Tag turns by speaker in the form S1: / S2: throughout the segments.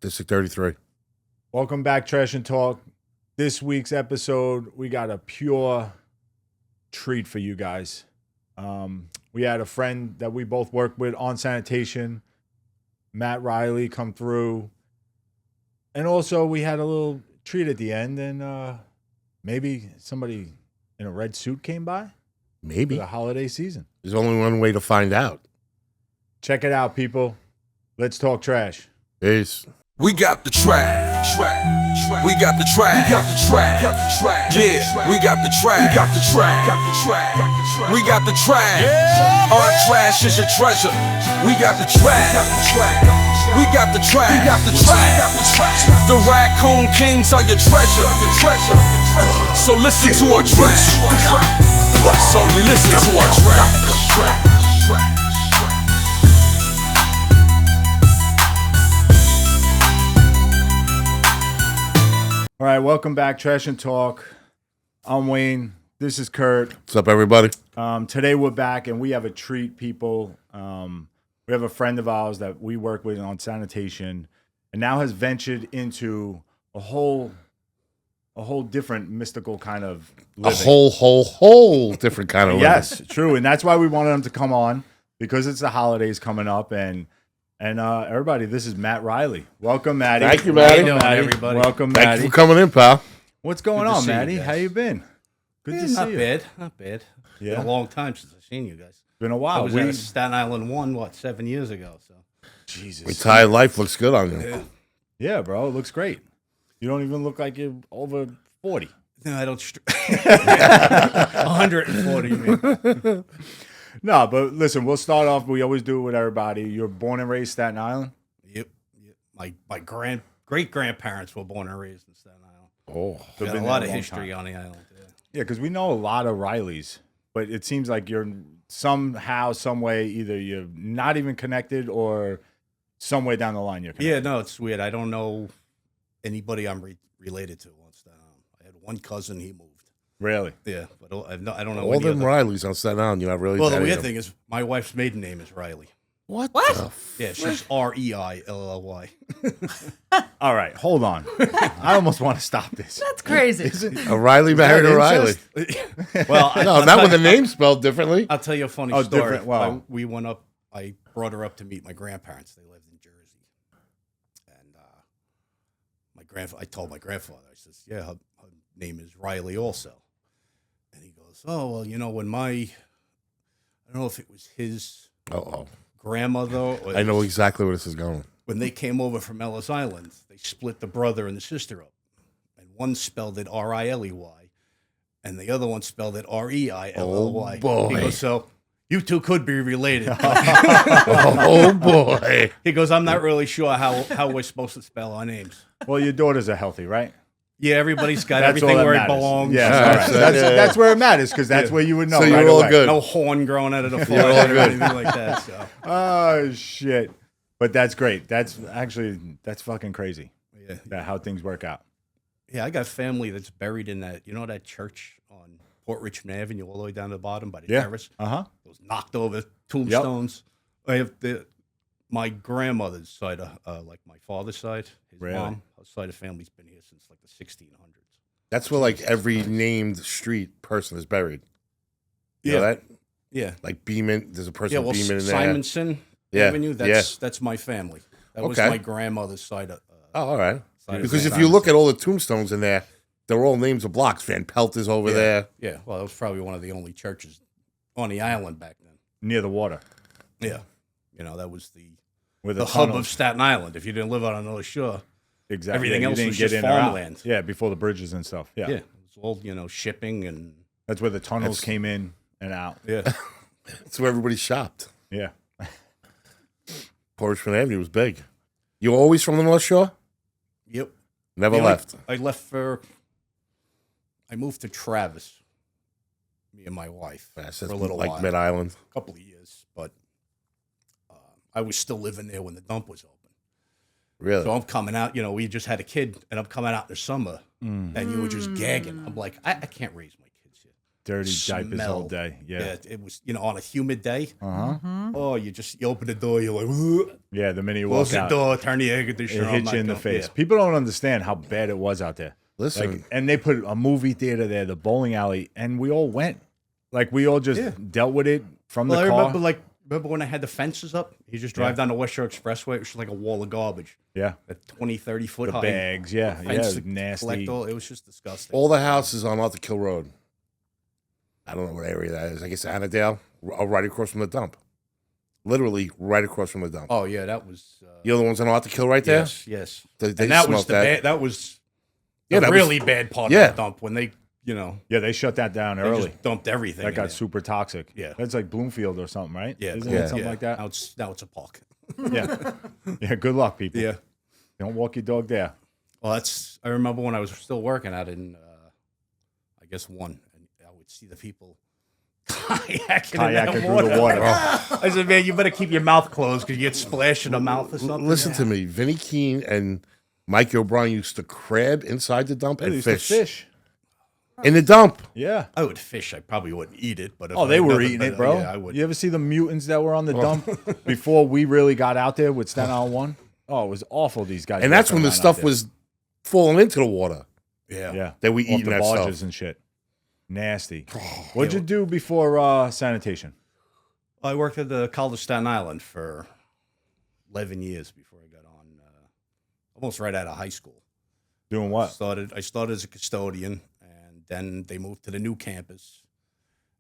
S1: District 33.
S2: Welcome back, Trash and Talk. This week's episode, we got a pure treat for you guys. We had a friend that we both work with on sanitation, Matt Riley, come through. And also, we had a little treat at the end, and maybe somebody in a red suit came by
S1: Maybe.
S2: for the holiday season.
S1: There's only one way to find out.
S2: Check it out, people. Let's talk trash.
S1: Peace.
S3: We got the trash. We got the trash. Yeah, we got the trash. We got the trash. We got the trash. Our trash is a treasure. We got the trash. We got the trash. We got the trash. The raccoon kings are your treasure. So listen to our trash. So we listen to our trash.
S2: All right, welcome back, Trash and Talk. I'm Wayne. This is Kurt.
S1: What's up, everybody?
S2: Today we're back, and we have a treat, people. We have a friend of ours that we work with on sanitation, and now has ventured into a whole different mystical kind of living.
S1: A whole different kind of living.
S2: Yes, true, and that's why we wanted him to come on, because it's the holidays coming up, and everybody, this is Matt Riley. Welcome, Matty.
S1: Thank you, Matty.
S2: How you doing, everybody? Welcome,
S1: Thank
S2: Matty.
S1: you for coming in, pal.
S2: What's going
S4: Good to
S2: on,
S4: see you
S2: Matty?
S4: guys.
S2: How you been? Good to see
S4: Not
S2: you.
S4: bad, not bad.
S2: Yeah,
S4: Been a long time since I've seen you guys.
S2: been a
S4: I
S2: while.
S4: was at Staten Island 7 years ago. So
S2: Jesus.
S1: Retired life looks good on you.
S2: Yeah, bro, it looks great. You don't even look like you're over 40.
S4: no, I don't. 140. You mean?
S2: No, but listen, we'll start off. We always do it with everybody. You're born and raised Staten Island?
S4: Yep. My great grandparents were born and raised in Staten Island.
S1: Oh,
S4: We got
S2: been
S4: a
S2: there
S4: lot
S2: a
S4: of
S2: long
S4: history
S2: time.
S4: on the island.
S2: Yeah, because we know a lot of Rileys, but it seems like you're somehow, some way, either you're not even connected or somewhere down the line you're
S4: Yeah,
S2: connected.
S4: no, it's weird. I don't know anybody I'm related to on Staten Island. I had one cousin. He moved.
S2: Really?
S4: Yeah, but I don't know
S1: all
S4: any
S1: them
S4: other.
S1: Rileys on Staten Island. You're not really.
S4: Well, the
S1: any
S4: weird
S1: of them.
S4: thing is, my wife's maiden name is Riley.
S1: What?
S4: Yeah, she's Reilly.
S2: All right, hold on. I almost want to stop this.
S5: That's crazy.
S1: A Riley married a Riley.
S2: incest?
S4: Well,
S1: No, not with the name spelled differently.
S4: I'll tell you a funny
S2: Oh,
S4: story.
S2: different, wow.
S4: We went up. I brought her up to meet my grandparents. They lived in Jersey, and I told my grandfather. I says, "Yeah, her name is Riley also." And he goes, "Oh well, when I don't know if it was his
S1: Oh,
S4: grandmother. Or
S1: I know exactly where this is going.
S4: when they came over from Ellis Island, they split the brother and the sister up. And one spelled it Riley, and the other one spelled it Reilly.
S1: Oh, boy.
S4: He goes, so you two could be related.
S1: Oh boy.
S4: He goes, I'm not really sure how we're supposed to spell our names.
S2: Well, your daughters are healthy, right?
S4: Yeah, everybody's got
S2: That's all
S4: everything
S2: that
S4: where it
S2: matters.
S4: belongs.
S2: Yeah,
S1: All
S2: all
S1: right,
S2: right.
S1: so-
S2: That's where it matters, because that's where you would know
S1: So
S2: right
S1: you're all
S2: away.
S1: good.
S4: No horn growing out of the
S1: all
S4: forehead or
S1: good.
S4: anything like that. So
S2: Oh, shit. But that's great. That's fucking crazy,
S4: yeah.
S2: that how things work out.
S4: Yeah, I got family that's buried in that church on Port Richmond Avenue, all the way down to the bottom by the
S2: Yeah.
S4: terrace.
S2: Uh-huh.
S4: Those knocked over tombstones. I have my grandmother's side, like my father's side, his
S2: Really?
S4: mom, her side of family's been here since like the 1600s.
S1: That's where like every named street person is buried. You know that?
S4: Yeah.
S1: Like Beeman, there's a person
S4: Yeah, well,
S1: Beeman in there.
S4: Simonson
S1: Yeah,
S4: Avenue, that's my family. That was
S1: Okay.
S4: my grandmother's side.
S1: Oh, all right.
S4: Side of
S1: Because if
S4: family.
S1: you look at all the tombstones in there, they're all names of blocks. Van Pelt is over there.
S4: Yeah, well, that was probably one of the only churches on the island back then.
S2: Near the water.
S4: Yeah. That was
S2: Where
S4: the hub of
S2: tunnels-
S4: Staten Island. If you didn't live on another shore,
S2: Exactly.
S4: everything
S2: you
S4: else
S2: didn't
S4: was
S2: get
S4: just
S2: in or out.
S4: farmland.
S2: Yeah, before the bridges and stuff. Yeah.
S4: yeah, it was all, shipping and,
S2: That's where the tunnels
S1: That's-
S2: came in and out.
S4: yeah.
S1: That's where everybody shopped.
S2: Yeah.
S1: Port Richmond Avenue was big. You were always from the North Shore?
S4: Yep.
S1: Never
S4: The only-
S1: left.
S4: I moved to Travis, me and my wife,
S1: That's
S4: for a little
S1: like
S4: while.
S1: Mid Island.
S4: A couple of years, but I was still living there when the dump was open.
S1: Really?
S4: So I'm coming out, we just had a kid, and I'm coming out in the summer, and you were just gagging. I'm like, I can't raise my kids here.
S2: Dirty diapers all
S4: smell.
S2: day. Yeah.
S4: It was, on a humid day.
S2: Uh-huh.
S4: Oh, you open the door, you're like, "Ugh."
S2: Yeah, the minute you
S4: Close
S2: walk
S4: the
S2: out,
S4: door, turn the air conditioner
S2: it
S4: on.
S2: hits you in the face. People don't understand how bad it was out there.
S1: Listen,
S2: And they put a movie theater there, the bowling alley, and we all went. Like, we all just dealt with it from
S4: Well,
S2: the
S4: I
S2: car.
S4: remember when I had the fences up? You just drive down the West Shore Expressway. It was just like a wall of garbage.
S2: Yeah.
S4: At 20, 30 foot
S2: The
S4: high.
S2: bags, yeah. Yeah,
S4: Fence
S2: it was
S4: to
S2: nasty.
S4: collect all. It was just disgusting.
S1: all the houses on Arthur Kill Road. I don't know what area that is. I guess Annandale, right across from the dump. Literally right across from the dump.
S4: Oh, yeah, that was...
S1: You know the ones on Arthur Kill right there?
S4: Yes.
S1: They
S4: And that was
S1: smoked
S4: that was
S1: Yeah,
S4: the
S1: that was-
S4: really bad part
S1: yeah.
S4: of the dump when they,
S2: Yeah, they shut that down
S4: they
S2: early.
S4: just dumped everything.
S2: That
S4: in
S2: got
S4: there.
S2: super toxic.
S4: Yeah.
S2: That's like Bloomfield or something, right?
S4: Yeah,
S2: Isn't
S1: yeah.
S2: it something like that?
S4: Now it's a park.
S2: Yeah. Yeah, good luck, people.
S4: Yeah.
S2: Don't walk your dog there.
S4: Well, I remember when I was still working at it in, I guess, one, and I would see the people kayaking in that
S2: through the water.
S4: I said, man, you better keep your mouth closed because you get splashed in the mouth or something.
S1: Listen to me. Vinny Keene and Mike O'Brien used to crab inside the dump
S2: They
S1: and
S2: used to
S1: fish.
S2: fish.
S1: In the dump.
S2: Yeah.
S4: I would fish. I probably wouldn't eat it, but if
S2: Oh,
S4: I
S2: they
S4: had
S2: were
S4: nothing
S2: eating
S4: better-
S2: it, bro.
S4: Yeah, I would.
S2: You ever see the mutants that were on the dump before we really got out there with Staten Island 1? Oh, it was awful, these guys.
S1: And that's when
S2: walking
S1: the
S2: around out
S1: stuff
S2: there.
S1: was falling into the water.
S2: Yeah.
S1: That we
S2: Off
S1: eating
S2: the
S1: that
S2: barges
S1: stuff.
S2: and shit. Nasty. What'd you do before sanitation?
S4: I worked at the College of Staten Island for 11 years before I got on, almost right out of high school.
S2: Doing what?
S4: I started as a custodian, and then they moved to the new campus,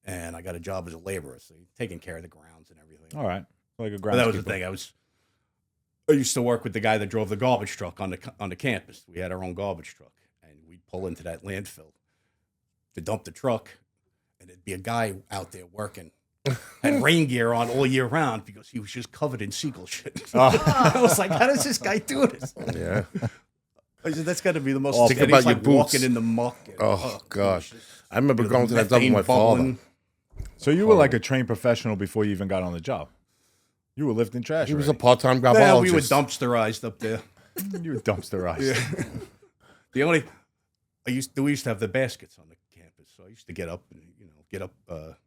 S4: and I got a job as a laborer, so taking care of the grounds and everything.
S2: All right. Like a
S4: But that was the
S2: groundskeeper.
S4: thing. I used to work with the guy that drove the garbage truck on the campus. We had our own garbage truck, and we'd pull into that landfill to dump the truck, and there'd be a guy out there working. Had rain gear on all year round because he was just covered in seagull shit. I was like, how does this guy do this?
S1: Yeah.
S4: I said, that's got to be the most.
S1: Think
S4: and
S1: about
S4: he's
S1: your
S4: like
S1: boots.
S4: walking in the muck. And,
S1: Oh, gosh.
S4: gosh.
S1: I remember going to that dump with
S4: Methane
S1: my father.
S4: bubbling.
S2: So you were like a trained professional before you even got on the job. You were lifting trash.
S1: He was a
S2: already.
S1: part-time
S4: Yeah,
S1: garbologist.
S4: we were dumpsterized up there.
S2: You were dumpsterized.
S4: The only we used to have the baskets on the campus, so I used to get up and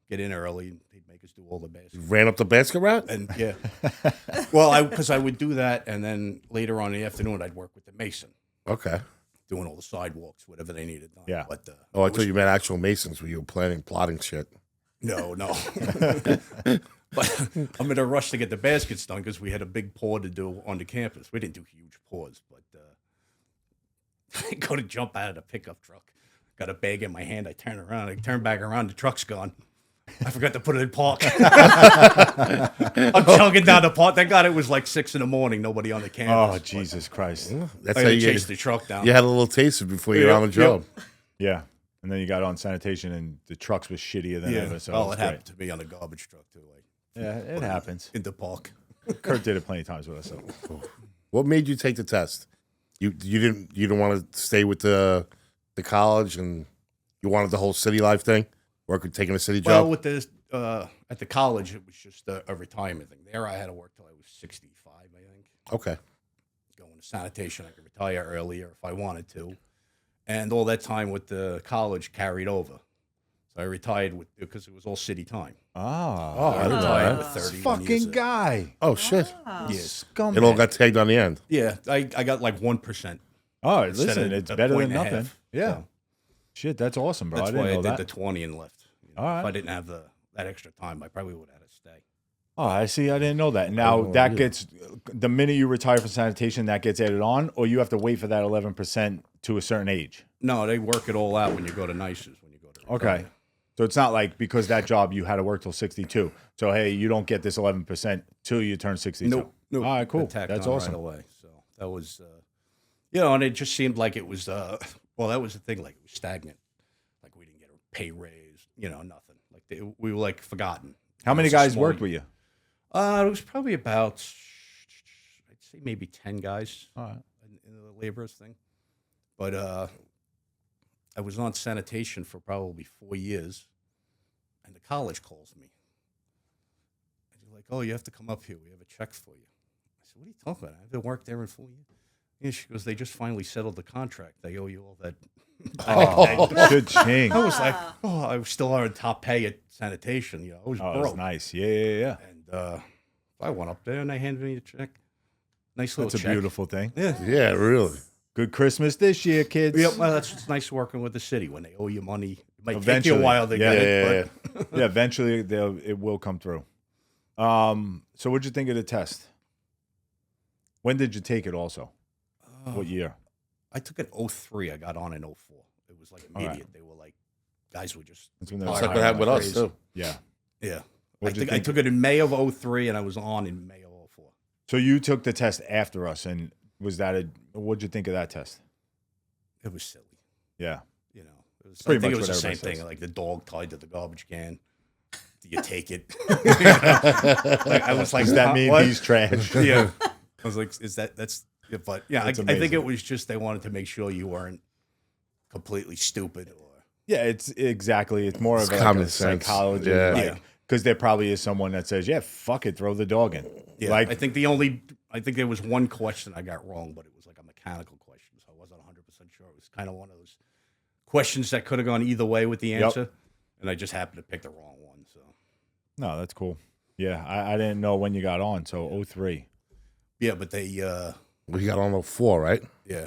S4: get in early, and they'd make us do all the baskets.
S1: Ran up the basket route?
S4: And yeah, well, because I would do that, and then later on in the afternoon, I'd work with the mason,
S1: Okay.
S4: doing all the sidewalks, whatever they needed done.
S2: Yeah.
S4: But
S1: Oh, I thought you meant actual masons where you were plotting shit.
S4: no. But I'm in a rush to get the baskets done because we had a big pour to do on the campus. We didn't do huge pours, but I go to jump out of the pickup truck. Got a bag in my hand. I turn around. I turn back around. The truck's gone. I forgot to put it in park. I'm chugging down the park. Thank God it was like 6 a.m. Nobody on the
S2: Oh,
S4: campus.
S2: Jesus Christ.
S1: That's
S4: I
S1: how
S4: had
S1: you
S4: to chase
S1: get,
S4: the truck down.
S1: you had a little taste before you're on the job.
S2: Yeah. And then you got on sanitation and the trucks was shittier than ever. So
S4: well,
S2: it
S4: it
S2: was
S4: happened to me on the garbage truck too. Like
S2: great. Yeah, it happens.
S4: in the park.
S2: Kurt did it plenty of times with us. So.
S1: What made you take the test? You didn't want to stay with the college and you wanted the whole city life thing? Taking a city
S4: Well,
S1: job?
S4: with the at the college, it was just a retirement thing. There, I had to work till I was 65, I think.
S1: Okay.
S4: Going to sanitation, I could retire earlier if I wanted to, and all that time with the college carried over. So I retired because it was all city time.
S2: Oh,
S1: I
S4: I
S1: didn't know
S4: retired
S1: that.
S4: with 31 years
S2: fucking
S4: of-
S2: guy.
S1: Oh, shit.
S4: Yes.
S2: Scumbag.
S1: It all got tagged on the end.
S4: Yeah, I got like 1%.
S2: Oh,
S4: instead
S2: listen,
S4: of
S2: it's
S4: a
S2: better than
S4: point and a
S2: nothing.
S4: half.
S2: Yeah.
S4: So
S2: Shit, that's awesome, bro.
S4: that's
S2: I didn't
S4: why I
S2: know
S4: did
S2: that.
S4: the 20 and left.
S2: All right.
S4: If I didn't have that extra time, I probably would have had to stay.
S2: Oh, I see. I didn't know that. Now
S1: no
S2: that
S1: idea.
S2: gets the minute you retire from sanitation, that gets added on, or you have to wait for that 11% to a certain age.
S4: No, they work it all out when you go to NICE's. When you go to
S2: Okay.
S4: retire.
S2: So it's not like because that job you had to work till 62. So hey, you don't get this 11% till you turn 62.
S4: Nope.
S2: All right, cool.
S4: Got tacked
S2: That's
S4: on
S2: awesome.
S4: Right away. So that was, and it just seemed like it was, well, that was the thing. Like it was stagnant. Like we didn't get a pay raise. Nothing. Like we were like forgotten.
S2: How many
S4: It was a
S2: guys
S4: small-
S2: worked with you?
S4: It was probably about, I'd say maybe 10 guys
S2: All right.
S4: in the laborers thing. But I was on sanitation for probably 4 years, and the college calls me. And they're like, oh, you have to come up here. We have a check for you. I said, what are you talking about? I haven't worked there in 4 years. Yeah, she goes, they just finally settled the contract. They owe you all that
S2: Cha-ching.
S4: I was like, oh, I was still on top pay at sanitation. You know, I was
S2: Oh,
S4: broke.
S2: that's nice. Yeah.
S4: And I went up there and they handed me a check. Nice little
S2: That's a
S4: check.
S2: beautiful thing.
S4: Yeah.
S1: Yeah, really.
S2: Good Christmas this year, kids.
S4: Yeah, well, that's nice working with the city when they owe you money. It might take you
S2: Eventually.
S4: a while to get it,
S2: Yeah, eventually it will come through. So what'd you think of the test? When did you take it also? What year?
S4: I took it 03. I got on in 04. It was like immediate.
S2: right.
S4: They were like, guys were just.
S2: That's when they
S1: That's
S2: were
S1: like what happened with us,
S2: crazy.
S1: too.
S2: Yeah.
S4: Yeah.
S2: What'd you
S4: I
S2: think?
S4: took it in May of 03 and I was on in May of 04.
S2: So you took the test after us, and what'd you think of that test?
S4: It was silly.
S2: Yeah.
S4: You know, I
S2: Pretty
S4: think
S2: much
S4: it was
S2: what
S4: the same
S2: everybody
S4: thing.
S2: says.
S4: Like the dog tied to the garbage can. Do you take it? Like, I was like,
S2: Does that mean
S4: what?
S2: he's trash?
S4: Yeah. I was like, that's, yeah, but yeah, I
S2: That's
S4: think
S2: amazing.
S4: it was just they wanted to make sure you weren't completely stupid or.
S2: Yeah, it's exactly. It's more
S1: It's
S2: of like
S1: common
S2: a
S1: sense.
S2: psychology.
S1: Yeah.
S4: Yeah.
S2: Because there probably is someone that says, yeah, fuck it, throw the dog in.
S4: Yeah,
S2: Like,
S4: I think there was one question I got wrong, but it was like a mechanical question, so I wasn't 100% sure. It was kind of one of those questions that could have gone either way with the answer, and I just happened to pick the wrong one. So
S2: no, that's cool. Yeah, I didn't know when you got on, so 03.
S4: yeah, but they
S1: We got on 04, right?
S4: yeah,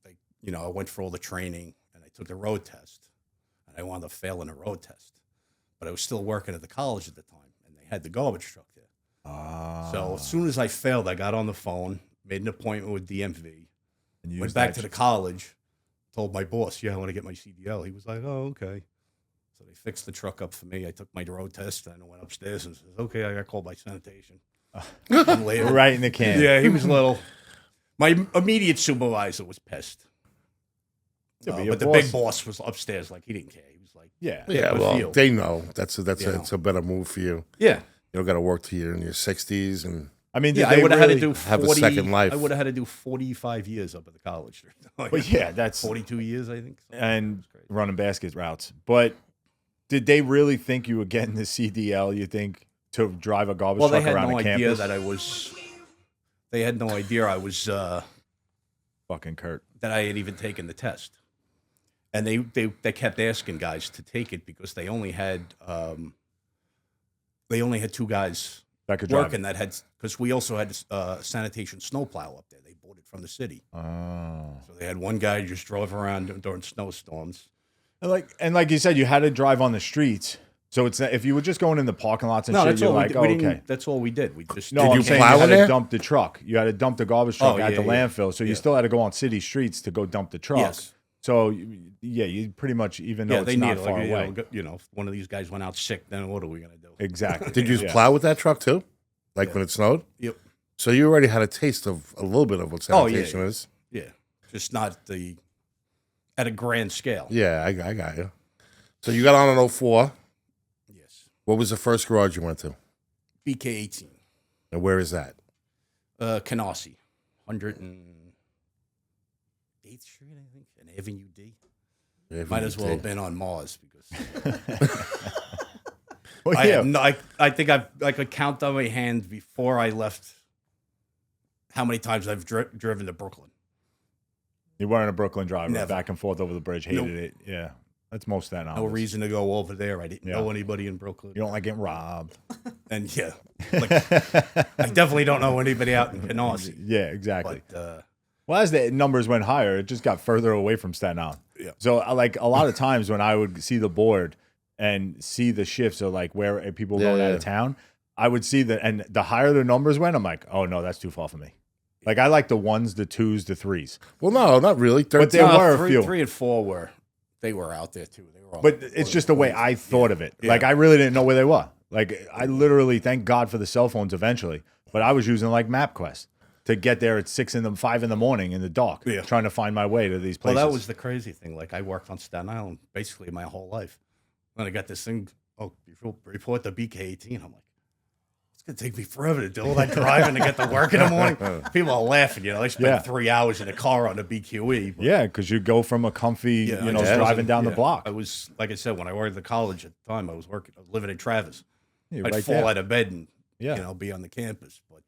S4: they I went for all the training and I took the road test, and I wound up failing the road test, but I was still working at the college at the time, and they had the garbage truck there. So as soon as I failed, I got on the phone, made an appointment with DMV,
S2: And
S4: went back to the college, told my boss, yeah, I want to get my CDL. He was like, oh, okay. So they fixed the truck up for me. I took my road test, and I went upstairs and says, okay, I got called by sanitation. And later,
S2: right in the can.
S4: yeah, he was little. My immediate supervisor was pissed.
S2: Yeah, but your
S4: but the
S2: boss-
S4: big boss was upstairs, like, he didn't care. He was like,
S2: Yeah.
S1: Yeah,
S4: good
S1: well,
S4: for you.
S1: they know it's
S4: Yeah.
S1: a better move for you.
S4: yeah.
S1: You don't got to work till you're in your 60s, and
S2: I mean,
S4: Yeah,
S2: did
S4: I
S2: they
S4: would have had to
S2: really-
S4: do 40,
S1: have a second life.
S4: I would have had to do 45 years up at the college.
S2: But yeah, that's
S4: 42 years, I think.
S2: and running basket routes. But did they really think you were getting the CDL? You think to drive a garbage
S4: Well, they
S2: truck
S4: had
S2: around
S4: no
S2: a
S4: idea
S2: campus?
S4: that I was. They had no idea I was
S2: Fucking Kurt.
S4: that I had even taken the test, and they kept asking guys to take it because they only had two guys
S2: That could drive.
S4: working that had, because we also had sanitation snowplow up there. They bought it from the city,
S2: Oh.
S4: so they had one guy who just drove around during snowstorms.
S2: And like you said, you had to drive on the streets. So it's if you were just going in the parking lots and
S4: No,
S2: shit,
S4: that's
S2: you're
S4: all we
S2: like,
S4: did.
S2: oh,
S4: We didn't-
S2: okay.
S4: That's all we did. We just
S2: No,
S1: Did
S2: I'm
S1: you
S2: saying
S1: plow
S2: you had
S1: in
S2: to
S1: there?
S2: dump the truck. You had to dump the garbage truck
S4: Oh,
S2: at the
S4: yeah.
S2: landfill. So you
S4: Yeah.
S2: still had to go on city streets to go dump the truck.
S4: Yes.
S2: So yeah, you pretty much, even though
S4: Yeah,
S2: it's
S4: they
S2: not
S4: needed
S2: far away.
S4: if one of these guys went out sick, then what are we gonna do?
S2: Exactly.
S1: did you
S2: Yeah.
S1: plow with that truck too? Like
S4: Yeah.
S1: when it snowed?
S4: Yep.
S1: So you already had a taste of a little bit of what
S4: Oh, yeah,
S1: sanitation
S4: yeah.
S1: is.
S4: Yeah, just not at a grand scale.
S1: Yeah, I got you. So you got on in 04.
S4: Yes.
S1: What was the first garage you went to?
S4: BK 18,
S1: And where is that?
S4: Canarsie, 108th Street, I think, and Avenue D. Might as well have been on Mars because
S2: Well,
S4: I
S2: yeah.
S4: had I think I could count on my hand before I left how many times I've driven to Brooklyn.
S2: You weren't a Brooklyn driver,
S4: Never.
S2: back and forth over the bridge. Hated
S4: Nope.
S2: it. Yeah. That's most of that
S4: No
S2: knowledge.
S4: reason to go over there. I didn't
S2: Yeah.
S4: know anybody in Brooklyn.
S2: You don't like getting robbed.
S4: And yeah, like, I definitely don't know anybody out in Canarsie.
S2: Yeah, exactly.
S4: But
S2: Well, as the numbers went higher, it just got further away from Staten Island.
S4: Yeah.
S2: So, like a lot of times when I would see the board and see the shifts of like where people
S1: Yeah,
S2: going out
S1: yeah.
S2: of town, I would see that, and the higher the numbers went, I'm like, oh no, that's too far for me. Like I like the ones, the twos, the threes.
S1: Well, no, not really.
S2: But there were a
S4: three,
S2: few.
S4: 3 and 4 were out there too. They were all,
S2: But it's just the way I thought of it.
S4: Yeah.
S2: Like I really didn't know where they were. Like I literally, thank God for the cell phones eventually. But I was using like MapQuest to get there at 5 in the morning in the dark,
S4: Yeah.
S2: trying to find my way to these
S4: Well,
S2: places.
S4: that was the crazy thing. Like I worked on Staten Island basically my whole life. Then I got this thing. Oh, report the BK18. I'm like, it's gonna take me forever to do all that driving to get to work in the morning. People are laughing. They spend
S2: Yeah.
S4: 3 hours in a car on the BQE. but-
S2: Yeah, because you go from a comfy,
S4: I
S2: you know,
S4: just
S2: driving
S4: wasn't-
S2: down the
S4: yeah.
S2: block.
S4: I was, like I said, when I worked at the college at the time, I was living in Travis.
S2: You're
S4: I'd
S2: right
S4: fall
S2: there.
S4: out of bed and
S2: Yeah.
S4: be on the campus. But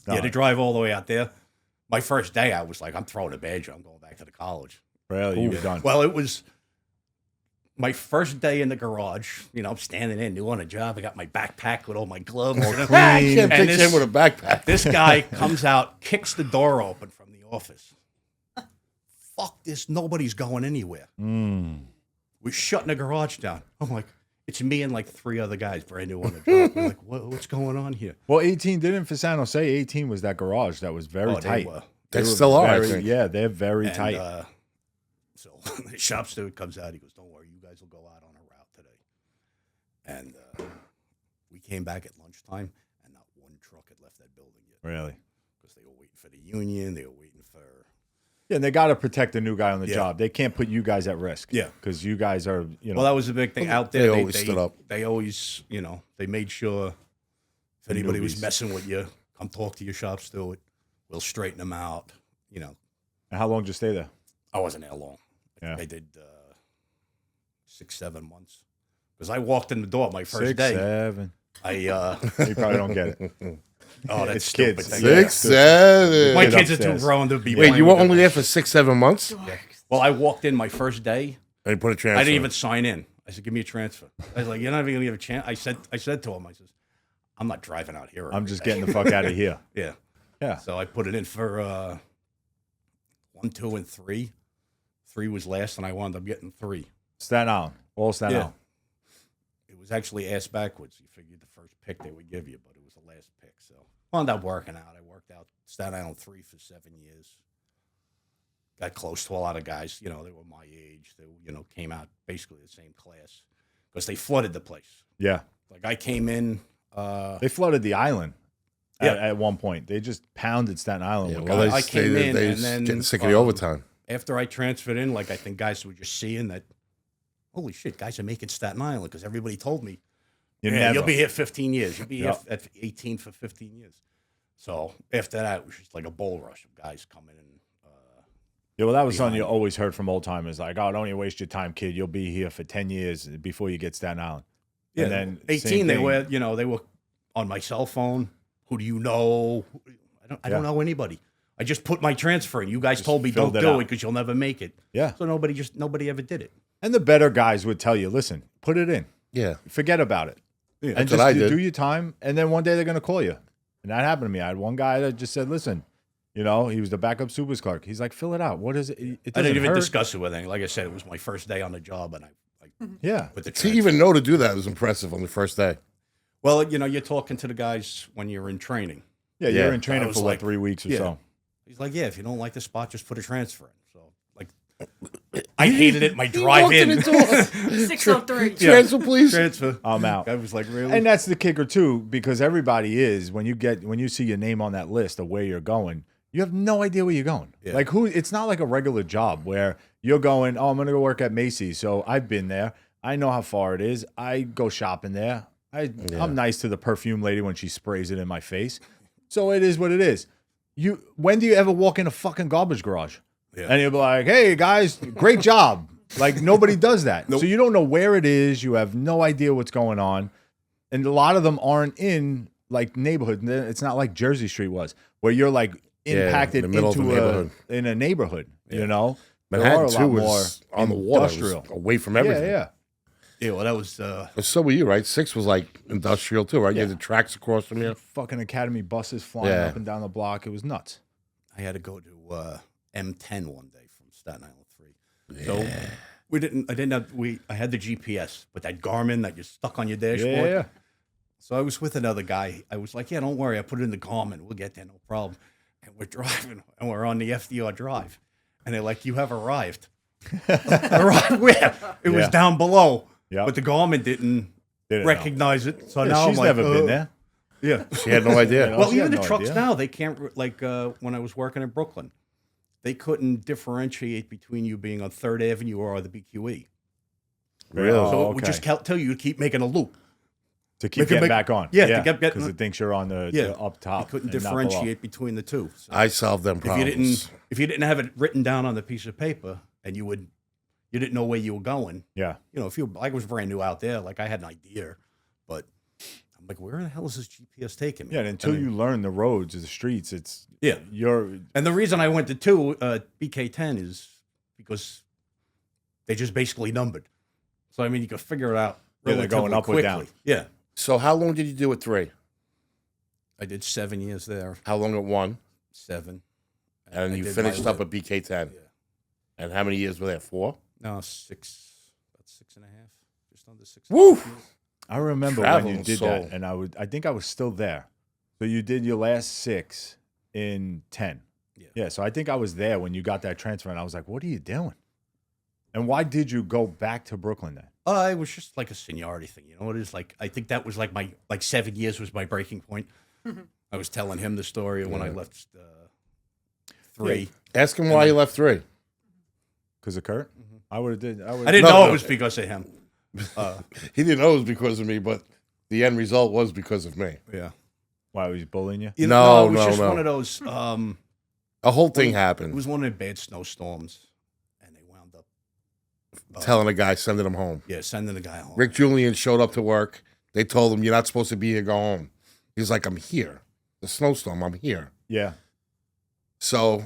S2: No.
S4: to drive all the way out there. My first day, I was like, I'm throwing a badge. I'm going back to the college.
S2: Really, you were done.
S4: Well, it was my first day in the garage. You know, I'm standing in, new on a job. I got my backpack with all my gloves.
S1: I can't
S4: And
S1: picture him with a backpack.
S4: This guy comes out, kicks the door open from the office. Fuck this, nobody's going anywhere. We're shutting the garage down. I'm like, it's me and like 3 other guys, brand new on the job. We're like, what's going on here?
S2: Well, 18 didn't for San Jose. 18 was that garage that was very tight.
S1: They still are, I
S2: very,
S1: think.
S2: yeah, they're very
S4: And,
S2: tight.
S4: So the shop steward comes out. He goes, "Don't worry, you guys will go out on a route today." And we came back at lunchtime, and not one truck had left that building yet.
S2: Really?
S4: Because they were waiting for the union. They were waiting for.
S2: Yeah, and they got to protect the new guy on the
S4: Yeah.
S2: job. They can't put you guys at risk.
S4: Yeah.
S2: Because you guys are, you know.
S4: Well, that was the big thing out there.
S1: They always stood up.
S4: They always, they made sure if anybody was
S2: newbies.
S4: messing with you, come talk to your shop steward. We'll straighten them out.
S2: And how long did you stay there?
S4: I wasn't there long.
S2: Yeah.
S4: I did 6, 7 months. Because I walked in the door my first
S2: 6,
S4: day.
S2: 7.
S4: You
S2: You probably don't get it.
S4: oh, that's
S2: It's
S4: stupid
S2: kids.
S4: thing.
S1: 6, 7.
S4: My
S2: Kid
S4: kids are too
S2: upstairs.
S4: grown to be.
S1: Wait,
S4: playing
S1: you were
S4: with
S1: only
S4: them.
S1: there for 6, 7 months?
S4: Well, I walked in my first day.
S1: And you put a transfer.
S4: I didn't even sign in. I said, "Give me a transfer." I was like, "You're not even gonna give a chance." I said to him, "I says, I'm not driving out here.
S2: I'm just getting the fuck out of here.
S4: yeah."
S2: Yeah.
S4: So I put it in for 1, 2, and 3. 3 was last, and I wound up getting 3.
S2: Staten Island. All Staten
S4: Yeah.
S2: Island.
S4: It was actually ass backwards. You figured the first pick they would give you, but it was the last pick. So wound up working out. I worked out Staten Island 3 for 7 years. Got close to a lot of guys. They were my age. They came out basically the same class because they flooded the place.
S2: Yeah.
S4: Like I came in.
S2: They flooded the island
S4: Yeah.
S2: at one point. They just pounded Staten Island.
S1: Yeah,
S2: with
S1: well,
S2: guys.
S4: I came in
S1: they
S4: and then,
S1: getting sick of the overtime.
S4: After I transferred in, like I think guys were just seeing that. Holy shit, guys are making Staten Island because everybody told me. You'll be here 15 years. You'll be here at 18 for 15 years. So after that, it was just like a bull rush of guys coming in.
S2: Yeah, well, that was something you always heard from old timers. Like, oh, don't you waste your time, kid. You'll be here for 10 years before you get Staten Island.
S4: Yeah,
S2: And then
S4: 18, they
S2: same
S4: were,
S2: thing.
S4: they were on my cell phone. Who do you know? I don't know anybody. I just put my transfer in. You guys told me don't
S2: filled it
S4: do
S2: out.
S4: it because you'll never make it.
S2: Yeah.
S4: So nobody ever did it.
S2: And the better guys would tell you, listen, put it in.
S1: Yeah.
S2: Forget about it.
S4: Yeah,
S2: And
S1: that's what I
S2: just
S1: did.
S2: do your time. And then one day they're going to call you. And that happened to me. I had one guy that just said, listen, he was the backup super clerk. He's like, fill it out. What is it? It
S4: I
S2: doesn't
S4: didn't even
S2: hurt.
S4: discuss it with anything. Like I said, it was my first day on the job, and I
S2: Yeah.
S4: put the
S1: To
S4: transfer.
S1: even know to do that was impressive on the first day.
S4: Well, you're talking to the guys when you're in training.
S2: Yeah,
S1: Yeah.
S2: you're in training
S4: I was
S2: for
S4: like,
S2: 3 weeks or
S4: yeah.
S2: so.
S4: He's like, yeah, if you don't like the spot, just put a transfer in. So, like, I hated it. My
S1: He
S4: drive
S1: walked
S4: in.
S1: in the door.
S5: 603.
S1: Transfer, please.
S4: transfer.
S2: I'm out.
S4: I was like, really?
S2: And that's the kicker too, because everybody is when you see your name on that list of where you're going, you have no idea where you're going.
S4: Yeah.
S2: Like it's not like a regular job where you're going, oh, I'm gonna go work at Macy's. So I've been there. I know how far it is. I go shopping there. I'm nice to the perfume lady when she sprays it in my face. So it is what it is. When do you ever walk in a fucking garbage garage?
S4: Yeah.
S2: And you'll be like, hey guys, great job. Like nobody does that.
S4: Nope.
S2: So you don't know where it is. You have no idea what's going on. And a lot of them aren't in like neighborhood. It's not like Jersey Street was, where you're like impacted
S1: in the middle of
S2: into
S1: the neighborhood.
S2: in a neighborhood. You know,
S1: Manhattan
S2: there are a
S1: too
S2: lot
S1: was on the water, it was
S2: industrial.
S1: away from everything.
S2: Yeah.
S4: Yeah, well, that was.
S1: But so were you, right? 6 was like industrial too, right? You had the tracks across from you.
S2: Fucking Academy buses flying
S1: Yeah.
S2: up and down the block. It was nuts.
S4: I had to go to M10 one day from Staten Island 3. So I had the GPS, but that Garmin that you're stuck on your dashboard.
S2: Yeah.
S4: So I was with another guy. I was like, yeah, don't worry. I put it in the Garmin. We'll get there, no problem. And we're driving, and we're on the FDR Drive. And they're like, you have arrived. Arrived where? It was
S2: Yeah.
S4: down below.
S2: Yeah.
S4: But the Garmin didn't
S2: Didn't know.
S4: recognize it. So
S2: Yeah,
S4: now
S2: she's
S4: I'm like,
S2: never been there.
S4: Yeah.
S1: She had no idea.
S2: know?
S4: Well,
S2: she
S4: even
S2: had
S4: the
S2: no
S4: trucks
S2: idea.
S4: now, they can't, like when I was working in Brooklyn, they couldn't differentiate between you being on 3rd Avenue or the BQE.
S1: Really?
S4: So
S2: Oh,
S4: it would
S2: okay.
S4: just tell you to keep making a loop.
S2: To keep getting back on.
S4: Yeah, to get-
S2: because it thinks you're on the up top.
S4: You couldn't
S2: and not below.
S4: differentiate between the two. So
S1: I solved them problems.
S4: if you didn't have it written down on the piece of paper and you didn't know where you were going,
S2: Yeah.
S4: if I was brand new out there, like I had an idea, but I'm like, where the hell is this GPS taking me?
S2: Yeah, and until you learn the roads or the streets, it's
S4: Yeah.
S2: you're
S4: And the reason I went to BK10 is because they just basically numbered. So I mean, you could figure it out.
S2: Yeah, they're going
S4: relatively
S2: up or
S4: quickly.
S2: down.
S4: Yeah,
S1: So how long did you do at 3?
S4: I did 7 years there.
S1: How long at 1?
S4: 7.
S1: And
S4: I
S1: you
S4: did
S1: finished
S4: my
S1: up at BK10.
S4: Yeah.
S1: And how many years were there? 4?
S4: No, 6. About 6.5. Just under 6.
S1: Woo!
S4: Years.
S2: I remember when
S1: Traveling
S2: you did
S1: soul.
S2: that, and I think I was still there. So you did your last 6 in 10.
S4: Yeah.
S2: So I think I was there when you got that transfer, and I was like, "What are you doing?" And why did you go back to Brooklyn then?
S4: It was just like a seniority thing. You know, it is like, I think that was like my, 7 years was my breaking point. I was telling him the story of when I left 3.
S1: Ask him why you left 3.
S2: Because of Kurt? I would have did.
S4: I didn't know it was because of him.
S1: He didn't know it was because of me, but the end result was because of me.
S4: Yeah.
S2: Why was he bullying you?
S4: You
S1: No,
S4: know, it was
S1: no,
S4: just
S1: no.
S4: one of those.
S1: A whole thing
S4: It
S1: happened.
S4: was one of the bad snowstorms, and they wound up.
S1: Telling a guy, sending him home.
S4: Yeah, sending the guy home.
S1: Rick Julian showed up to work. They told him, "You're not supposed to be here. Go home." He's like, "I'm here. The snowstorm. I'm here."
S2: Yeah.
S1: So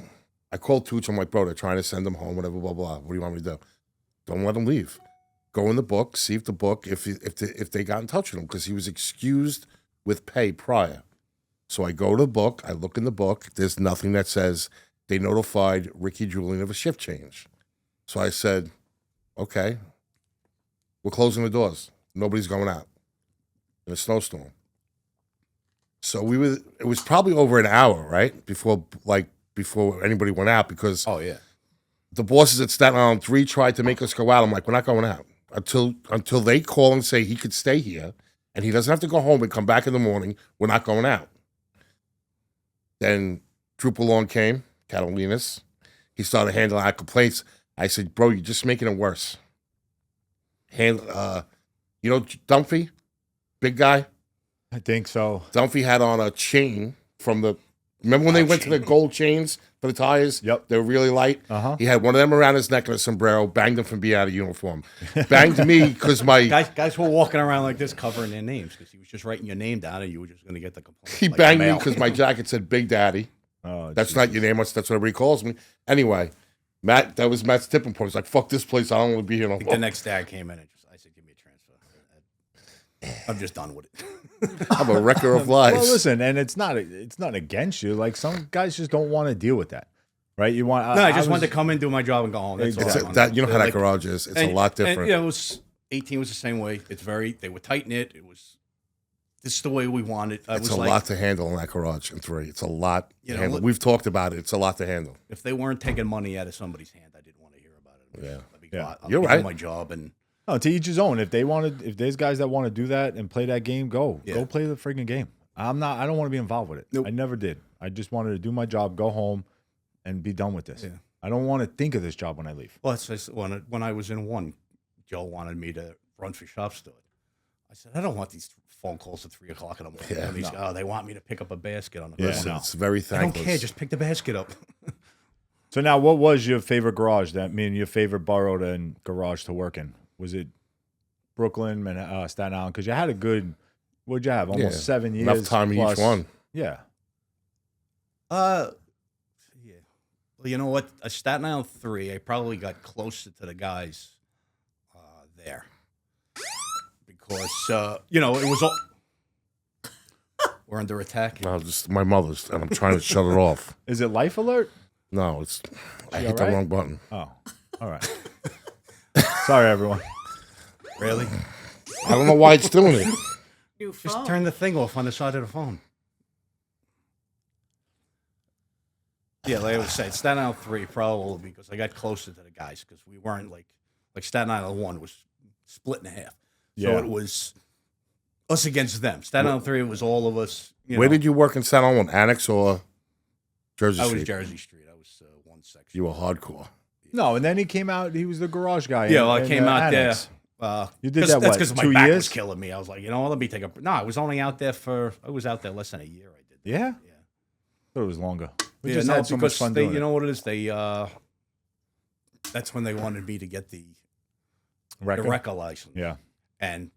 S1: I called Tooch. I'm like, "Bro, they're trying to send him home. Whatever. Blah blah. What do you want me to do? Don't let him leave. Go in the book. See if the book if they got in touch with him because he was excused with pay prior." So I go to the book. I look in the book. There's nothing that says they notified Ricky Julian of a shift change. So I said, "Okay, we're closing the doors. Nobody's going out in a snowstorm." So it was probably over an hour, right? Before anybody went out because
S4: Oh yeah.
S1: the bosses at Staten Island 3 tried to make us go out. I'm like, "We're not going out until they call and say he could stay here and he doesn't have to go home and come back in the morning. We're not going out." Then Trooper Long came, Catalinas. He started handling our complaints. I said, "Bro, you're just making it worse." You know Dunphy, big guy?
S2: I think so.
S1: Dunphy had on a chain from the, remember when they went to the gold chains for the tires?
S2: Yep.
S1: They were really light.
S2: Uh-huh.
S1: He had one of them around his neck and a sombrero, banged him from being out of uniform. Banged me because my,
S4: Guys were walking around like this, covering their names because he was just writing your name down, and you were just going to get the complaint.
S1: he
S4: like
S1: banged
S4: the
S1: me
S4: mail.
S1: because my jacket said Big Daddy.
S2: Oh,
S1: That's not your name. That's what everybody calls me. Anyway, that was Matt's tipping point. He's like, "Fuck this place. I don't want to be here no
S4: The
S1: more."
S4: next day I came in and I said, "Give me a transfer." I'm just done with it.
S1: I'm a wrecker of lives.
S2: Well, listen, and it's not against you. Like some guys just don't want to deal with that, right? You want?
S4: No, I just wanted to come in, do my job, and go home. That's all I
S1: It's
S4: wanted.
S1: you know how that
S4: Like,
S1: garage is. It's a
S4: and-
S1: lot different.
S4: And, you know, it was 18 was the same way. They were tight knit. This is the way we wanted.
S1: It's a lot to handle in that garage in 3. It's a lot to
S4: You know,
S1: handle.
S4: look-
S1: We've talked about it. It's a lot to handle.
S4: If they weren't taking money out of somebody's hand, I didn't want to hear about it.
S1: Yeah.
S2: You're
S4: I'll
S1: right.
S4: do my job, and
S2: No, to each his own. If there's guys that want to do that and play that game, go
S4: Yeah.
S2: play the freaking game. I don't want to be involved with it.
S4: Nope.
S2: I never did. I just wanted to do my job, go home, and be done with this.
S4: Yeah.
S2: I don't want to think of this job when I leave.
S4: well, when I was in 1, Joe wanted me to run for shop steward. I said, I don't want these phone calls at 3 o'clock in the morning.
S1: Yeah,
S4: And these, they want me to pick up a basket on the
S2: Yeah,
S4: phone.
S1: Listen,
S2: no.
S1: it's very
S4: I don't
S1: thankless.
S4: care. Just pick the basket up.
S2: So now, what was your favorite garage? Your favorite borough and garage to work in? Was it Brooklyn, Staten Island? Because you had a good. What'd you have? Almost
S1: Yeah,
S2: 7 years.
S1: enough time in
S2: plus.
S1: each one.
S2: Yeah.
S4: Yeah. Well, you know what? A Staten Island 3, I probably got closer to the guys there because it was all. We're under attack.
S1: No, just my mother's, and I'm trying to shut it off.
S2: Is it Life Alert?
S1: No, I
S2: She
S1: hit the
S2: alright?
S1: wrong button.
S2: Oh, all right. Sorry, everyone.
S4: Really?
S1: I don't know why it's doing it.
S5: New phone.
S4: Just turn the thing off on the side of the phone. Yeah, like I was saying, Staten Island 3 probably because I got closer to the guys because we weren't like Staten Island 1 was split in half. So
S2: Yeah.
S4: it was us against them. Staten Island 3 was all of us.
S1: Where did you work in Staten Island? Annex or Jersey
S4: I
S1: Street?
S4: was Jersey Street. I was one section.
S1: You were hardcore.
S2: No, and then he came out. He was the garage guy.
S4: Yeah, well, I
S2: in
S4: came out
S2: Annex.
S4: there.
S2: You did that,
S4: That's
S2: what,
S4: because my
S2: 2
S4: back
S2: years?
S4: was killing me. I was like, let me take a. No, I was only out there less than a year. I did. That.
S2: Yeah?
S4: Yeah.
S2: thought it was longer. We
S4: Yeah,
S2: just
S4: no,
S2: had so much
S4: because
S2: fun
S4: they,
S2: doing
S4: you
S2: it.
S4: know what it is? They that's when they wanted me to get the
S2: Wrecker?
S4: Wrecker license.
S2: Yeah.
S4: And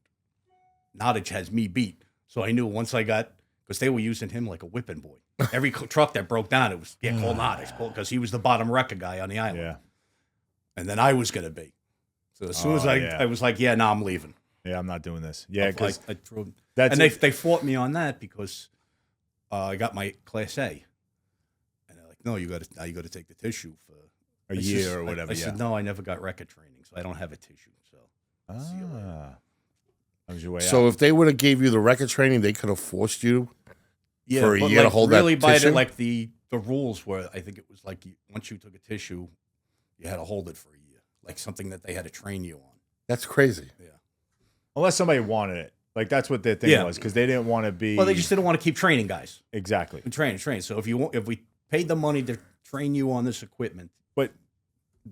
S4: Nottage has me beat. So I knew once I got, because they were using him like a whipping boy. Every truck that broke down, it was called Nottage because he was the bottom wrecker guy on the island.
S2: Yeah.
S4: and then I was going to be. So as soon as I was like, yeah, no, I'm leaving.
S2: Yeah, I'm not doing this. Yeah, because
S4: I threw.
S2: that's
S4: And they fought me on that because I got my Class A, and they're like, no, you got to take the tissue for
S2: a year or whatever.
S4: I said, no, I never got record training, so I don't have a tissue. So see you later.
S2: That was your way out.
S1: So if they would have gave you the record training, they could have forced you for a
S4: but,
S1: year to hold
S4: really
S1: that
S4: by
S1: tissue?
S4: the rules were, I think it was like once you took a tissue, you had to hold it for a year, like something that they had to train you on.
S1: That's crazy.
S4: Yeah.
S2: Unless somebody wanted it. Like, that's what their thing was, because they didn't want to be...
S4: Well, they just didn't want to keep training guys.
S2: Exactly.
S4: And train. So if we paid the money to train you on this equipment,
S2: But,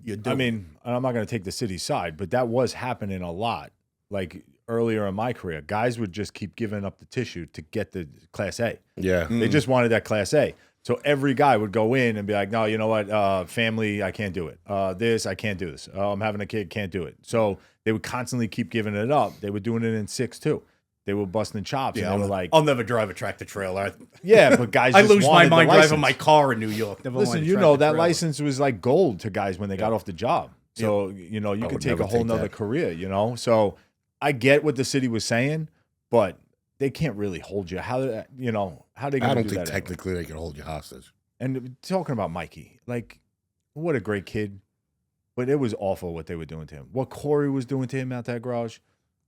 S4: you do.
S2: I mean, I'm not going to take the city's side, but that was happening a lot. Like, earlier in my career, guys would just keep giving up the tissue to get the Class A.
S1: Yeah.
S2: They just wanted that Class A. So every guy would go in and be like, no, you know what? Family, I can't do it. This, I can't do this. I'm having a kid, can't do it. So they would constantly keep giving it up. They were doing it in 6 too. They were busting chops.
S4: Yeah,
S2: and they were like,
S4: I'll never drive a tractor trailer.
S2: yeah, but guys,
S4: I
S2: just
S4: lose my
S2: wanted the
S4: mind
S2: license.
S4: driving my car in New York. Never
S2: Listen,
S4: mind a
S2: you know, that
S4: tractor-trailer.
S2: license was like gold to guys when they got off the job. So, you know, you
S1: I
S2: could
S1: would
S2: take
S1: never
S2: a whole
S1: take
S2: nother
S1: that.
S2: career, you know? So I get what the city was saying, but they can't really hold you. How they going
S1: I
S2: to
S1: don't
S2: do
S1: think
S2: that?
S1: technically they can hold you hostage.
S2: And talking about Mikey, like, what a great kid. But it was awful what they were doing to him. What Corey was doing to him out that garage.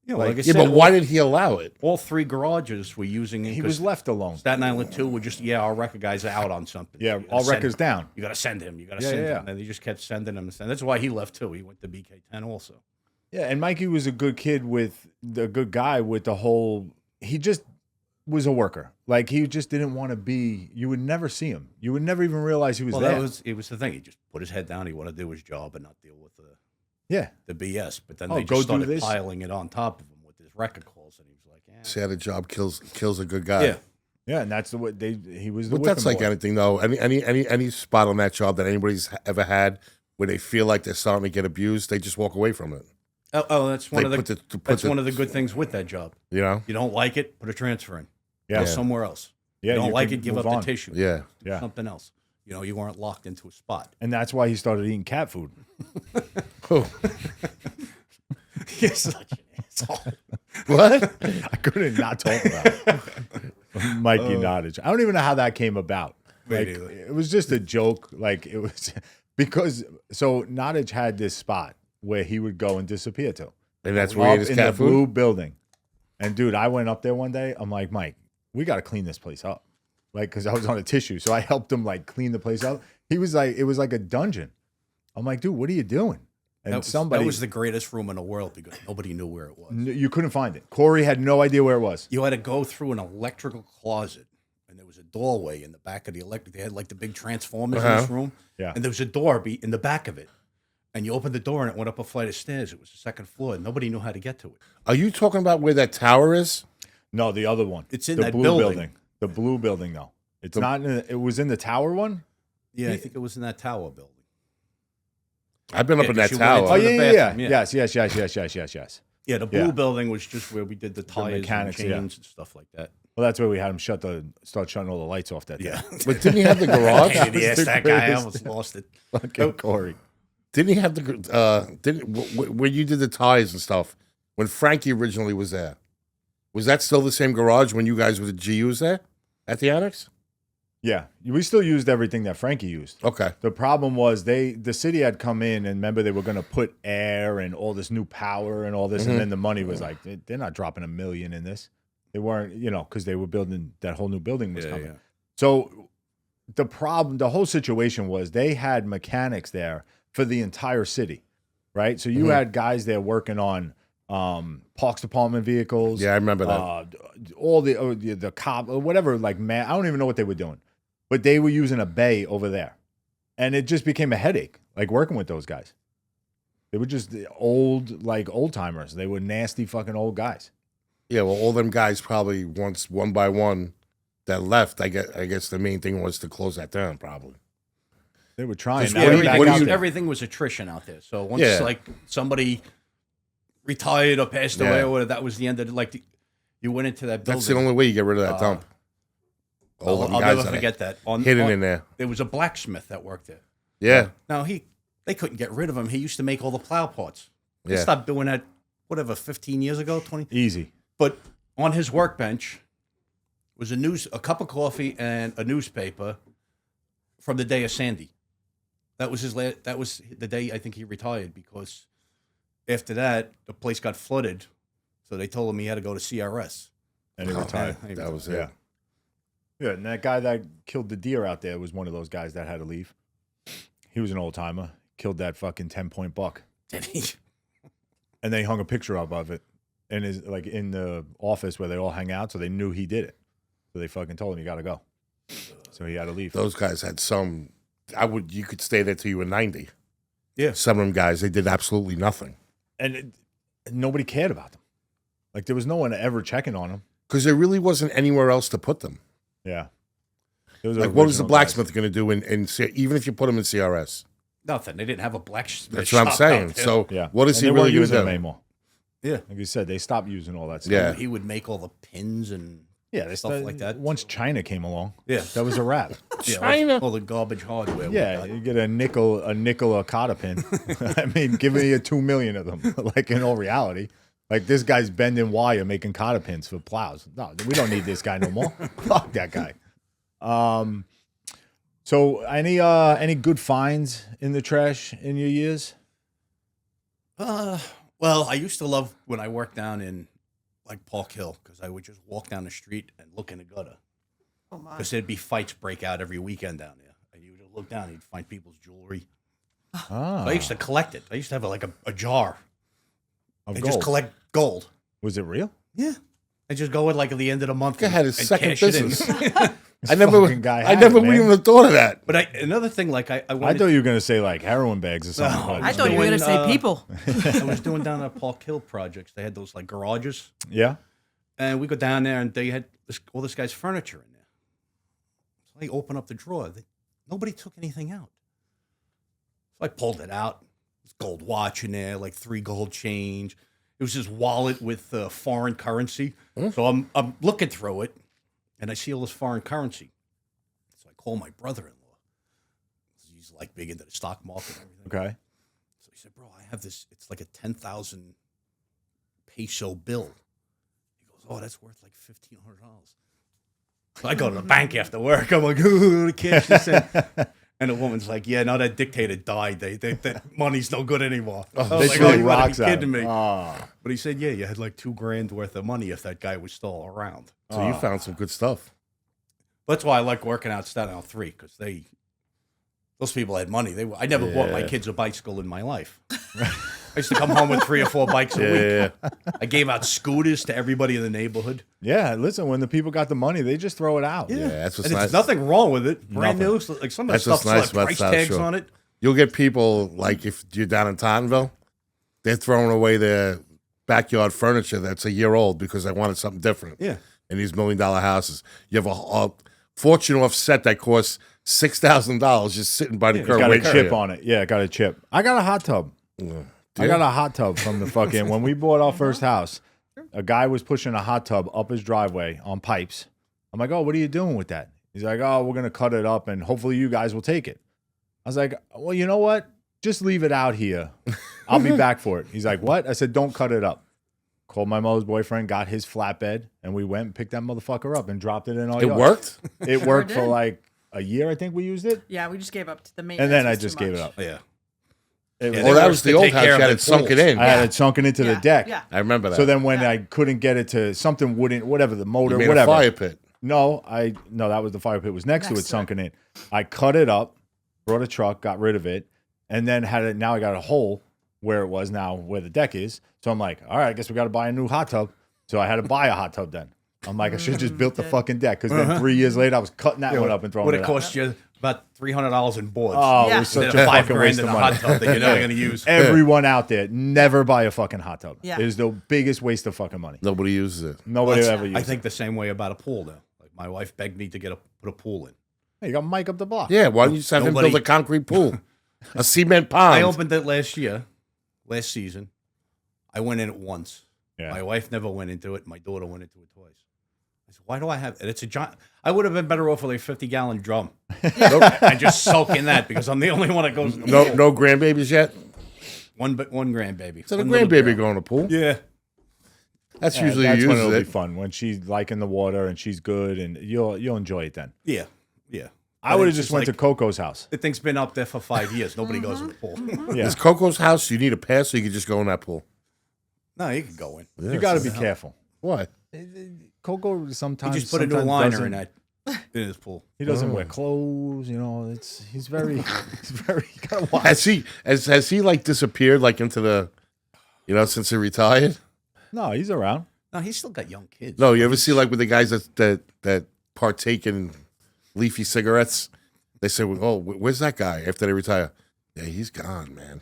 S4: Yeah, well, like I
S1: Yeah,
S4: said,
S1: but why did he allow it?
S4: all 3 garages were using it.
S2: He was left alone.
S4: Staten Island 2 were just, our record guys are out on something.
S2: Yeah,
S4: You gotta
S2: all
S4: send
S2: records
S4: him.
S2: down.
S4: You got to send him. You got to
S2: Yeah,
S4: send
S2: yeah,
S4: him. And they just kept sending him. And that's why he left too. He went to BK10 also.
S2: Yeah, and Mikey was a good kid with the good guy with the whole. He just was a worker. Like, he just didn't want to be. You would never see him. You would never even realize he was there.
S4: It was the thing. He just put his head down. He wanted to do his job and not deal with
S2: yeah,
S4: the BS. But then
S2: Oh,
S4: they
S2: go
S4: just
S2: do
S4: started
S2: this.
S4: piling it on top of him with his record calls, and he was like,
S1: Say a job kills a good guy.
S4: yeah.
S2: yeah, and that's the way he was. The
S1: But that's
S2: whipping
S1: like
S2: boy.
S1: anything though. Any spot on that job that anybody's ever had where they feel like they're starting to get abused, they just walk away from it.
S4: Oh, that's one
S1: They
S4: of the
S1: put the-
S4: that's one of the good things with that job.
S1: You know?
S4: You don't like it, put a transfer in.
S2: Yeah.
S4: Go somewhere else.
S2: Yeah,
S4: you don't like
S2: can
S4: it, give
S2: move
S4: up
S2: on.
S4: the tissue.
S1: Yeah.
S4: Do
S2: Yeah.
S4: something else. You weren't locked into a spot.
S2: And that's why he started eating cat food.
S1: Oh,
S4: You're such an asshole.
S1: what?
S2: I couldn't not talk about it. Mikey Nottage. I don't even know how that came about.
S4: Me
S2: Like,
S4: neither.
S2: it was just a joke. Like, it was because Nottage had this spot where he would go and disappear to.
S1: And that's where he
S2: Up
S1: ate his
S2: in
S1: cat
S2: the
S1: food?
S2: blue building. And dude, I went up there one day. I'm like, Mike, we got to clean this place up. Like, because I was on a tissue. So I helped him like clean the place up. He was like, it was like a dungeon. I'm like, dude, what are you doing? And
S4: That was the greatest room in the world because nobody knew where it was.
S2: you couldn't find it. Corey had no idea where it was.
S4: You had to go through an electrical closet, and there was a doorway in the back of the electric. They had like the big transformers in this room,
S2: Yeah.
S4: and there was a door in the back of it. And you opened the door, and it went up a flight of stairs. It was the second floor, and nobody knew how to get to it.
S1: Are you talking about where that tower is?
S2: No, the other one.
S4: It's in
S2: the
S4: that
S2: blue
S4: building.
S2: The blue building, though. It's not. It was in the tower one.
S4: Yeah, I think it was in that tower building.
S1: I've been up
S4: Yeah,
S1: in
S4: 'cause
S1: that
S4: you went
S1: tower.
S4: into
S2: Oh
S4: the
S2: yeah, yeah,
S4: bathroom, yeah.
S2: Yes.
S4: Yeah, the blue building was just where we did the tires
S2: mechanics,
S4: and
S2: yeah.
S4: chains and stuff like that.
S2: Well, that's where we had him start shutting all the lights off that day.
S4: Yeah.
S1: But didn't he have the garage?
S2: That was
S4: Yes,
S2: the
S4: that guy. I
S2: greatest.
S4: almost lost it.
S2: Fucking Corey.
S1: Didn't he have the when you did the ties and stuff? When Frankie originally was there, was that still the same garage when you guys were the GUs there at the annex?
S2: Yeah, we still used everything that Frankie used.
S1: Okay.
S2: The problem was the city had come in and remember they were going to put air and all this new power and all this, and then the money was like they're not dropping $1 million in this. They weren't, because they were building that whole new building was coming.
S4: Yeah.
S2: So the whole situation was they had mechanics there for the entire city, right? So you had guys there working on parks department vehicles.
S1: Yeah, I remember that.
S2: All the cop or whatever, like man, I don't even know what they were doing, but they were using a bay over there, and it just became a headache, like working with those guys. They were just old timers. They were nasty fucking old guys.
S1: Yeah, well, all them guys probably once one by one that left. I guess the main thing was to close that down. Probably.
S2: They were trying.
S1: Just
S2: Now
S1: what do
S2: they're
S1: you-
S2: back
S1: what do
S2: out
S1: you-
S2: there.
S4: Everything was attrition out there. So once
S1: Yeah.
S4: like somebody retired or passed away
S1: Yeah.
S4: or whatever, that was the end of it. You went into that building.
S1: That's the only way you get rid of that dump. All them
S4: I'll
S1: guys
S4: never
S1: that are
S4: forget that.
S1: hidden in there.
S4: There was a blacksmith that worked there.
S1: Yeah.
S4: Now he They couldn't get rid of him. He used to make all the plow parts. They
S1: Yeah.
S4: stopped doing that, whatever, 15 years ago, 20.
S2: Easy.
S4: But on his workbench was a cup of coffee and a newspaper from the day of Sandy. That was that was the day I think he retired, because after that the place got flooded, so they told him he had to go to CRS.
S2: And he retired.
S4: Yeah, he
S1: That was
S2: Yeah.
S1: it.
S2: Yeah, and that guy that killed the deer out there was one of those guys that had to leave. He was an old timer. Killed that fucking 10-point buck.
S4: Did he?
S2: And they hung a picture up of it in his like in the office where they all hang out, so they knew he did it. So they fucking told him you gotta go. So he had to leave.
S1: Those guys had some. You could stay there till you were 90.
S4: Yeah.
S1: Some of them guys, they did absolutely nothing
S2: And nobody cared about them. Like there was no one ever checking on them.
S1: because there really wasn't anywhere else to put them.
S2: Yeah. Those
S1: Like,
S2: are
S1: what is the
S2: original
S1: blacksmith going to do even if you put him in CRS?
S4: Nothing. They didn't have a blacksmith.
S1: That's what I'm
S4: shop
S1: saying.
S4: out there.
S1: So,
S2: guys. Yeah.
S1: what is
S2: And
S1: he
S2: they
S1: really
S2: weren't
S1: going
S2: using
S1: to
S2: them
S1: do?
S2: anymore?
S4: Yeah.
S2: Like you said, they stopped using all that stuff.
S1: Yeah.
S4: He would make all the pins and
S2: Yeah, they
S4: stuff
S2: started,
S4: like that.
S2: Once China came along,
S4: Yeah.
S2: that was a wrap.
S4: Yeah,
S1: China.
S4: all the garbage hardware. we
S2: Yeah,
S4: got.
S2: you get a nickel a cotta pin. I mean, give me 2 million of them. Like in all reality, like this guy's bending wire making cotta pins for plows. No, we don't need this guy no more. Fuck that guy. So any good finds in the trash in your years?
S4: Well, I used to love when I worked down in like Park Hill, because I would just walk down the street and look in the gutter,
S5: Oh my.
S4: because there'd be fights break out every weekend down there. And you would just look down, and you'd find people's jewelry.
S2: Ah,
S4: I used to collect it. I used to have a jar
S2: of
S4: and
S2: gold.
S4: just collect gold.
S2: Was it real?
S4: Yeah. I just go in like at the end of the month.
S1: Guy had his
S4: and
S1: second
S4: cash it in.
S1: business. I never
S2: fucking guy
S1: I
S2: had
S1: never
S2: it,
S1: would
S2: man.
S1: even have thought of that.
S4: But another thing, like I
S2: I
S4: wanted,
S2: thought you were gonna say like heroin bags or something.
S4: No.
S2: but-
S5: I thought you were going to
S4: doing,
S5: say people.
S4: I was doing down at Park Hill projects. They had those like garages.
S2: yeah.
S4: And we go down there, and they had all this guy's furniture in there. So I open up the drawer. Nobody took anything out. So I pulled it out. This gold watch in there, like 3 gold change. It was his wallet with foreign currency. So I'm looking through it, and I see all this foreign currency. So I call my brother-in-law. He's like big into the stock market and everything.
S2: Okay.
S4: So he said, "Bro, I have this. It's like a 10,000 peso bill." He goes, "Oh, that's worth like $1,500." So I go to the bank after work. I'm like, "Ooh, cash this in." And the woman's like, "Yeah, no, that dictator died. That money's no good anymore." I was
S2: They
S4: like,
S2: threw
S4: "Oh, you gotta
S2: rocks
S4: be
S2: at
S4: kidding
S2: him.
S4: me?"
S2: Ah.
S4: But he said, "Yeah, you had like $2,000 worth of money if that guy was still around."
S1: So you found some good stuff.
S4: That's why I like working out Staten Island 3, because those people had money. I never bought my
S1: Yeah.
S4: kids a bicycle in my life. I used to come home with 3 or 4 bikes a week.
S1: Yeah.
S4: I gave out scooters to everybody in the neighborhood.
S2: Yeah, listen, when the people got the money, they just throw it out.
S1: Yeah, that's what's
S4: And
S1: nice.
S4: there's nothing wrong with it. Brand
S2: Nothing.
S4: new. So, like some of the
S1: That's what's
S4: stuff
S1: nice
S4: still
S1: about
S4: had price
S1: South
S4: tags
S1: Shore.
S4: on it.
S1: You'll get people, like if you're down in Tottenville, they're throwing away their backyard furniture that's a year old because they wanted something different.
S4: Yeah.
S1: In these $1 million houses. You have a fortune offset that costs $6,000 just sitting by the
S2: It's
S1: curb.
S2: got a
S1: waiting for
S2: chip
S1: you.
S2: on it. Yeah, it got a chip. I got a hot tub. I got a hot tub from the fucking when we bought our first house. A guy was pushing a hot tub up his driveway on pipes. I'm like, "Oh, what are you doing with that?" He's like, "Oh, we're gonna cut it up and hopefully you guys will take it." I was like, "Well, you know what? Just leave it out here. I'll be back for it." He's like, "What?" I said, "Don't cut it up." Called my mother's boyfriend, got his flatbed, and we went and picked that motherfucker up and dropped it in our
S1: It
S2: yard.
S1: worked?
S2: It worked for
S5: did.
S2: like a year, I think we used it.
S5: Yeah, we just gave up to the maintenance.
S2: And then I
S5: was too
S2: just gave it
S5: much.
S2: up.
S4: Yeah.
S2: It was-
S4: Yeah,
S1: Oh,
S4: they
S1: that
S4: were
S1: was the
S4: to
S1: old
S4: take
S1: house.
S4: care
S1: You
S4: of
S1: had
S4: the
S1: it sunken
S4: pools.
S1: in.
S2: I had it sunken into the
S5: Yeah,
S2: deck.
S5: Yeah.
S1: I remember that.
S2: So then when
S5: Yeah.
S2: I couldn't get it to something wouldn't whatever the motor
S1: you made
S2: whatever.
S1: a fire pit.
S2: No, that was the fire pit was next to it
S5: Next to it.
S2: sunken in. I cut it up, brought a truck, got rid of it, and then had it. Now I got a hole where it was now where the deck is. So I'm like, all right, I guess we got to buy a new hot tub. So I had to buy a hot tub then. I'm like, I should have just built the fucking deck because then 3 years later I was cutting that one up and throwing
S4: Would
S2: it
S4: it
S2: out.
S4: cost you about $300 in boards?
S2: Oh,
S5: Yeah.
S2: it was such
S4: Instead
S2: a
S4: of
S2: fucking
S4: $5,000
S2: waste
S4: in
S2: of
S4: a
S2: money.
S4: hot tub that you're never going to use.
S2: Everyone out there, never buy a fucking hot tub.
S5: Yeah.
S2: It is the biggest waste of fucking money.
S1: Nobody uses it.
S2: Nobody
S4: That's-
S2: ever uses
S4: I
S2: it.
S4: think the same way about a pool now. Like my wife begged me to put a pool in.
S2: Hey, you got Mike up the block.
S1: Yeah, why don't you just have him
S4: Nobody-
S1: build a concrete pool? A cement pond.
S4: I opened it last season. I went in it once.
S2: Yeah.
S4: My wife never went into it. My daughter went into it twice. I said, "Why do I have?" And it's a giant. I would have been better off with a 50-gallon drum and just soak in that because I'm the only one that goes in the pool.
S1: No grandbabies yet.
S4: One grandbaby.
S1: So the
S4: One little
S1: grandbaby
S4: girl.
S1: going to the pool.
S4: Yeah.
S1: That's
S2: Yeah,
S1: usually
S2: that's when
S1: uses
S2: it'll be
S1: it.
S2: fun when she's like in the water and she's good and you'll enjoy it then.
S4: Yeah. Yeah.
S2: I would have
S4: it's
S2: just went to
S4: like,
S2: Coco's house.
S4: The thing's been up there for 5 years. Nobody goes in the pool.
S2: Yeah,
S1: Is Coco's house? You need a pass, so you can just go in that pool.
S4: No, you can go in.
S2: you got to be careful.
S1: Why?
S2: Coco
S4: He
S2: sometimes
S4: just put a new
S2: sometimes
S4: liner
S2: doesn't-
S4: in that in his pool.
S2: He doesn't
S1: Oh.
S2: wear clothes, you know. He's very you gotta watch.
S1: Has he like disappeared like into the, since he retired?
S2: No, he's around.
S4: No, he's still got young kids.
S1: No, you ever see like with the guys that partake in leafy cigarettes? They say, "Oh, where's that guy?" After they retire, yeah, he's gone, man.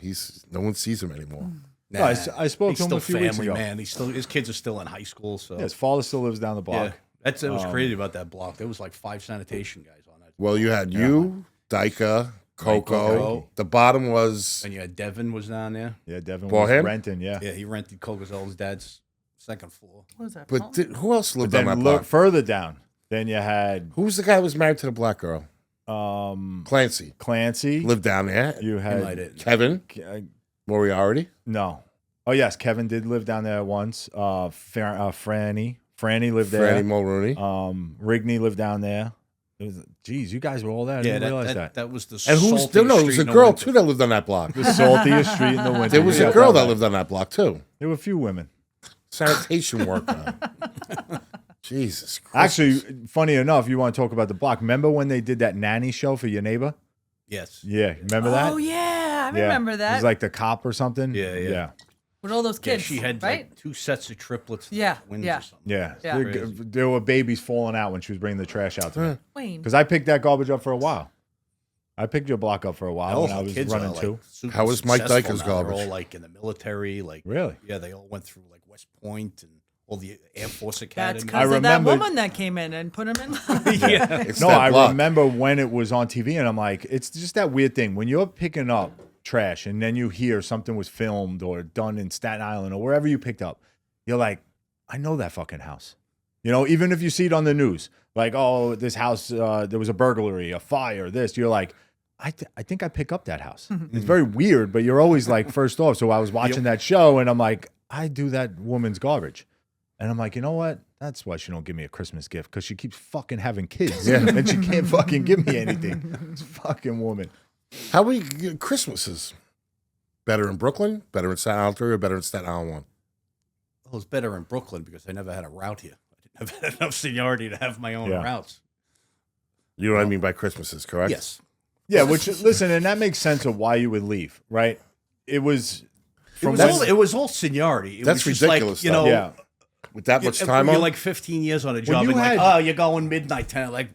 S1: No one sees him anymore.
S4: Nah,
S2: No, I spoke
S4: he's
S2: to him
S4: still
S2: a few weeks
S4: family
S2: ago.
S4: man. His kids are still in high school. So
S2: Yeah, his father still lives down the block.
S4: yeah, that was crazy about that block. There was like 5 sanitation guys on that.
S1: Well, you had you, Dyka, Coco.
S4: Coco.
S1: The bottom was
S4: And you had Devin was down there.
S2: Yeah, Devin
S1: For
S2: was
S1: him?
S2: renting. Yeah,
S4: Yeah, he rented Coco's old dad's second floor.
S5: What was that?
S1: but
S5: called?
S1: who else lived
S2: then
S1: on that
S2: look
S1: block?
S2: further down. Then you had
S1: Who was the guy who was married to the black girl?
S2: Clancy.
S1: Clancy lived down there.
S2: You
S4: He
S2: had
S4: might have-
S1: Kevin Moriarty.
S2: no. Oh yes, Kevin did live down there once. Franny lived there.
S1: Franny Mulrooney.
S2: Rigney lived down there. Geez, you guys were all there. I
S4: Yeah,
S2: didn't realize that.
S4: that was the
S1: And who's
S4: saltiest
S1: no? There was
S4: street
S1: a
S4: in
S1: girl
S4: winter.
S1: too that lived on that block.
S2: The saltiest street in the winter.
S1: There was
S2: You
S1: a
S2: got
S1: girl that
S2: right.
S1: lived on that block too.
S2: There were a few women.
S1: Sanitation worker. Jesus Christ.
S2: Actually, funny enough, you want to talk about the block. Remember when they did that nanny show for your neighbor?
S4: Yes.
S2: Yeah, remember that?
S5: Oh yeah, I
S2: Yeah.
S5: remember
S2: It
S5: that.
S2: was like the cop or something.
S4: Yeah, yeah.
S5: With all those
S4: Yeah,
S5: kids.
S4: she had
S5: right.
S4: like 2 sets of triplets.
S5: Yeah,
S4: twins
S5: yeah.
S4: Or something.
S2: Yeah.
S5: Yeah.
S2: There were babies falling out when she was bringing the trash out to me.
S5: Wayne.
S2: Because I picked that garbage up for a while. I picked your block up for a while
S4: All
S2: when
S4: her
S2: I was
S4: kids
S2: running
S4: are, like,
S2: too.
S4: super
S1: How was Mike
S4: successful
S1: Dyker's
S4: now. They're
S1: garbage?
S4: all like in the military. Like
S2: Really?
S4: Yeah, they all went through like West Point and all the Air Force
S5: That's
S4: Academy.
S2: I
S5: because of that
S2: remember-
S5: woman that came in and put him in line.
S4: yeah.
S1: It's
S2: No,
S1: that
S2: I
S1: block.
S2: remember when it was on TV, and I'm like, it's just that weird thing when you're picking up trash, and then you hear something was filmed or done in Staten Island or wherever you picked up. You're like, I know that fucking house. Even if you see it on the news, like, oh, this house, there was a burglary, a fire, this. You're like, I think I pick up that house. It's very weird, but you're always like first off. So I was watching that show, and I'm like, I do that woman's garbage. And I'm like, you know what? That's why she don't give me a Christmas gift, because she keeps fucking having kids.
S1: Yeah.
S2: And she can't fucking give me anything. This fucking woman.
S1: How many Christmases? Better in Brooklyn? Better in Staten Island 3 or better in Staten Island 1?
S4: Well, it was better in Brooklyn because I never had a route here. I didn't have enough seniority to have my own
S2: Yeah.
S4: routes.
S1: You know what I mean by Christmases, correct?
S4: Yes.
S2: Yeah, which, listen, and that makes sense of why you would leave, right? It was from
S4: It was all seniority. It
S1: That's
S4: was just
S1: ridiculous,
S4: Like,
S1: though.
S2: yeah.
S1: With that much
S4: you're
S1: time on?
S4: like 15 years on a job,
S2: you
S4: and like,
S2: had-
S4: oh, you're going midnight 10. Like,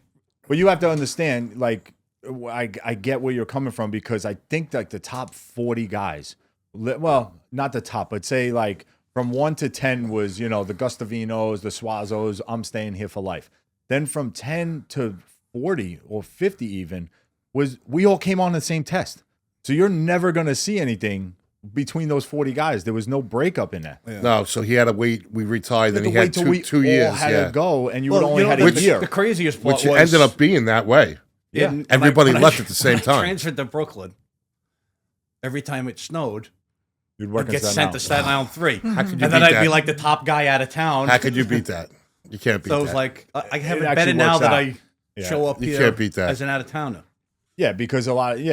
S2: But you have to understand, like, I get where you're coming from, because I think like the top 40 guys, well, not the top, but say like from 1 to 10 was, the Gustavinos, the Suazos, I'm staying here for life. Then from 10 to 40 or 50 even was, we all came on the same test. So you're never going to see anything between those 40 guys. There was no breakup in that.
S1: No, so he had to wait. We retired, then
S2: To
S1: he had
S2: wait till we
S1: two
S2: all
S1: years.
S2: had
S1: Yeah.
S2: to go, and you
S4: well,
S2: would only had a
S1: which-
S2: year.
S4: The craziest part
S1: Which
S4: was
S1: ended up being that way.
S2: Yeah.
S4: when
S1: Everybody
S4: when
S1: left at the same
S4: when I
S1: time.
S4: transferred to Brooklyn. Every time it snowed,
S2: You'd work
S4: I'd
S2: in
S4: get
S2: Staten
S4: sent
S2: Island.
S4: to Staten Island 3.
S1: How could you
S4: And
S1: beat
S4: then I'd
S1: that?
S4: be like the top guy out of town.
S1: How could you beat that? You can't beat
S4: So it
S1: that.
S4: was like, I have
S2: It
S4: it
S2: actually
S4: better now
S2: works
S4: that
S2: out.
S4: I
S2: Yeah.
S4: show up
S1: You
S4: here
S1: can't beat that.
S4: as an out of towner.
S2: Yeah, because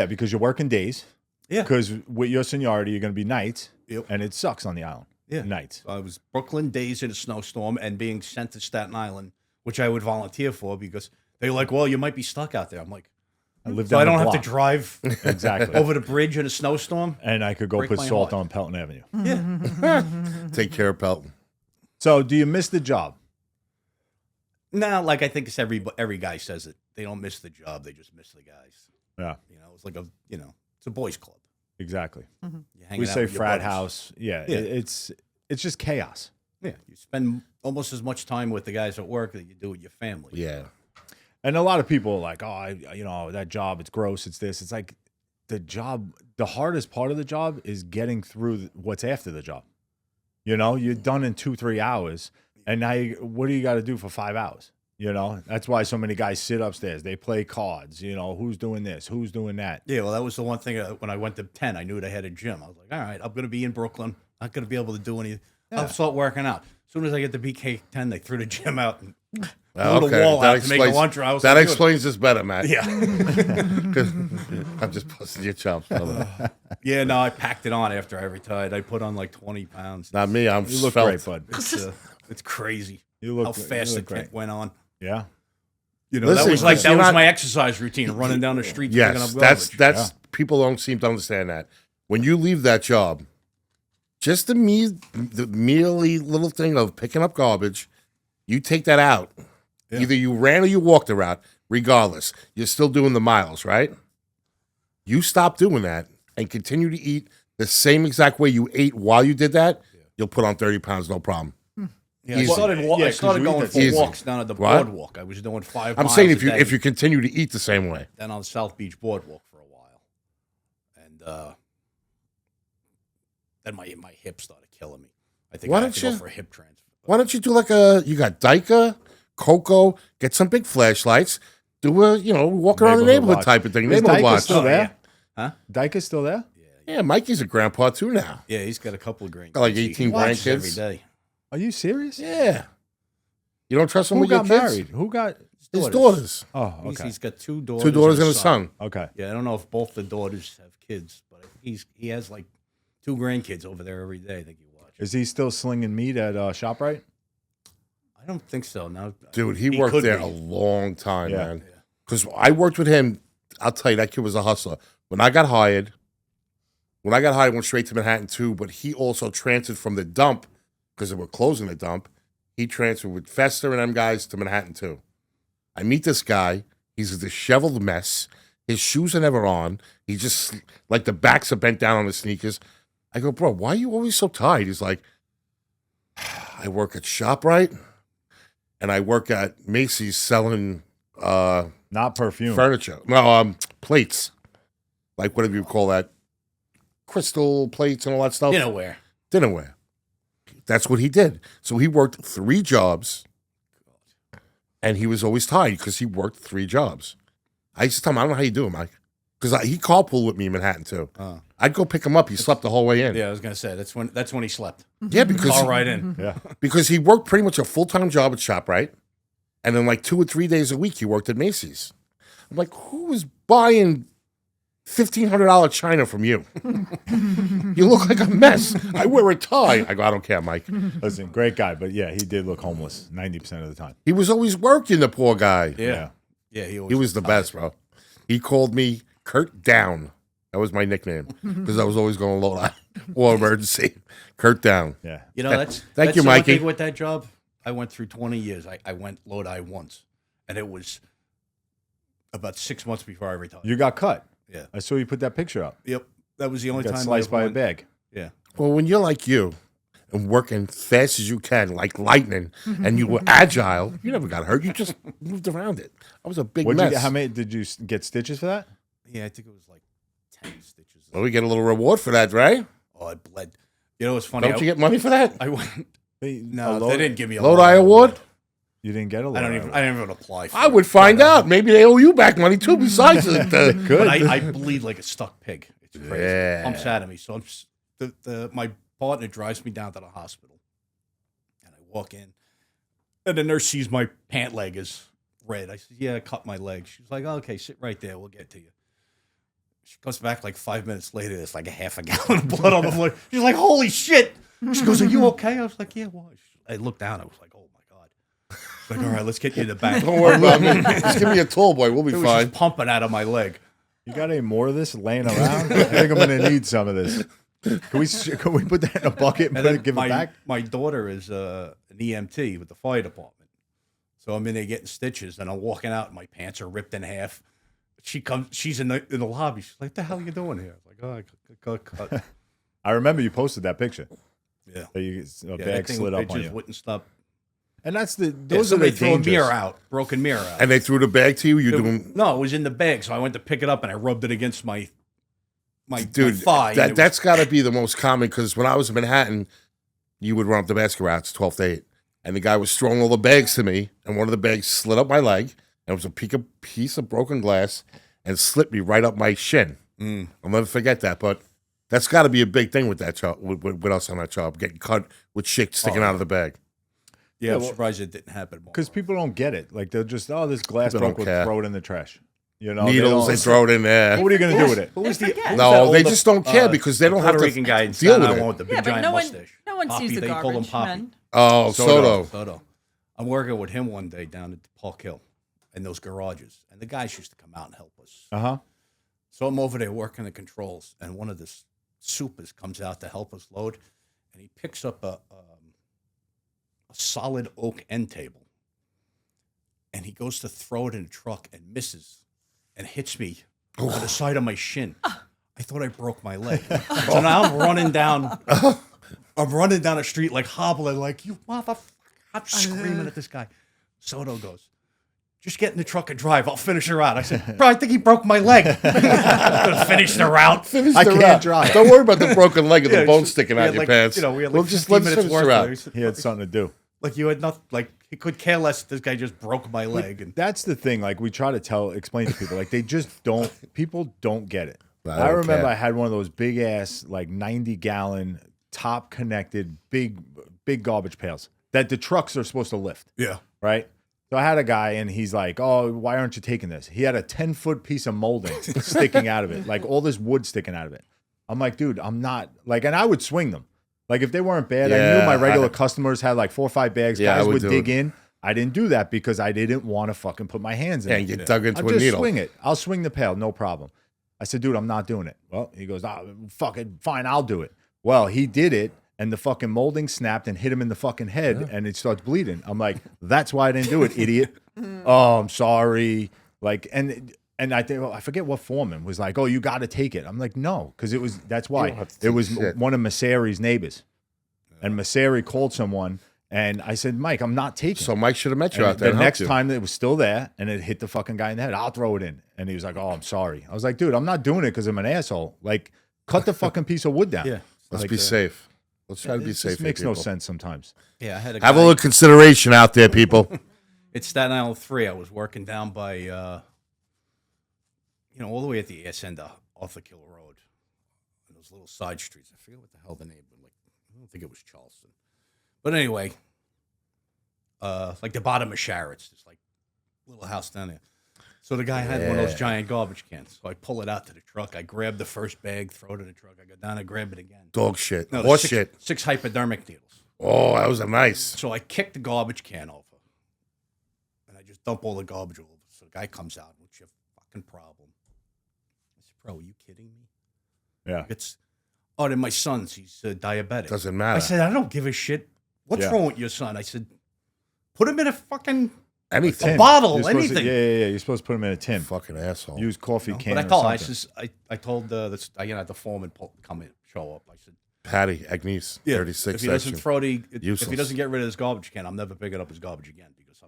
S2: because you're working days.
S4: Yeah.
S2: Because with your seniority, you're going to be nights,
S4: Yep.
S2: and it sucks on the island.
S4: Yeah.
S2: Nights.
S4: So I was Brooklyn days in a snowstorm and being sent to Staten Island, which I would volunteer for because they were like, well, you might be stuck out there. I'm like,
S2: I lived
S4: so
S2: down
S4: I don't
S2: the
S4: have
S2: block.
S4: to drive
S2: Exactly.
S4: over the bridge in a snowstorm?
S2: And I could go
S4: Break
S2: put
S4: my
S2: salt
S4: heart.
S2: on Pelton Avenue.
S4: Yeah.
S1: Take care of Pelton.
S2: So, do you miss the job?
S4: No, like I think it's every guy says it. They don't miss the job, they just miss the guys.
S2: Yeah,
S4: It's like it's a boys club.
S2: exactly.
S4: You're hanging
S2: We
S4: out
S2: say
S4: with your
S2: frat
S4: buddies.
S2: house. Yeah,
S4: Yeah.
S2: it's just chaos.
S4: Yeah, you spend almost as much time with the guys at work that you do with your family.
S1: Yeah.
S2: And a lot of people are like, oh, that job, it's gross, it's this. It's like the job, the hardest part of the job is getting through what's after the job. You're done in 2-3 hours. And now what do you got to do for 5 hours? You know, that's why so many guys sit upstairs. They play cards. You know, who's doing this? Who's doing that?
S4: Yeah, well, that was the one thing when I went to 10, I knew they had a gym. I was like, all right, I'm going to be in Brooklyn. Not going to be able to do anything. I'll start working out. As soon as I get to BK 10, they threw the gym out and blew the wall out to make a lunch.
S1: That explains this better, Matt.
S4: Yeah.
S1: 'Cause I'm just busting your chops, brother.
S4: Yeah, no, I packed it on after I retired. I put on like 20 pounds.
S1: Not me. I'm
S2: You look
S1: svelte.
S2: great, bud.
S4: It's crazy
S2: You look
S4: how fast
S2: you
S4: the
S2: look great.
S4: kick went on.
S2: Yeah.
S4: You know,
S1: Listen,
S4: that was like
S1: you're not-
S4: my exercise routine, running down the street picking
S1: Yes,
S4: up
S1: that's
S4: garbage.
S1: people don't seem to understand that. When you leave that job, just the merely little thing of picking up garbage, you take that out.
S4: Yeah.
S1: Either you ran or you walked the route. Regardless, you're still doing the miles, right? You stop doing that and continue to eat the same exact way you ate while you did that. You'll put on 30 pounds, no problem.
S4: Yeah, I
S1: Easy.
S4: started,
S2: Yeah,
S4: I
S2: 'cause
S4: started
S2: you eat
S4: going
S2: that
S4: for
S1: easy.
S4: walks down at the
S1: What?
S4: boardwalk. I was doing 5
S1: I'm
S4: miles
S1: saying
S4: a
S1: if
S4: day
S1: you continue to eat the same way,
S4: then on South Beach Boardwalk for a while. And then my hips started killing me. I think
S1: Why
S4: I had
S1: don't
S4: to go
S1: you-
S4: for a hip transfer.
S1: why don't you do you got Dyka, Coco, get some big flashlights, do a, walk around the
S2: Neighborhood
S1: neighborhood
S2: watch.
S1: type of thing.
S2: Is
S1: Neighborhood
S2: Dyke
S1: watch.
S2: still there?
S4: Huh?
S2: Dyke is still there?
S1: Yeah, Mikey's a grandpa too now.
S4: Yeah, he's got a couple of grandkids.
S1: Got like
S4: He
S1: 18
S4: watches every
S1: grandkids.
S4: day.
S2: Are you serious?
S1: Yeah. You don't trust him
S2: Who
S1: with your
S2: got
S1: kids?
S2: married? Who got?
S1: His daughters.
S2: Oh,
S4: He's-
S2: okay.
S4: He's got 2 daughters.
S1: 2 daughters and a son.
S2: Okay.
S4: Yeah, I don't know if both the daughters have kids, but he has like 2 grandkids over there every day. I think he watches.
S2: Is he still slinging meat at ShopRite?
S4: I don't think so. No,
S1: Dude, he worked
S4: could
S1: there
S4: be.
S1: a long time,
S2: Yeah.
S1: man. Because I worked with him. I'll tell you, that kid was a hustler. When I got hired, I went straight to Manhattan too, but he also transferred from the dump, because they were closing the dump. He transferred with Fester and them guys to Manhattan too. I meet this guy. He's a disheveled mess. His shoes are never on. He just, like, the backs are bent down on his sneakers. I go, bro, why are you always so tired? He's like, I work at ShopRite, and I work at Macy's selling
S2: Not perfume.
S1: furniture. No, plates. Like, whatever you call that. Crystal plates and all that stuff. Dinnerware. That's what he did. So he worked 3 jobs, and he was always tired because he worked 3 jobs. I used to tell him, I don't know how you do it, Mike. Because he carpooled with me in Manhattan, too. I'd go pick him up. He slept the whole way in.
S4: Yeah, I was gonna say that's when he slept.
S1: Yeah, because
S4: Car right in.
S2: Yeah.
S1: because he worked pretty much a full-time job at ShopRite, and then like 2 or 3 days a week he worked at Macy's. I'm like, who is buying $1,500 china from you? You look like a mess. I wear a tie. I go, I don't care, Mike.
S2: Listen, great guy, but yeah, he did look homeless 90% of the time.
S1: He was always working, the poor guy.
S4: Yeah,
S1: He was the best, bro. He called me Kurt Down. That was my nickname because I was always going low eye or emergency. Kurt Down.
S2: Yeah.
S4: You know, that's
S1: Thank you,
S4: the one
S1: Mikey.
S4: thing with that job. I went through 20 years. I went Lodi once, and it was about 6 months before I retired.
S2: You got cut.
S4: Yeah.
S2: I saw you put that picture up.
S4: Yep, that was the only
S2: Got
S4: time
S2: sliced
S4: I
S2: by a
S4: went-
S2: bag.
S4: Yeah,
S1: Well, when you're like you and working fast as you can, like lightning, and you were agile, you never got hurt. You just moved around it. I was a big
S2: What'd you
S1: mess.
S2: get? How many did you get stitches for that?
S4: yeah. I think it was like 10 stitches.
S1: Well, we get a little reward for that, right?
S4: Oh, I bled. You know, it's funny.
S1: Don't you get money for that?
S4: I went.
S2: A
S4: No,
S2: Lodi-
S4: they didn't give me a
S1: Lodi award?
S2: You didn't get a
S4: I
S2: Lodi
S4: don't even.
S2: award.
S4: I didn't even apply. For
S1: I would
S4: it.
S1: find out. Maybe they owe you back money too. Besides the
S2: Good.
S4: But I bleed like a stuck pig. It's crazy.
S1: Yeah.
S4: Pumps out of me. So my partner drives me down to the hospital, and I walk in, and the nurse sees my pant leg is red. I said, "Yeah, I cut my leg." She's like, "Okay, sit right there. We'll get to you." She comes back like 5 minutes later. There's like a half a gallon of blood on the floor. She's like, "Holy shit!" She goes, "Are you okay?" I was like, "Yeah, why?" I looked down. I was like, "Oh my god!" She's like, "All right, let's get you in the back."
S1: Don't worry about me. Just give me a tall boy. We'll be
S4: It was
S1: fine.
S4: just pumping out of my leg.
S2: You got any more of this laying around? I think I'm gonna need some of this. Can we put that in a bucket and
S4: And then
S2: give it back?
S4: my daughter is an EMT with the fire department. So I'm in there getting stitches, and I'm walking out, and my pants are ripped in half. She's in the lobby. She's like, "What the hell are you doing here?" I was like, "Oh, I got cut."
S2: I remember you posted that picture.
S4: Yeah.
S2: That a
S4: Yeah,
S2: bag
S4: that thing,
S2: slid
S4: it
S2: up on
S4: just
S2: you.
S4: wouldn't stop.
S2: And that's the
S4: Yeah,
S2: those are the
S4: somebody threw a
S2: dangers.
S4: mirror out, broken mirror out.
S1: And they threw the bag to you. You doing?
S4: No, it was in the bag, so I went to pick it up, and I rubbed it against my
S1: Dude,
S4: thigh. and it was-
S1: that's got to be the most common because when I was in Manhattan, you would run up the basket routes 12 to 8. and the guy was throwing all the bags to me, and one of the bags slid up my leg, and it was a piece of broken glass, and slipped me right up my shin. I'll never forget that, but that's got to be a big thing with that job, with us on that job, getting cut with shit sticking out of the bag.
S4: Yeah, I'm surprised it didn't happen more.
S2: Because people don't get it. Like, they'll just, this glass
S1: People
S2: broke,
S1: don't
S2: we'll
S1: care.
S2: throw it in the trash. You know,
S1: Needles, they throw it in there.
S2: What are you going to do with it?
S4: Who was the
S5: forget.
S1: No, they just don't care because they don't have
S4: Puerto
S1: to
S4: Rican guy in
S1: deal
S4: Staten
S1: with
S4: Island
S1: it.
S4: with the big
S5: Yeah, but
S4: giant
S5: no one,
S4: mustache?
S5: no one
S4: Poppy,
S5: sees the
S4: they call him
S5: garbage
S4: Poppy.
S5: men.
S1: Oh, Soto.
S4: Soto. I'm working with him one day down at Park Hill in those garages, and the guys used to come out and help us.
S2: Uh-huh.
S4: So I'm over there working the controls, and one of the supers comes out to help us load, and he picks up a solid oak end table, and he goes to throw it in the truck and misses and hits me on the side of my shin. I thought I broke my leg. So now I'm running down. I'm running down the street like hobbling, like, you motherfucker. I'm screaming at this guy. Soto goes, just get in the truck and drive. I'll finish her out. I said, bro, I think he broke my leg. I'm gonna finish the route.
S1: Finish
S2: I
S1: the
S2: can't
S1: route.
S2: drive.
S1: Don't worry about the broken leg and the
S4: Yeah,
S1: bone
S4: just-
S1: sticking
S4: we
S1: out
S4: had
S1: your
S4: like,
S1: pants.
S4: You know, we had like
S1: we'll
S4: 15
S1: just let
S4: minutes
S1: finish
S4: worth
S1: the
S4: of
S1: route.
S4: it. He said,
S2: He had something to do.
S4: like you had nothing. Like he could care less. This guy just broke my leg. And
S2: That's the thing. Like, we try to explain to people, like, they just don't, people don't get it.
S1: I
S2: I
S1: don't
S2: remember
S1: care.
S2: I had one of those big ass, like 90-gallon, top connected, big garbage pails that the trucks are supposed to lift.
S4: yeah,
S2: Right? So I had a guy and he's like, oh, why aren't you taking this? He had a 10-foot piece of molding sticking out of it, like all this wood sticking out of it. I'm like, dude, I'm not, like, and I would swing them. Like, if they weren't bad, I knew
S1: Yeah,
S2: my regular customers had like 4 or 5 bags.
S1: Yeah, I
S2: Guys
S1: would
S2: would
S1: do
S2: dig
S1: it.
S2: in. I didn't do that because I didn't want to fucking put my hands in
S1: Yeah,
S2: it.
S1: and get dug into
S2: I'll
S1: a
S2: just
S1: needle.
S2: swing it. I'll swing the pail, no problem. I said, dude, I'm not doing it. Well, he goes, fuck it, fine, I'll do it. Well, he did it, and the fucking molding snapped and hit him in the fucking head, and it starts bleeding. I'm like, that's why I didn't do it, idiot. Oh, I'm sorry. Like, and I think, I forget what foreman was like, oh, you got to take it. I'm like, no, because that's why.
S1: don't have to
S2: It
S1: take
S2: was
S1: shit.
S2: one of Masseri's neighbors, and Masseri called someone, and I said, Mike, I'm not taking it.
S1: So Mike should have met you
S2: And
S1: out there.
S2: the
S1: and helped
S2: next
S1: you.
S2: time it was still there and it hit the fucking guy in the head, I'll throw it in. And he was like, oh, I'm sorry. I was like, dude, I'm not doing it because I'm an asshole. Like, cut the fucking piece of wood down.
S4: yeah,
S1: Let's
S2: Like,
S1: be safe. Let's try to be
S2: It
S1: safe.
S2: just
S1: here,
S2: makes no
S1: people.
S2: sense sometimes.
S4: yeah. I had a
S1: Have a
S4: guy-
S1: little consideration out there, people.
S4: It's Staten Island 3. I was working down by, all the way at the ass end of Arthur Kill Road. And those little side streets. I forget what the hell the name. But I don't think it was Charleston. But anyway, like the bottom of Sharrett's, this like little house down there. So the guy had one of those giant garbage cans. So I pull it out to the truck. I grab the first bag, throw it in the truck. I go down and grab it again.
S1: Dog shit.
S4: No,
S1: Horse
S4: six,
S1: shit.
S4: 6 hypodermic needles.
S1: Oh, that was a nice.
S4: So I kick the garbage can over, and I just dump all the garbage all over. So the guy comes out, what's your fucking problem? I said, bro, are you kidding me?
S2: Yeah.
S4: Then my son's, he's diabetic.
S1: Doesn't matter.
S4: I said, I don't give a shit. What's
S2: Yeah.
S4: wrong with your son? I said, put him in a fucking
S1: Anything.
S4: a bottle,
S2: You're supposed to-
S4: anything.
S2: yeah. You're supposed to put them in a tin.
S1: Fucking asshole.
S2: Use coffee
S4: You know?
S2: can
S4: But I
S2: or
S4: told him,
S2: something.
S4: I told the foreman come in, show up. I said,
S1: Patty, Agnes, 36
S4: if he doesn't
S1: section.
S4: throw if he
S1: Useless.
S4: doesn't get rid of this garbage can, I'm never picking up his garbage again because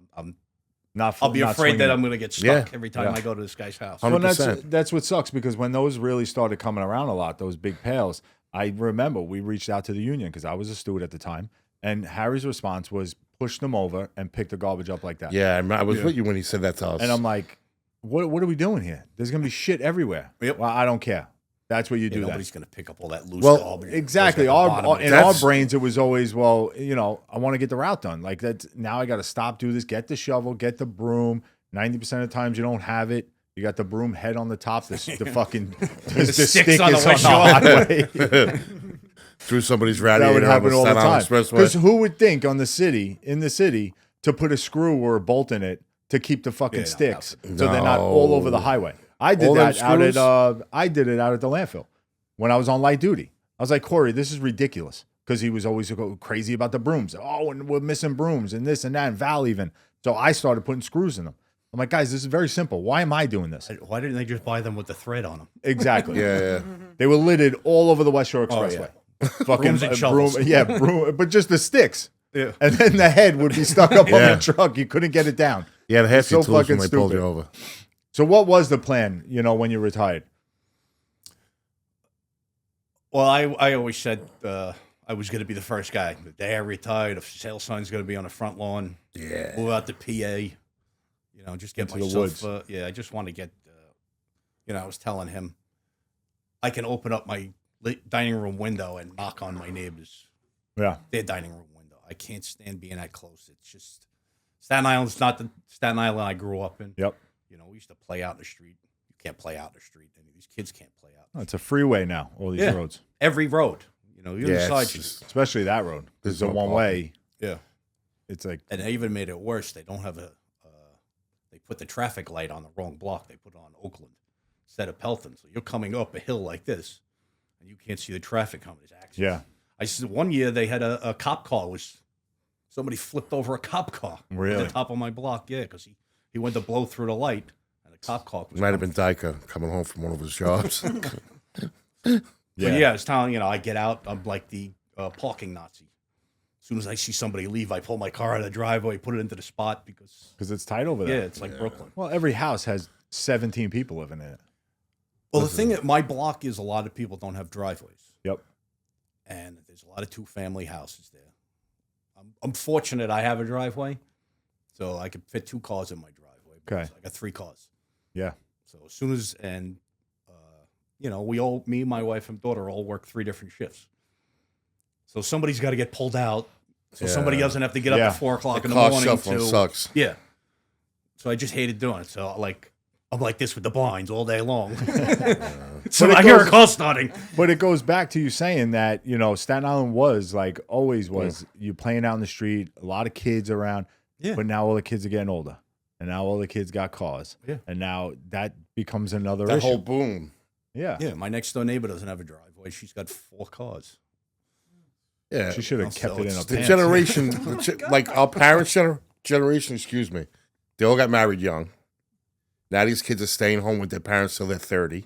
S2: I'll
S4: be afraid that I'm going to get stuck
S1: Yeah.
S4: every time I go to this guy's house.
S1: 100%.
S2: Well, that's what sucks because when those really started coming around a lot, those big pails, I remember we reached out to the union because I was a steward at the time, and Harry's response was push them over and pick the garbage up like that.
S1: Yeah, I was with you when he said that to us.
S2: And I'm like, what are we doing here? There's gonna be shit everywhere.
S4: Yep.
S2: Well, I don't care. That's what you do.
S4: Nobody's
S2: that.
S4: going to pick up all that loose
S1: Well,
S4: garbage.
S2: Exactly.
S4: Goes at the bottom of
S2: In
S4: it.
S2: our
S1: That's-
S2: brains, it was always, well, I want to get the route done. Like that. Now I got to stop, do this, get the shovel, get the broom. 90% of the times you don't have it. You got the broom head on the top. The fucking the
S4: sticks
S2: stick
S4: on the
S2: is on
S4: windshield.
S2: the highway.
S1: Through somebody's
S2: That
S1: radiator
S2: would
S1: on
S2: happen
S1: the
S2: all the
S1: Staten
S2: time.
S1: Island
S2: Because
S1: Expressway.
S2: who would think in the city, to put a screw or a bolt in it to keep the fucking
S4: Yeah, no,
S2: sticks so they're not all over the highway? I did
S1: All them
S2: that out at
S1: screws?
S2: I did it out at the landfill when I was on light duty. I was like, Corey, this is ridiculous because he was always crazy about the brooms. Oh, and we're missing brooms and this and that and Val even. So I started putting screws in them. I'm like, guys, this is very simple. Why am I doing this?
S4: Why didn't they just buy them with the thread on them?
S2: Exactly.
S1: Yeah.
S2: They were littered all over the West Shore
S4: Oh,
S2: Expressway.
S4: yeah.
S2: Fucking
S4: Brooms and shovels.
S2: broom, but just the sticks.
S4: Yeah.
S2: And then the head would be stuck up on
S1: Yeah.
S2: the truck. You couldn't get it down.
S1: Yeah, the half
S2: So
S1: your tools
S2: fucking
S1: when they pulled you
S2: stupid.
S1: over.
S2: So what was the plan, when you retired?
S4: Well, I always said I I was going to be the first guy. The day I retired, a sale sign's going to be on the front lawn.
S1: Yeah.
S4: Move out to PA. Just get
S2: Into the
S4: myself.
S2: woods.
S4: I just want to get. I was telling him, I can open up my dining room window and knock on my neighbors.
S2: Yeah.
S4: Their dining room window. I can't stand being that close. It's just Staten Island's not the Staten Island I grew up in.
S2: Yep.
S4: We used to play out in the street. You can't play out in the street. I mean, these kids can't play out.
S2: Oh, it's a freeway now, all these roads.
S4: Every road. You're
S1: Yeah,
S4: the side
S1: it's
S4: street.
S1: just-
S2: Especially that road. There's
S1: There's
S2: a
S1: no
S2: one way.
S4: Yeah.
S2: It's like,
S4: And they even made it worse. They don't have they put the traffic light on the wrong block. They put it on Oakland instead of Pelton. So you're coming up a hill like this, and you can't see the traffic coming. There's accidents.
S2: yeah.
S4: I said one year they had a cop car. Somebody flipped over a cop car.
S2: Really?
S4: At the top of my block, yeah, because he went to blow through the light, and the cop car was
S1: Might have
S4: coming.
S1: been Dyka coming home from one of his jobs.
S4: But yeah, I was telling I get out. I'm like the parking Nazi. As soon as I see somebody leave, I pull my car out of the driveway, put it into the spot because
S2: Because it's tight over
S4: yeah,
S2: there.
S4: it's like Brooklyn.
S2: Well, every house has 17 people living in it.
S4: Well, the thing at my block is a lot of people don't have driveways,
S2: Yep.
S4: and there's a lot of 2-family houses there. I'm fortunate I have a driveway, so I could fit 2 cars in my driveway. because I got 3 cars.
S2: Yeah.
S4: So as soon as we all, me, my wife, and daughter all work 3 different shifts. So somebody's got to get pulled out. So somebody doesn't have to get up at 4 o'clock in the
S1: car
S4: morning.
S1: shuffling sucks.
S4: Yeah. So I just hated doing it. So I'm like this with the blinds all day long. So
S2: But it
S4: I hear a
S2: goes-
S4: car starting.
S2: But it goes back to you saying that, Staten Island was like always was you playing out in the street, a lot of kids around.
S4: Yeah.
S2: But now all the kids are getting older. And now all the kids got cars.
S4: Yeah.
S2: And now that becomes another
S1: That
S2: issue.
S1: whole boom.
S2: Yeah.
S4: Yeah, my next door neighbor doesn't have a driveway. She's got 4 cars.
S1: Yeah.
S2: She should have
S4: So
S2: kept it in
S4: it's
S2: her
S1: The
S2: pants.
S1: generation, like our parents' generation, excuse me, they all got married young. Now these kids are staying home with their parents till they're 30,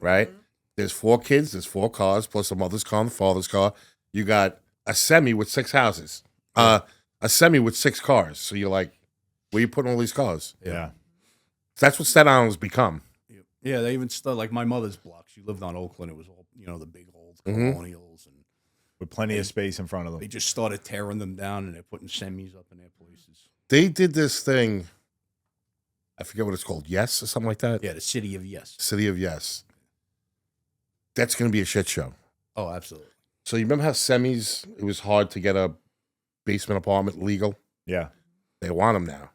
S1: right? There's 4 kids, there's 4 cars, plus the mother's car and the father's car. You got a semi with 6 houses, a semi with 6 cars. So you're like, where you putting all these cars?
S2: Yeah.
S1: That's what Staten Island's become.
S4: Yeah, they even started, like my mother's block. She lived on Oakland. It was all, the big old
S1: Mm-hmm.
S4: colonials. And
S2: With plenty of space in front of
S4: they
S2: them.
S4: just started tearing them down and they're putting semis up in their places.
S1: They did this thing, I forget what it's called, Yes or something like that?
S4: Yeah, the city of yes.
S1: City of Yes. That's going to be a shit show.
S4: Oh, absolutely.
S1: So you remember how semis, it was hard to get a basement apartment legal?
S2: Yeah.
S1: They want them now.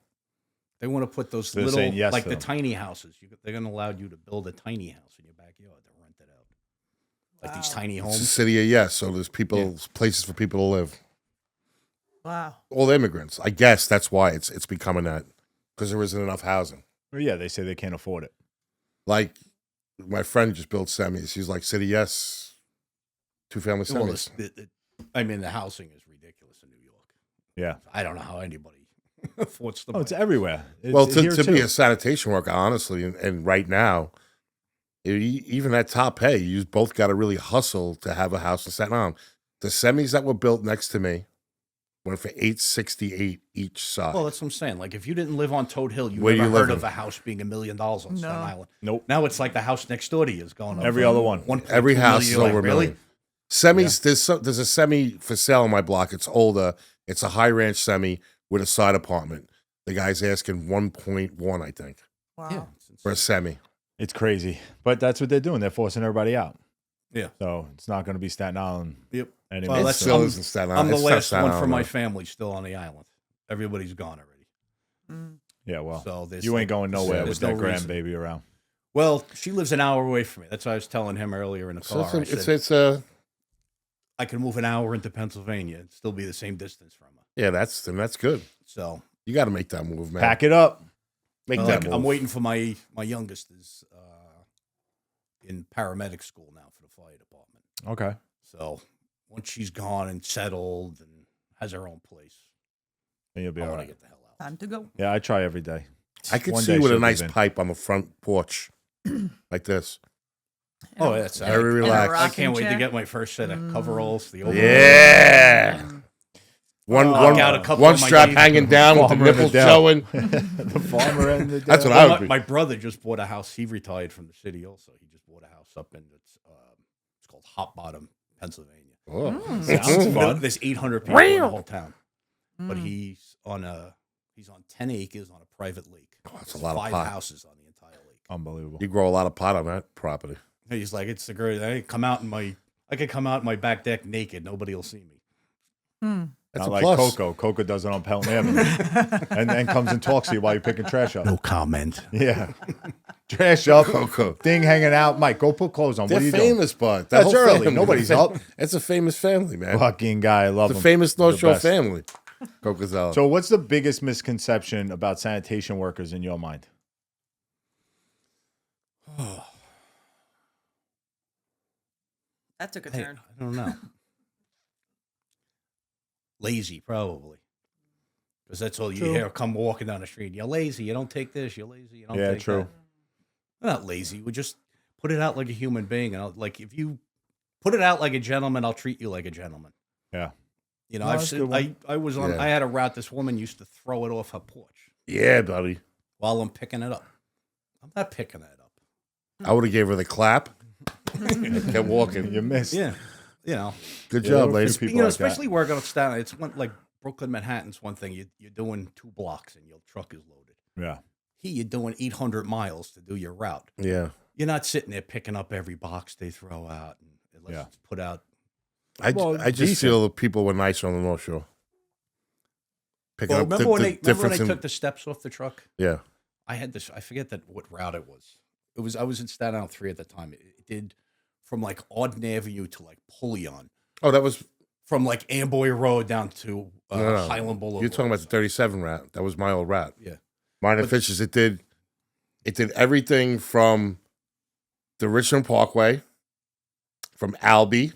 S4: They want to put those
S2: They're
S4: little,
S2: saying yes
S4: like
S2: to
S4: the
S2: them.
S4: tiny houses. They're going to allow you to build a tiny house in your backyard to rent it out. Like these tiny
S1: It's a
S4: homes.
S1: city of yes, so there's places for people to live.
S5: Wow.
S1: All immigrants. I guess that's why it's becoming that, because there isn't enough housing.
S2: Well, yeah, they say they can't afford it.
S1: Like my friend just built semis. He's like, city yes, 2-family
S4: Well,
S1: semis.
S4: the housing is ridiculous in New York.
S2: Yeah.
S4: I don't know how anybody affords to
S2: Oh, it's
S4: buy.
S2: everywhere. It's
S1: Well,
S2: here
S1: to
S2: too.
S1: be a sanitation worker, honestly, and right now, even at top pay, you both got to really hustle to have a house in Staten Island. The semis that were built next to me went for $868 each side.
S4: Well, that's what I'm saying. Like, if you didn't live on Toad Hill, you
S1: Where
S4: never
S1: you
S4: heard
S1: living?
S4: of a house being $1 million on Staten Island.
S2: Nope.
S4: Now it's like the house next door to you is going up.
S2: Every other one.
S4: 1.2
S1: Every house is
S4: million.
S1: over a
S4: Like, really?
S1: million. Semis, there's a semi for sale on my block. It's older. It's a high ranch semi with a side apartment. The guy's asking 1.1, I think,
S5: Wow.
S4: Yeah.
S1: for a semi.
S2: It's crazy. But that's what they're doing. They're forcing everybody out.
S4: Yeah.
S2: So it's not going to be Staten Island
S4: Yep.
S2: anymore.
S4: Well,
S1: It
S4: that's-
S2: So-
S1: still
S4: I'm-
S1: isn't Staten
S4: I'm
S1: Island.
S4: the
S1: It's not
S4: last
S1: Staten
S4: one from
S1: Island,
S4: my
S1: though.
S4: family still on the island. Everybody's gone already.
S2: yeah, well,
S4: So there's
S2: you ain't going nowhere
S4: there's
S2: with
S4: no
S2: that
S4: reason.
S2: grandbaby around.
S4: Well, she lives an hour away from me. That's what I was telling him earlier in the
S1: So
S4: car. I
S1: it's
S4: said, I could move an hour into Pennsylvania and still be the same distance from her.
S1: yeah, that's good.
S4: So
S1: You got to make that move, man.
S2: Pack it up.
S1: Make
S4: Well,
S1: that
S4: like,
S1: move.
S4: I'm waiting for my youngest is in paramedic school now for the fire department.
S2: Okay.
S4: So once she's gone and settled and has her own place,
S2: And you'll be
S4: I
S2: all
S4: want to
S2: right.
S4: get the hell out.
S5: Time to go.
S2: Yeah, I try every day.
S1: I could
S2: One
S1: see
S2: day
S1: you with a
S2: she'll
S1: nice
S2: move in.
S1: pipe on the front porch, like this.
S4: Oh, that's
S1: Very
S4: I
S1: relaxed.
S5: rock-
S4: can't wait to
S5: chair.
S4: get my first set of coveralls. The overalls.
S1: Yeah. One
S4: Knock out a couple
S1: one
S4: of my
S1: strap
S4: teeth.
S1: hanging down with the
S2: Farmer in the
S1: nipples
S2: Dell.
S1: showing.
S2: The farmer and the
S1: That's what
S2: devil.
S1: I
S4: Well,
S1: would be.
S4: my brother just bought a house. He retared from the city also. He just bought a house up in it's called Hot Bottom, Pennsylvania.
S1: Oh,
S2: Sounds fun.
S4: There's 800 people in the whole town, but he's on 10 acres on a private lake.
S1: That's a
S4: There's
S1: lot of
S4: 5
S1: pot.
S4: houses on the entire lake.
S2: Unbelievable.
S1: You grow a lot of pot on that property.
S4: He's like, it's the great. I could come out in my back deck naked. Nobody will see me.
S1: That's
S2: Not
S1: a
S2: like
S1: plus.
S2: Coco. Coco does it on Pelton Avenue, and then comes and talks to you while you're picking trash up.
S4: No comment.
S2: Yeah, trash up,
S1: Coco.
S2: thing hanging out. Mike, go put clothes on.
S1: They're
S2: what are you doing?
S1: famous, but
S2: That's early. Nobody's up.
S1: It's a famous family, man.
S2: Fucking guy, I love
S1: It's a
S2: him.
S1: famous
S2: They're
S1: North
S2: the
S1: Shore
S2: best.
S1: family. Coco.
S2: So, what's the biggest misconception about sanitation workers in your mind?
S5: That took a
S4: Hey,
S5: turn.
S4: I don't know. Lazy, probably. Because that's all you hear. Come walking down the street. You're lazy. You don't take this. You're lazy. You don't
S2: Yeah,
S4: take
S2: true.
S4: that. We're not lazy. We just put it out like a human being. And like if you put it out like a gentleman, I'll treat you like a gentleman.
S2: Yeah.
S4: You know,
S2: No,
S4: I've
S2: that's a
S4: seen,
S2: good one.
S4: I was on.
S1: Yeah.
S4: I had a route. This woman used to throw it off her porch
S1: Yeah, buddy.
S4: while I'm picking it up. I'm not picking it up.
S1: I would have gave her the clap. and kept walking.
S2: You missed.
S4: Yeah, you know.
S1: Good
S2: Yeah, there
S1: job,
S2: were a few
S1: ladies.
S2: people
S4: You know,
S2: like that.
S4: especially working on Staten Island. It's one like Brooklyn, Manhattan's one thing. You're doing 2 blocks and your truck is loaded.
S2: Yeah.
S4: Here, you're doing 800 miles to do your route.
S1: Yeah.
S4: You're not sitting there picking up every box they throw out and let's
S2: Yeah.
S4: put out.
S1: I
S2: Well,
S1: just
S2: decent.
S1: feel the people were nicer on the North Shore. Picking
S4: Well,
S1: up
S4: remember when they
S1: difference in
S4: took the steps off the truck?
S1: yeah.
S4: I had this. I forget what route it was. I was in Staten Island 3 at the time. It did from like Auden Avenue to like Pullion,
S1: Oh, that was
S4: from like Amboy Road down to
S1: no.
S4: Highland Boulevard.
S1: You're talking about the 37 route. That was my old route.
S4: Yeah.
S1: Mine and
S4: But-
S1: Fish's. It did everything from the Richmond Parkway, from Albee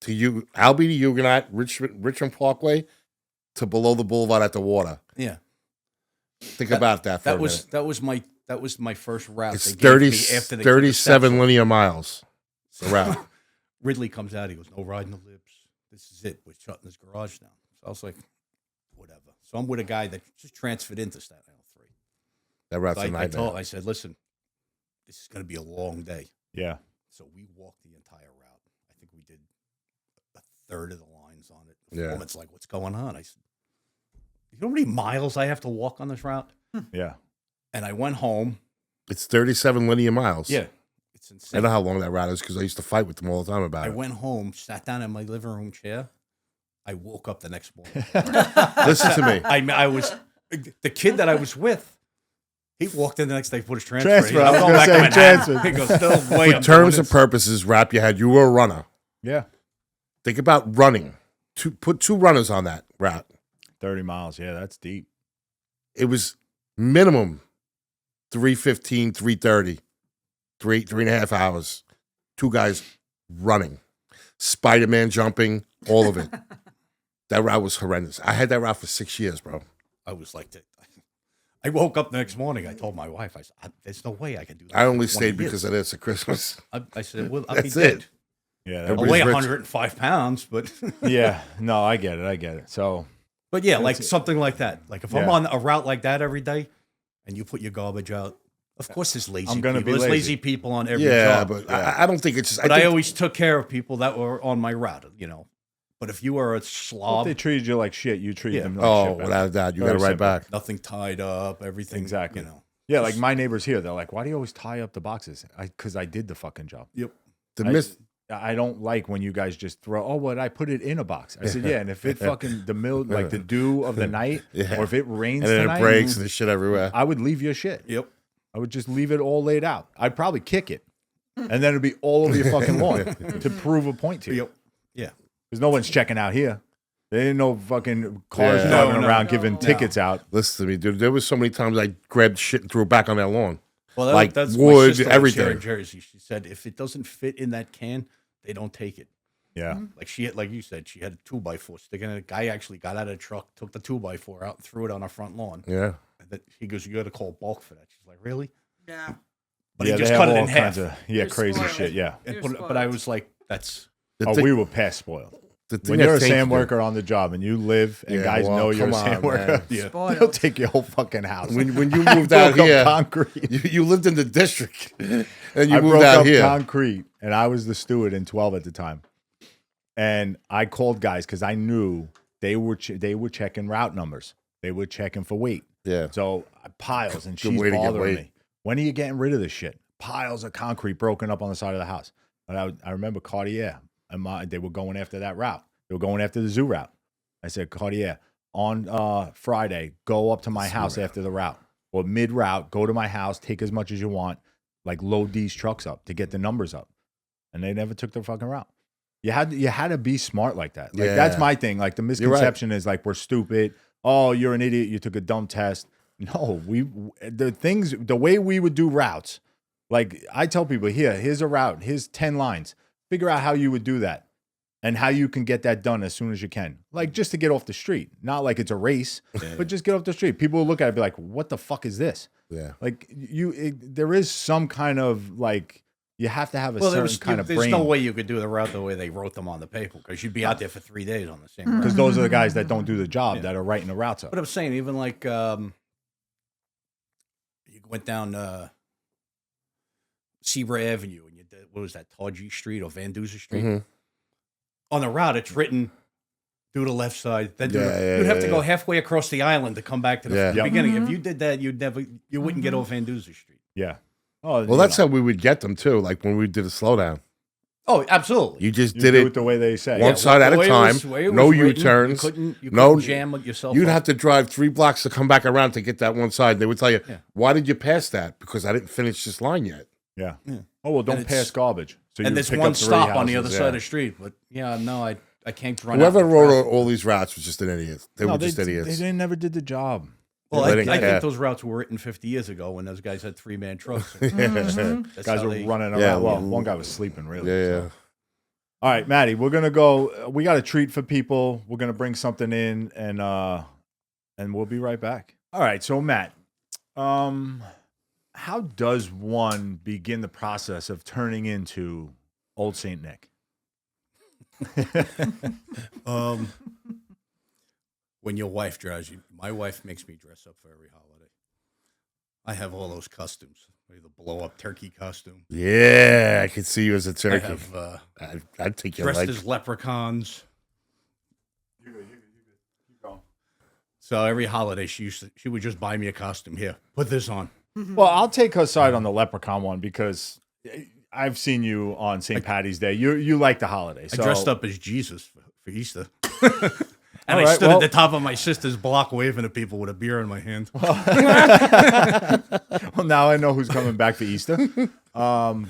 S1: to Huguenot, Richmond Parkway to below the boulevard at the water.
S4: Yeah.
S1: Think about that for a minute.
S4: That was my first route.
S1: It's
S4: they gave me
S1: 30,
S4: after they took the steps
S1: 37
S4: off.
S1: linear miles. The route.
S4: Ridley comes out. He goes, "No riding the libs. This is it. We're shutting this garage down." So I was like, "Whatever." So I'm with a guy that just transferred into Staten Island 3.
S1: That route's
S4: So
S1: a nightmare.
S4: I said, "Listen, this is going to be a long day."
S2: Yeah.
S4: So we walked the entire route. I think we did a third of the lines on it. The
S1: Yeah.
S4: woman's like, "What's going on?" I said, "You know how many miles I have to walk on this route?"
S2: Yeah.
S4: And I went home.
S1: It's 37 linear miles.
S4: Yeah, it's
S1: I
S4: insane.
S1: know how long that route is because I used to fight with them all the time about
S4: I
S1: it.
S4: went home, sat down in my living room chair. I woke up the next morning.
S1: Listen to me.
S4: I was the kid that I was with. He walked in the next day, put his transfer.
S2: Transfer,
S4: in.
S2: I was
S4: I'm going
S2: gonna
S4: back
S2: say
S4: to Manhattan.
S2: transfer.
S4: He goes, "No way."
S1: For
S4: I'm
S1: terms
S4: doing
S1: and purposes, wrap your head. You were a runner.
S2: Yeah.
S1: Think about running. Put 2 runners on that route.
S2: 30 miles. Yeah, that's deep.
S1: It was minimum 3:15, 3:30, 3.5 hours. 2 guys running, Spider-Man jumping, all of it. That route was horrendous. I had that route for 6 years, bro.
S4: I was like, I woke up the next morning. I told my wife, I said, "There's no way I can do that."
S1: I
S4: for
S1: only
S4: 20
S1: stayed
S4: years."
S1: because of this at Christmas.
S4: I said, "Well, I'll be
S1: That's
S4: dead.
S1: it.
S2: Yeah.
S4: I'll
S1: Everybody's
S4: weigh
S1: rich.
S4: 105 pounds, but
S2: Yeah. No, I get it. So,
S4: but yeah, like something like that. Like if I'm
S2: Yeah.
S4: on a route like that every day, and you put your garbage out, of course there's lazy.
S2: I'm gonna
S4: people.
S2: be
S4: There's
S2: lazy.
S4: lazy people on every
S1: Yeah,
S4: job.
S1: but I don't think it's just.
S4: But
S1: I
S4: I
S1: think,
S4: always took care of people that were on my route, you know. But if you were a
S2: if
S4: slob,
S2: they treated you like shit, you treat
S4: Yeah.
S2: them like
S1: oh,
S2: shit. back.
S1: without a doubt, you
S2: Very
S1: got it right
S2: simple.
S1: back.
S4: nothing tied up, everything,
S2: Exactly.
S4: you know.
S2: Yeah, like my neighbors here, they're like, "Why do you always tie up the boxes?" Because I did the fucking job.
S4: Yep.
S1: The
S2: I-
S1: miss.
S2: I don't like when you guys just throw. Oh, what I put it in a box. I said, yeah, and if it fucking like the dew of the night,
S1: Yeah.
S2: or if it rains
S1: And then
S2: tonight,
S1: it breaks and there's shit everywhere.
S2: I would leave your shit.
S4: Yep.
S2: I would just leave it all laid out. I'd probably kick it, and then it'd be all over your fucking lawn to prove a point to you.
S4: Yep. Yeah.
S2: Because no one's checking out here. There ain't no fucking cars
S1: Yeah.
S2: driving
S4: No,
S2: around
S4: no.
S2: giving tickets out.
S1: Listen to me, dude. There was so many times I grabbed shit and threw it back on that lawn.
S4: Well,
S1: Like
S4: that's
S1: wood,
S4: my sister
S1: everything.
S4: Here in Jersey. She said if it doesn't fit in that can, they don't take it.
S2: Yeah.
S4: Like she had, like you said, she had a 2x4 sticking in it. A guy actually got out of the truck, took the 2x4 out, and threw it on our front lawn.
S1: Yeah.
S4: And then he goes, "You got to call bulk for that." She's like, "Really?"
S5: Yeah.
S4: But
S2: yeah,
S4: he just
S2: they
S4: cut
S2: have
S4: it
S2: all
S4: in half.
S2: kinds of
S5: You're
S2: crazy
S5: spoiled.
S2: shit. Yeah.
S4: And
S5: You're
S4: put it, but
S5: spoiled.
S4: I was like, "That's
S1: The
S2: Oh,
S1: thing-
S2: we were past spoiled.
S1: thing
S2: When
S1: that
S2: you're a
S1: takes
S2: sand
S1: me-
S2: worker on the job and you live and
S1: Yeah,
S2: guys
S1: well,
S2: know you're a
S1: come
S2: sand
S1: on,
S2: worker,
S1: man.
S4: Yeah.
S2: they'll
S5: Spoiled.
S2: take your whole fucking house.
S1: when you
S2: I
S1: moved out
S2: broke up
S1: here,
S2: concrete.
S1: you lived in the district, and you
S2: I
S1: moved
S2: broke
S1: out
S2: up
S1: here.
S2: concrete, and I was the steward in 12 at the time. And I called guys because I knew they were checking route numbers. They were checking for weight.
S1: Yeah,
S2: So piles, and
S1: Good
S2: she's
S1: way to get
S2: bothering
S1: weight.
S2: me. When are you getting rid of this shit? Piles of concrete broken up on the side of the house. But I remember Cartier, and they were going after that route. They were going after the zoo route. I said, Cartier, on Friday, go up to my house after the route. Or mid-route, go to my house, take as much as you want, like load these trucks up to get the numbers up. And they never took the fucking route. You had to be smart like that. Like that's
S1: Yeah.
S2: my thing. Like the misconception is like we're stupid. Oh, you're an idiot. You took a dumb test. No, the way we would do routes. Like I tell people, here's a route. Here's 10 lines. Figure out how you would do that and how you can get that done as soon as you can. Like just to get off the street. Not like it's a race, but just get off the street. People will look at it and be like, what the fuck is this?
S1: yeah.
S2: Like there is some kind of like, you have to have a certain kind of
S4: there's
S2: brain.
S4: no way you could do the route the way they wrote them on the paper because you'd be out there for 3 days on the same route.
S2: Because those are the guys that don't do the job that are writing the routes up.
S4: But I'm saying, even like you went down Sebra Avenue and you did, what was that, Tawdry Street or Van Duzer Street?
S1: Mhm.
S4: On the route, it's written, do the left side. Then
S1: Yeah,
S4: you'd have
S1: yeah,
S4: to go halfway across the island to come back to the
S1: Yeah.
S2: Yep.
S4: beginning. If you did that, you wouldn't get off Van Duzer Street.
S2: Yeah. Oh,
S1: Well, that's how we would get them too. Like when we did a slowdown,
S4: Oh, absolutely.
S1: you just
S2: you
S1: did
S2: do
S1: it
S2: the way they say.
S1: one side at
S4: The
S1: a
S4: way it
S1: time.
S4: was- the way it
S1: No
S4: was written,
S1: U-turns.
S4: You couldn't
S1: No-
S4: jam it yourself.
S1: You'd
S4: up.
S1: have to drive 3 blocks to come back around to get that one side. They would tell you,
S4: Yeah.
S1: "Why did you pass that?" Because I didn't finish this line yet.
S2: Yeah.
S4: Yeah.
S2: Oh well, don't
S4: And
S2: pass
S4: it's-
S2: garbage. So
S4: and
S2: you
S4: there's
S2: pick
S4: one
S2: up 3
S4: stop on the other
S2: houses.
S4: side of the street. But yeah, no, I can't run.
S1: Whoever
S4: out in
S1: wrote
S4: traffic.
S1: all these routes was just an idiot. They
S2: No,
S1: were just idiots.
S2: They never did the job.
S4: Well,
S1: They
S4: I
S1: didn't care.
S4: think those routes were written 50 years ago when those guys had 3-man trucks.
S1: Yeah,
S4: That's
S2: Guys
S4: how
S2: were
S4: they-
S2: running around.
S1: Yeah,
S2: well,
S1: well,
S2: one guy was sleeping really.
S1: yeah.
S2: so. All right, Maddie, we're gonna go. We got a treat for people. We're gonna bring something in, and we'll be right back. All right, so Matt, how does one begin the process of turning into Old Saint Nick?
S4: When your wife drives you, my wife makes me dress up for every holiday. I have all those costumes. The blow up turkey costume.
S1: Yeah, I could see you as a
S4: I
S1: turkey.
S4: have
S1: I'd take your
S4: dressed
S1: leg.
S4: as leprechauns. So every holiday she would just buy me a costume. Here, put this on.
S2: Well, I'll take her side on the leprechaun one because I've seen you on St. Patty's Day. You like the holiday. So.
S4: I dressed up as Jesus for Easter. And
S2: All
S4: I
S2: right,
S4: stood
S2: well-
S4: at the top of my sister's block waving at people with a beer in my hand.
S2: Well, now I know who's coming back for Easter. No,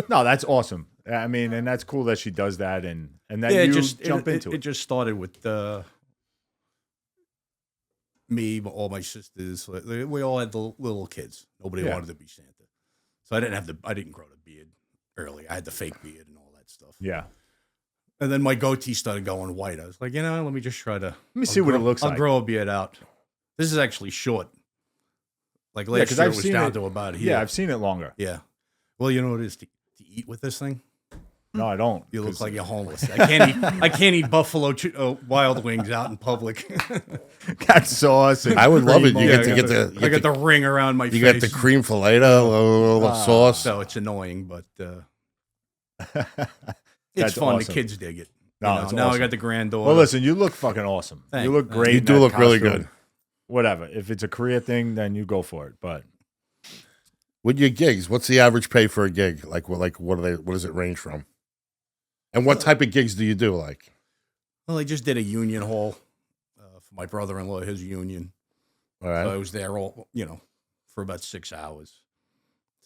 S2: that's awesome. I mean, and that's cool that she does that, and that you jump into
S4: It just started with me, all my sisters. We all had the little kids. Nobody
S2: Yeah.
S4: wanted to be Santa, so I didn't grow the beard early. I had the fake beard and all that stuff.
S2: Yeah.
S4: And then my goatee started going white. I was like, let me just try to. Let
S2: me see what it looks like.
S4: I'll grow a beard out. This is actually short. Like last
S2: 'cause
S4: year,
S2: I've
S4: it was
S2: seen
S4: down
S2: it-
S4: to about here.
S2: Yeah, I've seen it longer.
S4: Yeah. Well, you know what it is to eat with this thing?
S2: No, I don't.
S4: You look
S2: 'cause
S4: like you're homeless. I can't eat buffalo wild wings out in public.
S2: got sauce. And
S1: I would love it.
S2: cream
S1: You
S2: all
S1: get to
S2: over.
S1: get the
S4: I got the ring around my
S1: you
S4: face.
S1: got the cream fillet, a little sauce.
S4: So it's annoying, but it's
S2: That's
S4: fun.
S2: awesome.
S4: The kids dig it.
S2: No,
S4: You know,
S2: it's
S4: now I
S2: awesome.
S4: got the granddaughter.
S2: Well, listen, you look fucking awesome.
S4: Thanks.
S2: You look great.
S1: You
S2: in
S1: do
S2: that
S1: look really
S2: costume.
S1: good.
S2: Whatever. If it's a career thing, then you go for it. But
S1: With your gigs, what's the average pay for a gig? Like what are they? What does it range from? And what type of gigs do you do? Like,
S4: Well, I just did a union hall for my brother-in-law, his union.
S1: all right,
S4: So I was there for about 6 hours.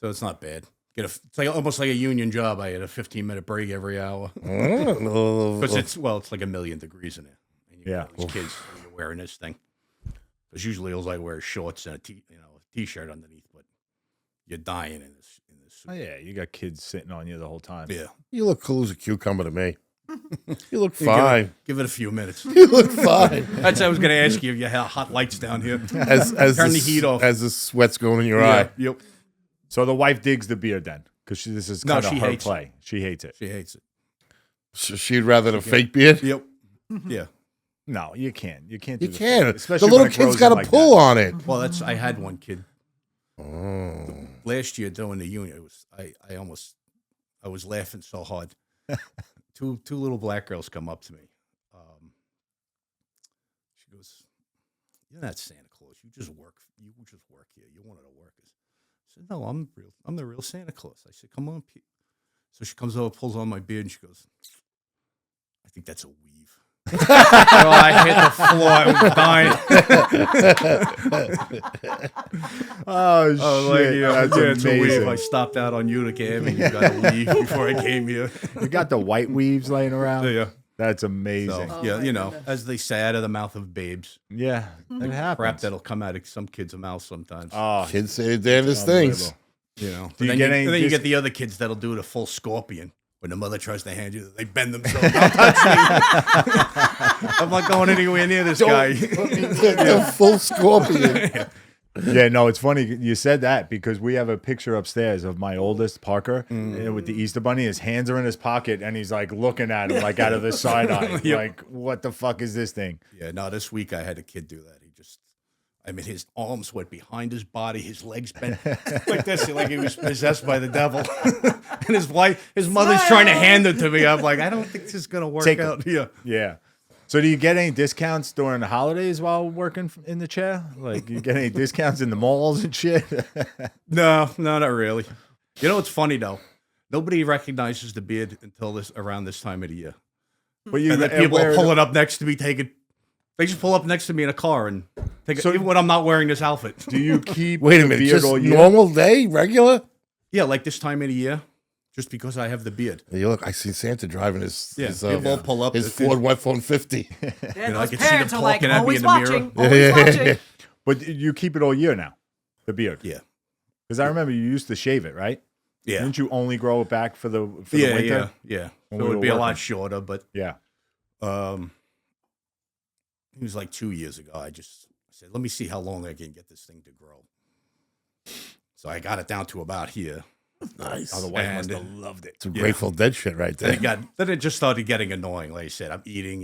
S4: So it's not bad. It's like almost like a union job. I had a 15-minute break every hour. Because it's like 1,000,000 degrees in there. And you
S2: Yeah.
S4: got these kids when you're wearing this thing. Because usually all I wear is shorts and a t-shirt underneath, but you're dying in this suit.
S2: oh, yeah, you got kids sitting on you the whole time.
S4: Yeah.
S1: you look cool as a cucumber to me. You look fine.
S4: Give it a few minutes.
S1: You look fine.
S4: That's I was going to ask you if you had hot lights down here.
S1: As
S4: Turn the heat off.
S1: as the sweat's going in your eye.
S4: Yep.
S2: So the wife digs the beard then, because this is
S4: No,
S2: kind of
S4: she
S2: her
S4: hates it.
S2: play. She hates it.
S4: She hates it.
S1: So she'd rather the fake beard.
S4: Yep. Yeah.
S2: No, you can't. You can't.
S1: You
S2: do the
S1: can.
S2: thing, especially
S1: The little
S2: when it
S1: kid's
S2: grows
S1: got
S2: in
S1: a
S2: like
S1: pull
S2: that.
S1: on it.
S4: Well, I had one kid
S1: Oh.
S4: last year doing the union. It was I was laughing so hard. Two little black girls come up to me. She goes, "You're not Santa Claus. You just work. You just work here. You're one of the workers." I said, "No, I'm real. I'm the real Santa Claus." I said, "Come on, Pete." So she comes over, pulls on my beard, and she goes, "I think that's a weave." Oh, I hit the floor. I was dying.
S2: Oh shit!
S4: Oh, like, yeah,
S2: That's
S4: it's a weave. I
S2: amazing.
S4: stopped out on Unicam and you got a weave before I came here.
S2: You got the white weaves laying around.
S4: Yeah.
S2: That's
S4: So,
S2: amazing.
S5: Oh,
S4: yeah,
S5: my
S4: you know,
S5: goodness.
S4: as they say, out of the mouth of babes.
S2: Yeah, it happens.
S4: Crap that'll come out of some kids' mouth sometimes.
S2: Oh,
S1: Kids say the damnest things.
S2: unbelievable.
S4: You know,
S2: Do you
S4: and
S2: get
S4: then,
S2: any
S4: and then you
S2: dis-
S4: get the other kids that'll do the full scorpion. When the mother tries to hand you, they bend themselves. Don't touch me. I'm not going anywhere near this guy.
S1: The full scorpion.
S2: Yeah, no, it's funny you said that because we have a picture upstairs of my oldest Parker with the Easter Bunny. His hands are in his pocket and he's like looking at him like out of his side eye,
S4: Yep.
S2: like what the fuck is this thing?
S4: Yeah, no, this week I had a kid do that. I mean, his arms went behind his body, his legs bent like this, like he was possessed by the devil. And his mother's trying to hand it to me. I'm like, I don't think this is gonna work
S2: Take it.
S4: out. Yeah.
S2: Yeah. So do you get any discounts during the holidays while working in the chair? Like you get any discounts in the malls and shit?
S4: No, not really. You know what's funny though? Nobody recognizes the beard until around this time of the year.
S2: But you
S4: And then people
S2: wear
S4: are
S2: it-
S4: pulling up next to me, they just pull up next to me in a car and take it, even when I'm not wearing this outfit.
S2: Do you keep
S1: Wait a
S2: the
S1: minute.
S2: beard
S1: Just
S2: all year?
S1: normal day, regular?
S4: Yeah, like this time of the year, just because I have the beard.
S1: You look. I see Santa driving his
S4: People all pull up.
S1: his Ford F-150.
S5: Yeah,
S4: You know, I
S5: those
S4: can see them
S5: parents are like
S4: talking at me
S5: always
S4: in the mirror.
S5: watching, always watching.
S2: But you keep it all year now, the beard.
S4: Yeah.
S2: Because I remember you used to shave it, right?
S4: Yeah.
S2: Didn't you only grow it back for the
S4: Yeah,
S2: winter?
S4: yeah.
S2: When
S4: So
S2: we
S4: it would
S2: were
S4: be a lot
S2: working.
S4: shorter, but
S2: Yeah.
S4: it was like 2 years ago. I said, let me see how long I can get this thing to grow. So I got it down to about here.
S1: Nice.
S2: Oh, the wife must
S4: And-
S2: have loved it.
S1: Some Grateful Dead shit right there.
S4: Then it just started getting annoying. Like I said, I'm eating.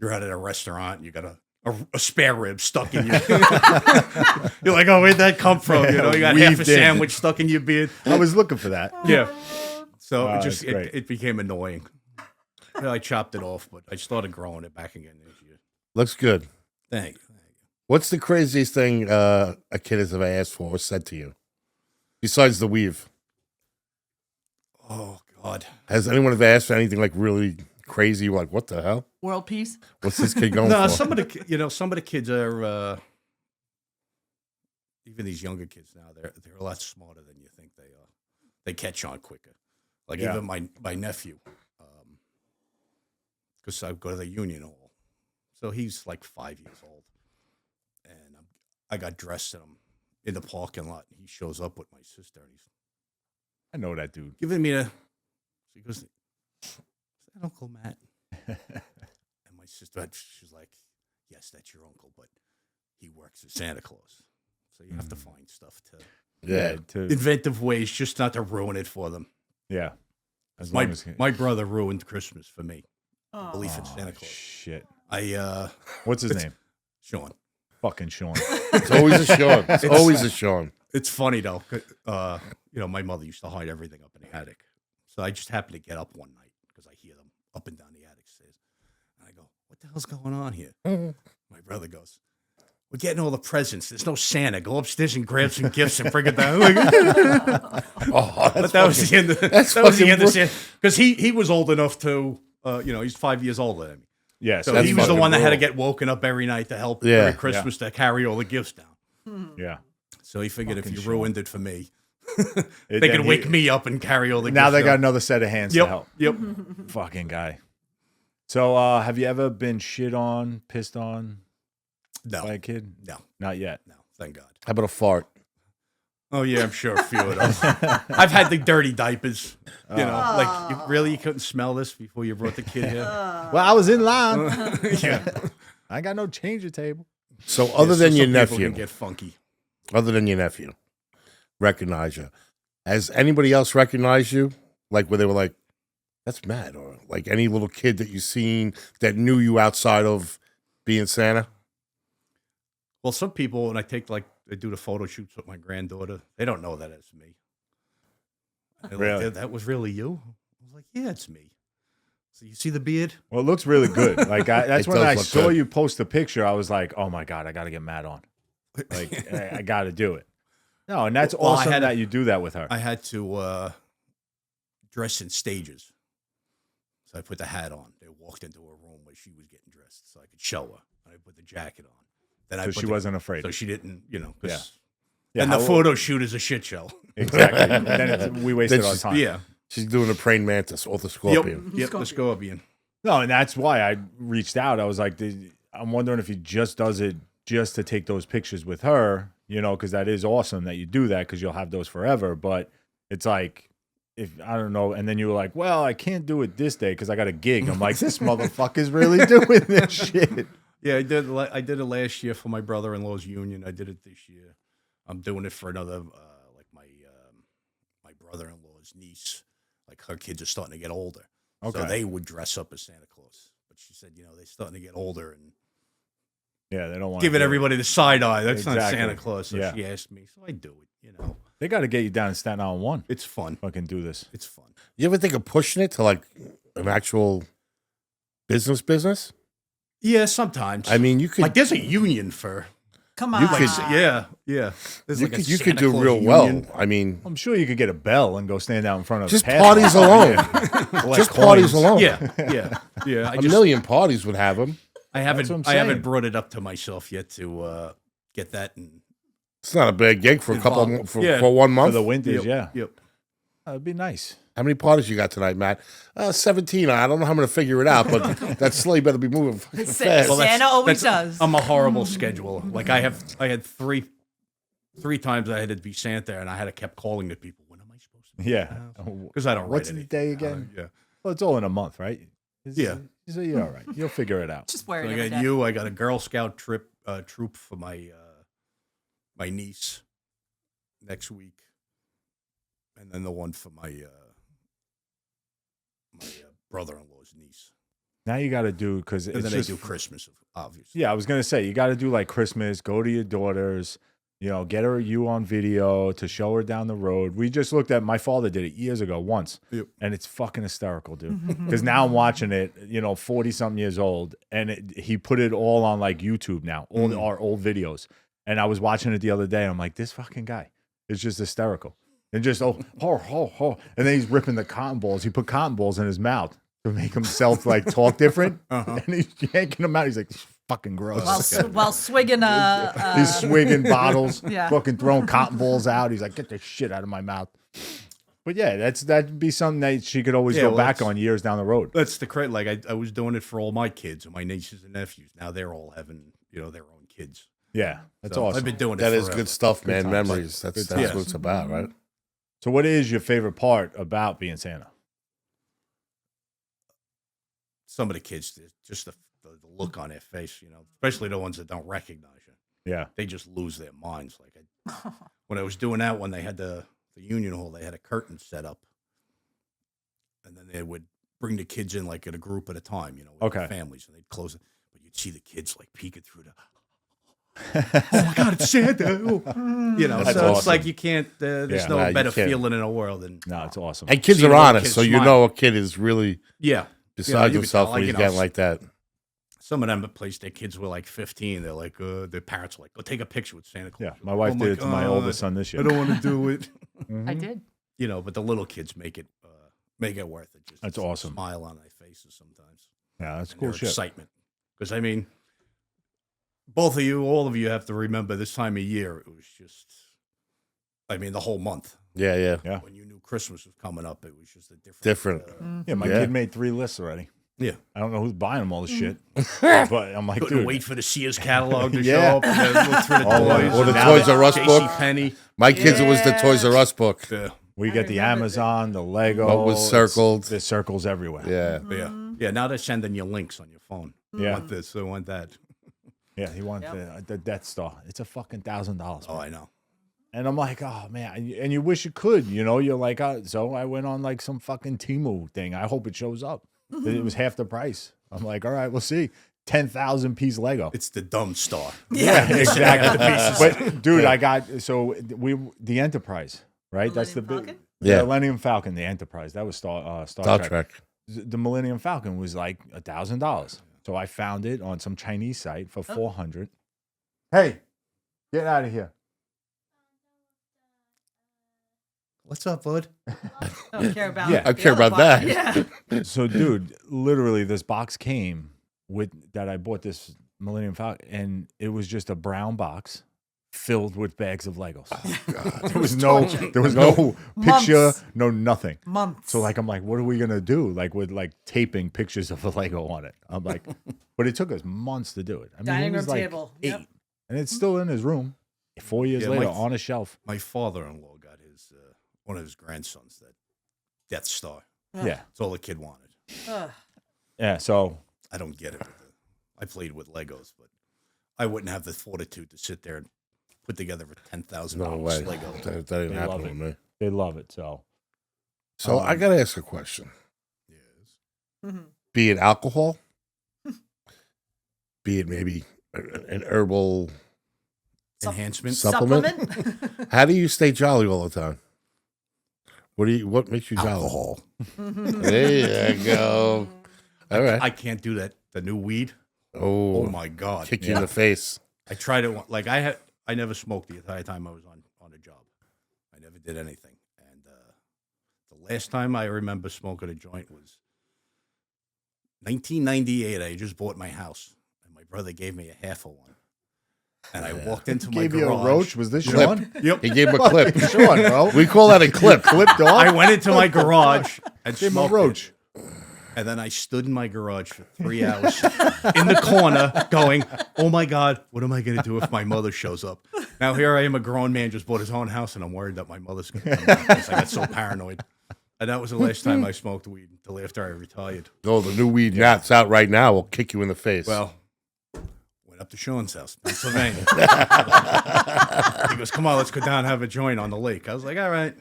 S4: You're out at a restaurant. You got a spare rib stuck in you. You're like, oh, where'd that come from? You know, you got half a
S2: Weaved in.
S4: sandwich stuck in your beard.
S2: I was looking for that.
S4: Yeah. So
S2: Oh,
S4: it just
S2: that's great.
S4: it became annoying. I chopped it off, but I started growing it back again this year.
S1: Looks good.
S4: Thank you.
S1: What's the craziest thing a kid has ever asked for or said to you? Besides the weave.
S4: Oh God.
S1: Has anyone ever asked for anything like really crazy? You're like, what the hell?
S5: World peace.
S1: What's this kid going
S4: No,
S1: for?
S4: some of the kids are even these younger kids now. They're a lot smarter than you think they are. They catch on quicker. Like
S2: Yeah.
S4: even my nephew, because I go to the union hall, so he's like 5 years old, and I got dressed in the parking lot. And he shows up with my sister, and he's
S2: I know that dude.
S4: giving me so he goes, "Is that Uncle Matt?" And my sister, she's like, "Yes, that's your uncle, but he works as Santa Claus." So you have to find stuff to
S1: Yeah.
S4: inventive ways just not to ruin it for them.
S2: Yeah. As
S4: My
S2: long as
S4: my brother ruined Christmas for me.
S5: Oh.
S4: Belief in Santa Claus.
S2: Shit.
S4: What's
S2: What's his name?
S4: Sean.
S2: Fucking Sean.
S1: It's always a Sean. It's always a Sean.
S4: It's funny though. My mother used to hide everything up in the attic. So I just happened to get up one night because I hear them up and down the attic stairs. And I go, "What the hell's going on here?" My brother goes, "We're getting all the presents. There's no Santa. Go upstairs and grab some gifts and bring it down."
S1: Oh,
S4: But that was the end of
S1: that's
S4: that was the
S1: fucking
S4: end of Santa. Because he was old enough to he's 5 years older than me.
S2: Yeah.
S4: So
S1: That's
S4: he was the
S1: fucking
S4: one that had to
S1: brutal.
S4: get woken up every night to help
S1: Yeah.
S4: every Christmas to carry all the gifts down.
S2: Yeah.
S4: So he figured
S2: Fucking
S4: if you
S2: Sean.
S4: ruined it for me,
S2: Then
S4: they could
S2: he-
S4: wake me up and carry all the
S2: Now
S4: gifts
S2: they got
S4: down.
S2: another set of hands to
S4: Yep.
S2: help.
S4: Yep.
S2: Fucking guy. So have you ever been shit on, pissed on
S4: No.
S2: by a kid?
S4: No.
S2: Not yet.
S4: No. Thank God.
S1: How about a fart?
S4: Oh yeah, I'm sure a few of those. I've had the dirty diapers. You know, like you couldn't smell this before you brought the kid here.
S2: Well, I was in line.
S4: Yeah.
S2: I got no change at table.
S1: So other than your
S4: some people
S1: nephew,
S4: can get funky.
S1: recognize you. Has anybody else recognized you? Like where they were like, That's mad. Or like any little kid that you seen that knew you outside of being Santa.
S4: Well, some people, when I do the photo shoots with my granddaughter, they don't know that it's me. They're
S2: Really?
S4: like, that was really you? I was like, yeah, it's me. So you see the beard?
S2: Well, it looks really good. Like that's
S1: It
S2: when
S1: does
S2: I
S1: look
S2: saw
S1: good.
S2: you post a picture. I was like, oh my god, I got to get Matt on. Like I got to do it. No, and that's
S4: Well, I
S2: awesome
S4: had
S2: that you do that with her.
S4: I had to dress in stages. So I put the hat on. They walked into a room where she was getting dressed so I could show her. And I put the jacket on. Then
S2: So she wasn't afraid.
S4: So she didn't,
S2: Yeah.
S4: And the photo shoot is a shit show.
S2: Exactly. Then we wasted our time.
S4: Yeah.
S1: She's doing a praying mantis or the scorpion.
S4: Yep, the scorpion.
S2: No, and that's why I reached out. I was like, I'm wondering if he just does it just to take those pictures with her, because that is awesome that you do that because you'll have those forever. But it's like, if I don't know, and then you were like, well, I can't do it this day because I got a gig. I'm like, this motherfucker's really doing this shit.
S4: Yeah, I did it last year for my brother-in-law's union. I did it this year. I'm doing it for another, my brother-in-law's niece. Like her kids are starting to get older.
S2: Okay.
S4: So they would dress up as Santa Claus. But she said, they're starting to get older and
S2: Yeah, they don't want
S4: giving everybody the side eye. That's not
S2: Exactly.
S4: Santa Claus. So
S2: Yeah.
S4: she asked me. So I do it,
S2: They got to get you down in Staten Island 1.
S4: It's fun.
S2: Fucking do this.
S4: It's fun.
S1: You ever think of pushing it to like an actual business?
S4: Yeah, sometimes.
S1: I mean, you could
S4: like there's a union for
S5: Come
S1: You
S5: on.
S1: could-
S4: yeah. There's
S1: you
S4: like a
S1: could, you could
S4: Santa
S1: do
S4: Claus
S1: real
S4: union.
S1: well. I mean,
S2: I'm sure you could get a bell and go stand out in front of
S1: just
S2: a
S1: parties alone.
S2: Collect
S1: Just parties
S2: coins.
S1: alone.
S4: Yeah.
S1: A million parties would have them.
S4: I
S2: That's what I'm
S4: haven't
S2: saying.
S4: brought it up to myself yet to get that and
S1: It's not a bad gig for a couple
S4: Involved.
S1: for,
S4: Yeah.
S1: for 1
S2: For
S1: month.
S2: the winters, yeah.
S4: Yep.
S2: That'd be nice.
S1: How many parties you got tonight, Matt? 17. I don't know how I'm going to figure it out, but that sleigh better be moving fucking fast.
S5: Santa always does.
S4: I'm a horrible scheduler. Like I had three times I had to be Santa, and I had to kept calling the people. When am I supposed to be?
S2: Yeah.
S4: Because I don't.
S2: What's
S4: write
S2: the
S4: anything
S2: day
S4: down.
S2: again?
S4: Yeah.
S2: Well, it's all in a month, right?
S4: Yeah.
S2: So you're all right. You'll figure it out.
S5: Just wear
S4: So
S5: it
S4: I
S5: every
S4: got
S5: day.
S4: you. I got a Girl Scout troop for my my niece next week, and then the one for my brother-in-law's niece.
S2: Now you got to do, because
S4: And
S2: it's
S4: then
S2: just,
S4: they do Christmas, obviously.
S2: yeah, I was going to say, you got to do like Christmas, go to your daughter's, get you on video to show her down the road. We just looked at, my father did it years ago once,
S4: Yep.
S2: and it's fucking hysterical, dude. Because now I'm watching it, 40-something years old, and he put it all on like YouTube now, all our old videos. And I was watching it the other day, and I'm like, this fucking guy is just hysterical. And just, and then he's ripping the cotton balls. He put cotton balls in his mouth to make himself like talk different. And he's yanking them out. He's like, this is fucking gross.
S5: While swigging
S2: He's swigging bottles,
S5: Yeah.
S2: fucking throwing cotton balls out. He's like, get this shit out of my mouth. But yeah, that'd be something that she could always go back on years down the road.
S4: That's the credit. Like I was doing it for all my kids and my nieces and nephews. Now they're all having their own kids.
S2: Yeah, that's
S4: So
S2: awesome.
S4: I've been doing it.
S1: That is
S4: forever.
S1: good stuff, man.
S2: times.
S1: Memories. That's
S2: times.
S1: what it's about, right?
S2: So what is your favorite part about being Santa?
S4: Some of the kids, just the look on their face, especially the ones that don't recognize you.
S2: Yeah.
S4: They just lose their minds. Like when I was doing that, when they had the union hall, they had a curtain set up, and then they would bring the kids in like in a group at a time, with their
S2: Okay.
S4: families, and they'd close it. But you'd see the kids like peeking through the. Oh my God, it's Santa! Oh.
S2: That's
S4: So it's
S2: awesome.
S4: like you can't. There's
S2: Yeah.
S4: no
S1: Nah, you
S4: better
S1: can't.
S4: feeling in the world than
S2: No, it's awesome.
S1: And kids
S4: Seeing
S1: are
S4: all the
S1: honest,
S4: kids
S1: so you
S4: smile.
S1: know a kid is really
S4: yeah.
S1: beside
S4: you could
S1: himself
S4: tell,
S1: when he's getting like that.
S4: Some of them that placed their kids were like 15. They're like, their parents were like, go take a picture with Santa Claus.
S2: Yeah, my wife
S4: Oh
S2: did it to my
S4: God,
S2: oldest son this year.
S4: I don't want to do it.
S5: I did.
S4: But the little kids make it worth it. Just
S2: That's
S4: to see the
S2: awesome.
S4: Smile on their faces sometimes.
S2: Yeah, that's
S4: And
S2: cool
S4: their
S2: shit.
S4: excitement. Because both of you, all of you have to remember this time of year. It was just, the whole month.
S1: Yeah.
S2: Yeah.
S4: When you knew Christmas was coming up, it was just a
S1: Different.
S2: Yeah, my
S1: Yeah.
S2: kid made 3 lists already.
S4: Yeah.
S2: I don't know who's buying them all this shit, but I'm like,
S4: Couldn't
S2: dude,
S4: wait for the Sears catalog to
S2: Yeah.
S4: show up. And then look through the
S2: Oh,
S4: toys.
S1: or the
S4: and now
S1: Toys R Us
S4: J.C.
S1: book.
S4: Penney.
S1: My kids, it was the Toys R Us book.
S4: Yeah.
S2: we
S5: I
S2: get the
S5: remember
S2: Amazon, the Lego.
S1: What was circled.
S2: There's circles everywhere.
S1: Yeah.
S4: Yeah. Now they're sending you links on your phone.
S2: Yeah.
S4: I want this. I want that.
S2: Yeah, he wants the Death Star. It's a fucking $1,000.
S4: Oh, I know.
S2: And I'm like, oh man, and you wish you could, you're like, so I went on like some fucking Temu thing. I hope it shows up. It was half the price. I'm like, all right, we'll see. 10,000 piece Lego.
S4: It's the dumb star.
S2: Yeah, exactly. But dude, I got the Enterprise, right? That's the big
S5: Falcon?
S2: the
S1: Yeah.
S2: Millennium Falcon, the Enterprise. That was Star
S1: Star
S2: Trek.
S1: Trek.
S2: The Millennium Falcon was like $1,000. So I found it on some Chinese site for $400. Hey, get out of here.
S4: What's up, bud?
S5: Don't care about.
S2: Yeah,
S1: I
S5: the
S1: care
S5: other
S1: about
S5: part.
S1: that.
S5: Yeah.
S2: So, dude, literally, this box came with that. I bought this Millennium Falcon, and it was just a brown box filled with bags of Legos.
S1: God.
S2: There was no picture,
S5: Months.
S2: no nothing.
S5: Months.
S2: So, like, I'm like, what are we gonna do? Like, with like taping pictures of a Lego on it. I'm like, but it took us months to do it. I mean,
S5: Dining
S2: he was
S5: room
S2: like
S5: table.
S2: 8,
S5: Yep.
S2: and it's still in his room. 4 years
S4: Yeah,
S2: later,
S4: my-
S2: on a shelf.
S4: My father-in-law got his one of his grandsons that Death Star.
S5: Ugh.
S2: Yeah,
S4: That's all the kid wanted.
S5: Ugh.
S2: yeah. So,
S4: I don't get it. I played with Legos, but I wouldn't have the fortitude to sit there and put together a $10,000
S1: No way.
S4: Lego.
S1: That didn't
S2: They
S1: happen
S2: love
S1: with
S2: it.
S1: me.
S2: they love it. So,
S1: So I got to ask a question.
S4: Yes.
S5: Mhm.
S1: Be it alcohol, be it maybe an herbal.
S4: Enhancement.
S1: Supplement? How do you stay jolly all the time? What makes you jolly?
S4: Alcohol.
S1: There you go. All right.
S4: I can't do that. The new weed.
S1: Oh,
S4: Oh my God.
S1: kick you in the face.
S4: I tried it. Like I never smoked the entire time I was on a job. I never did anything. And the last time I remember smoking a joint was 1998. I just bought my house, and my brother gave me a half of one. And I walked into my
S2: gave
S4: garage.
S2: you a roach. Was this
S1: Clip.
S2: Sean?
S4: Yep.
S1: He gave him a clip.
S2: Sean, bro.
S1: We call that a clip.
S2: Clipped off.
S4: I went into my garage and
S2: Gave him a
S4: smoked
S2: roach.
S4: it. And then I stood in my garage for 3 hours in the corner going, oh my God, what am I going to do if my mother shows up? Now here I am, a grown man, just bought his own house, and I'm worried that my mother's going to come back because I got so paranoid. And that was the last time I smoked weed until after I retired.
S1: Oh, the new weed that's out right now will kick you in the face.
S4: Well, went up to Sean's house, Pennsylvania. He goes, come on, let's go down and have a joint on the lake. I was like, all right.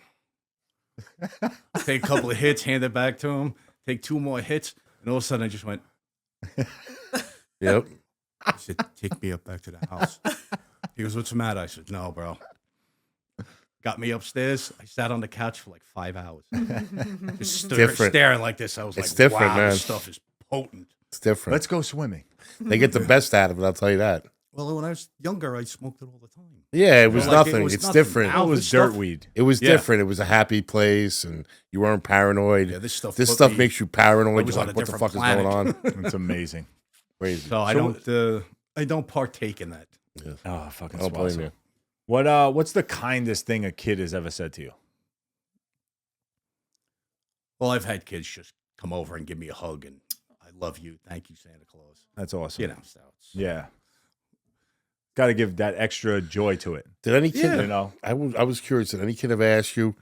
S4: Take a couple of hits, hand it back to him. Take 2 more hits, and all of a sudden I just went,
S1: yep.
S4: I said, take me up back to the house. He goes, what's the matter? I said, no, bro. Got me upstairs. I sat on the couch for like 5 hours. Just
S1: Different.
S4: staring like this. I was
S1: It's
S4: like,
S1: different,
S4: wow,
S1: man.
S4: this stuff is potent.
S1: It's different.
S2: Let's go swimming.
S1: They get the best out of it, I'll tell you that.
S4: Well, when I was younger, I smoked it all the time.
S1: Yeah, it was
S4: Like,
S1: nothing.
S4: was
S1: It's
S4: nothing.
S1: different.
S4: Now
S2: That was
S4: this
S2: dirt
S4: stuff-
S2: weed.
S1: It was
S4: Yeah.
S1: different. It was a happy place, and you weren't paranoid.
S4: Yeah, this stuff put me-
S1: makes you paranoid.
S4: I was
S1: You're
S4: on
S1: like,
S4: a
S1: what the
S4: different
S1: fuck is going on?
S2: It's amazing.
S1: Crazy.
S4: So I don't partake in that.
S2: Oh, fucking
S1: I don't blame
S2: swasser.
S1: you.
S2: What's the kindest thing a kid has ever said to you?
S4: Well, I've had kids just come over and give me a hug and I love you. Thank you, Santa Claus.
S2: That's awesome.
S4: You know, so it's,
S2: Yeah. Got to give that extra joy to it.
S1: Did any kid?
S2: You know?
S1: I was curious. Did any kid ever ask you,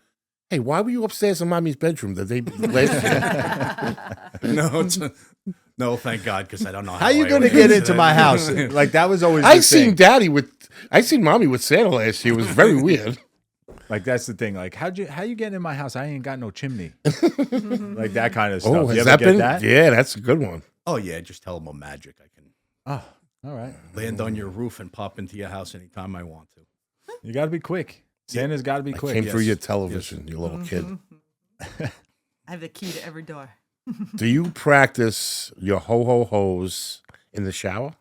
S1: "Hey, why were you upstairs in mommy's bedroom the day last year?"
S4: no, thank God, because I don't know
S2: How you
S4: I
S2: going to
S4: would
S2: get
S4: answer
S2: into
S4: that.
S2: my house? Like, that was always the
S1: I seen
S2: thing.
S1: mommy with Santa last year. It was very weird.
S2: Like, that's the thing. Like, how you getting in my house? I ain't got no chimney. Like, that kind of stuff.
S1: Oh,
S2: You
S1: has
S2: ever
S1: that
S2: get
S1: been?
S2: that?
S1: Yeah, that's a good one.
S4: Oh, yeah, just tell them I'm magic. I can
S2: Oh, all right.
S4: land on your roof and pop into your house anytime I want to.
S2: You got to be quick. Santa's got to be
S1: I
S2: quick.
S1: came through
S4: yes.
S1: your television, you little kid.
S5: I have the key to every door.
S1: Do you practice your ho-ho-hos in the shower?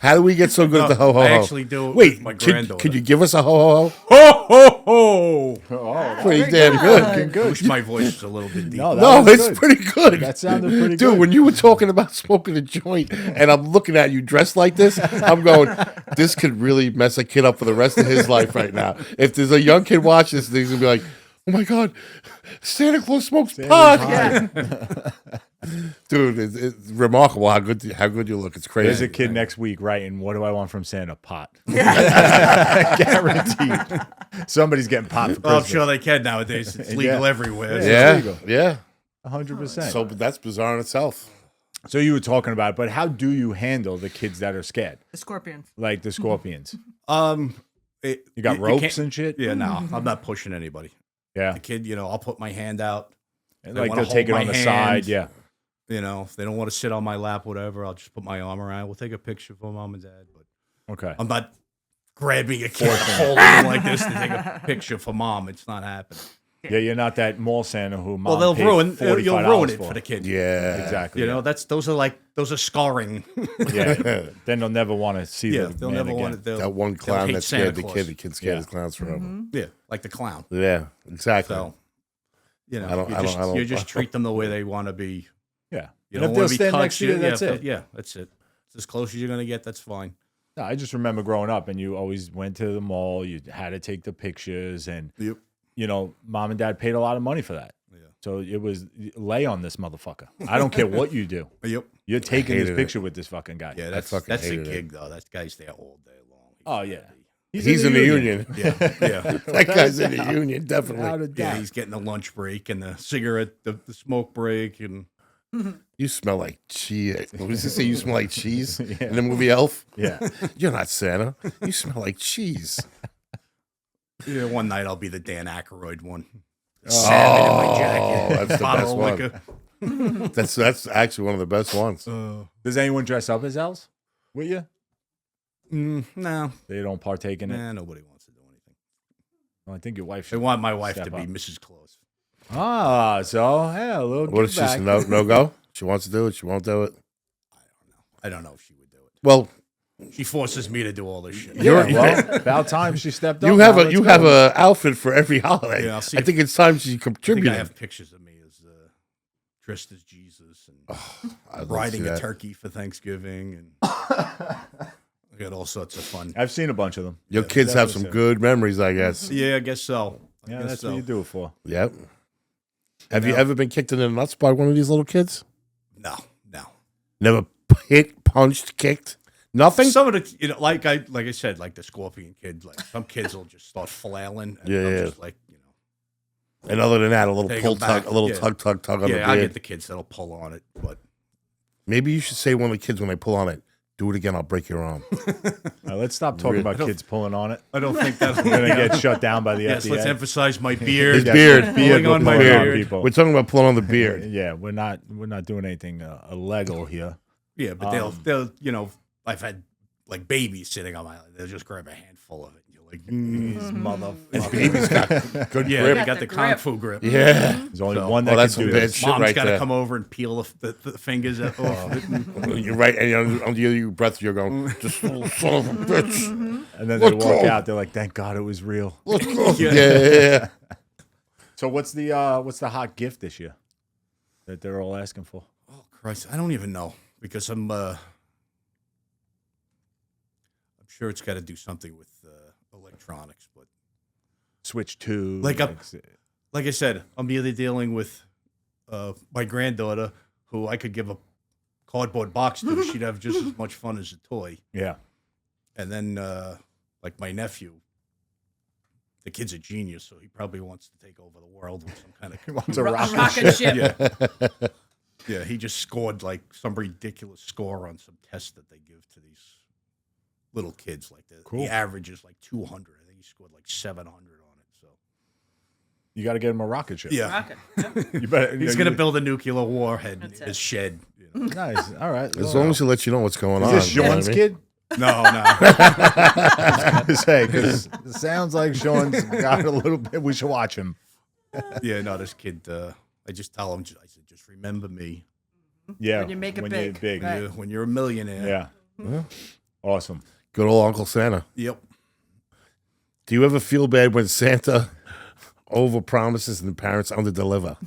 S1: How do we get so good at the ho-ho-ho?
S4: I actually do it
S1: Wait,
S4: with my granddaughter.
S1: could you give us a ho-ho-ho?
S4: Ho, ho, ho!
S2: Oh,
S1: Pretty damn good.
S2: fucking
S4: I
S2: good.
S4: wish my voice was a little bit deeper.
S2: No, that
S1: No,
S2: was
S1: it's
S2: good.
S1: pretty good.
S2: That sounded pretty
S1: Dude,
S2: good.
S1: when you were talking about smoking a joint and I'm looking at you dressed like this, I'm going, this could really mess a kid up for the rest of his life right now. If there's a young kid watching this, he's going to be like, oh my God, Santa Claus smokes pot.
S5: Yeah.
S1: Dude, it's remarkable how good you look. It's crazy.
S2: There's a kid next week writing, "What do I want from Santa? Pot." Guaranteed. Somebody's getting pot for
S4: Well, I'm
S2: Christmas.
S4: sure they can nowadays. It's legal everywhere.
S2: Yeah.
S1: Yeah, yeah.
S2: 100%.
S1: So that's bizarre in itself.
S2: So you were talking about it, but how do you handle the kids that are scared,
S5: The scorpions.
S2: like the scorpions? You got
S4: can't-
S2: ropes and shit?
S4: Yeah, no, I'm not pushing anybody.
S2: Yeah.
S4: The kid, I'll put my hand out.
S2: Like
S4: wanna
S2: they'll take it
S4: hold
S2: on
S4: my
S2: the
S4: hand.
S2: side. Yeah.
S4: If they don't want to sit on my lap, whatever, I'll just put my arm around. We'll take a picture for mom and dad. But
S2: Okay.
S4: I'm not grabbing a kid and holding him like this to take a picture for mom. It's not happening.
S2: Yeah, you're not that mall Santa who mom
S4: Well, they'll
S2: paid
S4: ruin.
S2: $45
S4: You'll ruin it for the kid.
S1: Yeah.
S2: Exactly.
S4: Those are scarring.
S2: Yeah. Then they'll never want to see
S4: Yeah,
S2: the
S4: they'll
S2: man
S4: never
S2: again.
S4: want it.
S1: That one clown
S4: hate
S1: that scared
S4: Santa
S1: the
S4: Claus.
S1: kid. The kid scared
S2: Yeah.
S1: his clowns forever.
S4: Yeah, like the clown.
S1: Yeah, exactly.
S4: So,
S1: I don't-
S4: you just treat them the way they want to be.
S2: Yeah.
S4: You
S2: And
S4: don't
S2: if they'll
S4: want to be
S2: stand next
S4: touched.
S2: to you, that's it.
S4: Yeah, that's it. It's as close as you're going to get. That's fine.
S2: No, I just remember growing up, and you always went to the mall. You had to take the pictures, and
S4: Yep.
S2: mom and dad paid a lot of money for that.
S4: Yeah.
S2: So it was lay on this motherfucker. I don't care what you do.
S4: Yep.
S2: You're taking this
S1: hated
S2: picture with this fucking guy.
S4: Yeah, that's
S1: fucking
S4: a
S1: hated it.
S4: gig though. That guy's there all day long.
S2: Oh yeah.
S1: He's in the union.
S4: Yeah, yeah.
S1: That guy's in the union, definitely.
S2: Without a
S4: Yeah,
S2: doubt.
S4: he's getting the lunch break and the cigarette, the smoke break, and
S1: You smell like cheese. What does it say? You smell like cheese in the movie Elf?
S2: Yeah.
S1: You're not Santa. You smell like cheese.
S4: one night I'll be the Dan Aykroyd one. Salmon in my jacket.
S1: that's the
S4: bottle
S1: best
S4: of
S1: one.
S4: liquor.
S1: That's actually one of the best ones.
S2: Does anyone dress up as elves with you?
S4: No,
S2: They don't partake in it.
S4: nobody wants to do anything.
S2: Well, I think your wife
S4: They
S2: should.
S4: want my wife
S2: Step
S4: to be
S2: up.
S4: Mrs. Claus.
S2: Ah, so yeah, a little.
S1: What if she's
S2: kickback.
S1: no go? She wants to do it. She won't do it.
S4: I don't know if she would do it.
S1: Well,
S4: She forces me to do all this shit.
S2: Yeah, well, about time she stepped up.
S1: you have a outfit for every holiday.
S4: Yeah, I'll see
S1: I
S4: if-
S1: think it's time she
S4: I think
S1: contributed.
S4: I have pictures of me as dressed as Jesus and
S1: I'd love to
S4: riding
S1: see
S4: a
S1: that.
S4: turkey for Thanksgiving, and I got all sorts of fun.
S2: I've seen a bunch of them.
S1: Your kids have some
S2: definitely.
S1: good memories, I guess.
S4: Yeah, I guess so. I
S2: Yeah,
S4: guess
S2: that's
S4: so.
S2: what you do it for.
S1: Yep. Have you ever been kicked in the nuts by one of these little kids?
S4: No.
S1: Never hit, punched, kicked? Nothing?
S4: Some of the, like I said, like the scorpion kid, like some kids will just start flailing. And
S1: Yeah,
S4: I'm
S1: yeah.
S4: just like,
S1: And other than that, a little
S4: Take
S1: pull
S4: 'em back.
S1: tug, a little
S4: Yeah.
S1: tug on the
S4: yeah, I
S1: beard.
S4: get the kids that'll pull on it, but
S1: Maybe you should say one of the kids when they pull on it, do it again, I'll break your arm.
S2: Let's stop talking about kids pulling on it.
S4: I don't think that's
S2: We're gonna get shut down by the
S4: Yes,
S2: FDA.
S4: let's emphasize my beard.
S1: His beard.
S2: Beard
S4: Pulling on my
S2: pulling on
S4: beard.
S2: people.
S1: We're talking about pulling on the beard.
S2: Yeah, we're not doing anything illegal here.
S4: Yeah, but they'll I've had like babies sitting on my lap. They'll just grab a handful of it. And you're like,
S2: These motherfuckers.
S1: Baby's got good
S4: yeah,
S1: grip.
S4: they got the kung
S5: grip.
S4: fu grip.
S1: Yeah.
S2: There's only
S4: So-
S2: one
S1: Oh,
S2: that
S1: that's
S2: can
S1: some
S2: do
S1: bad
S2: this.
S1: shit
S4: Mom's
S1: right
S4: got to
S1: there.
S4: come over and peel the fingers off it. And,
S1: You're right. And under your breath, you're going, this little son of a bitch.
S2: And then they
S1: Let's
S2: walk
S1: go.
S2: out. They're like, "Thank God it was real."
S1: Let's go. Yeah.
S2: So what's the hot gift this year that they're all asking for?
S4: oh Christ, I don't even know because I'm sure it's got to do something with electronics, but
S2: Switch 2.
S4: Like I said, I'm either dealing with my granddaughter, who I could give a cardboard box to. She'd have just as much fun as a toy.
S2: yeah.
S4: And then, like my nephew, the kid's a genius, so he probably wants to take over the world with some kind
S2: He
S4: of.
S2: wants a rocket
S5: Rocket
S2: ship.
S5: ship.
S4: Yeah, he just scored like some ridiculous score on some test that they give to these little kids. Like
S2: Cool.
S4: the average is like 200. I think he scored like 700 on it. So
S2: You got to get him a rocket ship.
S4: yeah,
S5: Rocket. Yep.
S2: You better.
S4: he's gonna build a nuclear warhead
S5: That's
S4: in his
S5: it.
S4: shed. You know.
S2: Nice. All right.
S1: As long as he lets you know what's going on.
S2: Is this
S1: you know what
S2: Sean's
S1: I mean?
S2: kid?
S4: No,
S2: I was say because it sounds like Sean's got a little bit. We should watch him.
S4: yeah, no. This kid, I just tell him. I said, just remember me
S2: Yeah.
S5: When you make it
S2: when
S5: big.
S2: You're big.
S5: Right.
S4: when you're a millionaire.
S2: Yeah. Awesome.
S1: Good old Uncle Santa.
S4: Yep.
S1: Do you ever feel bad when Santa over promises and the parents under deliver?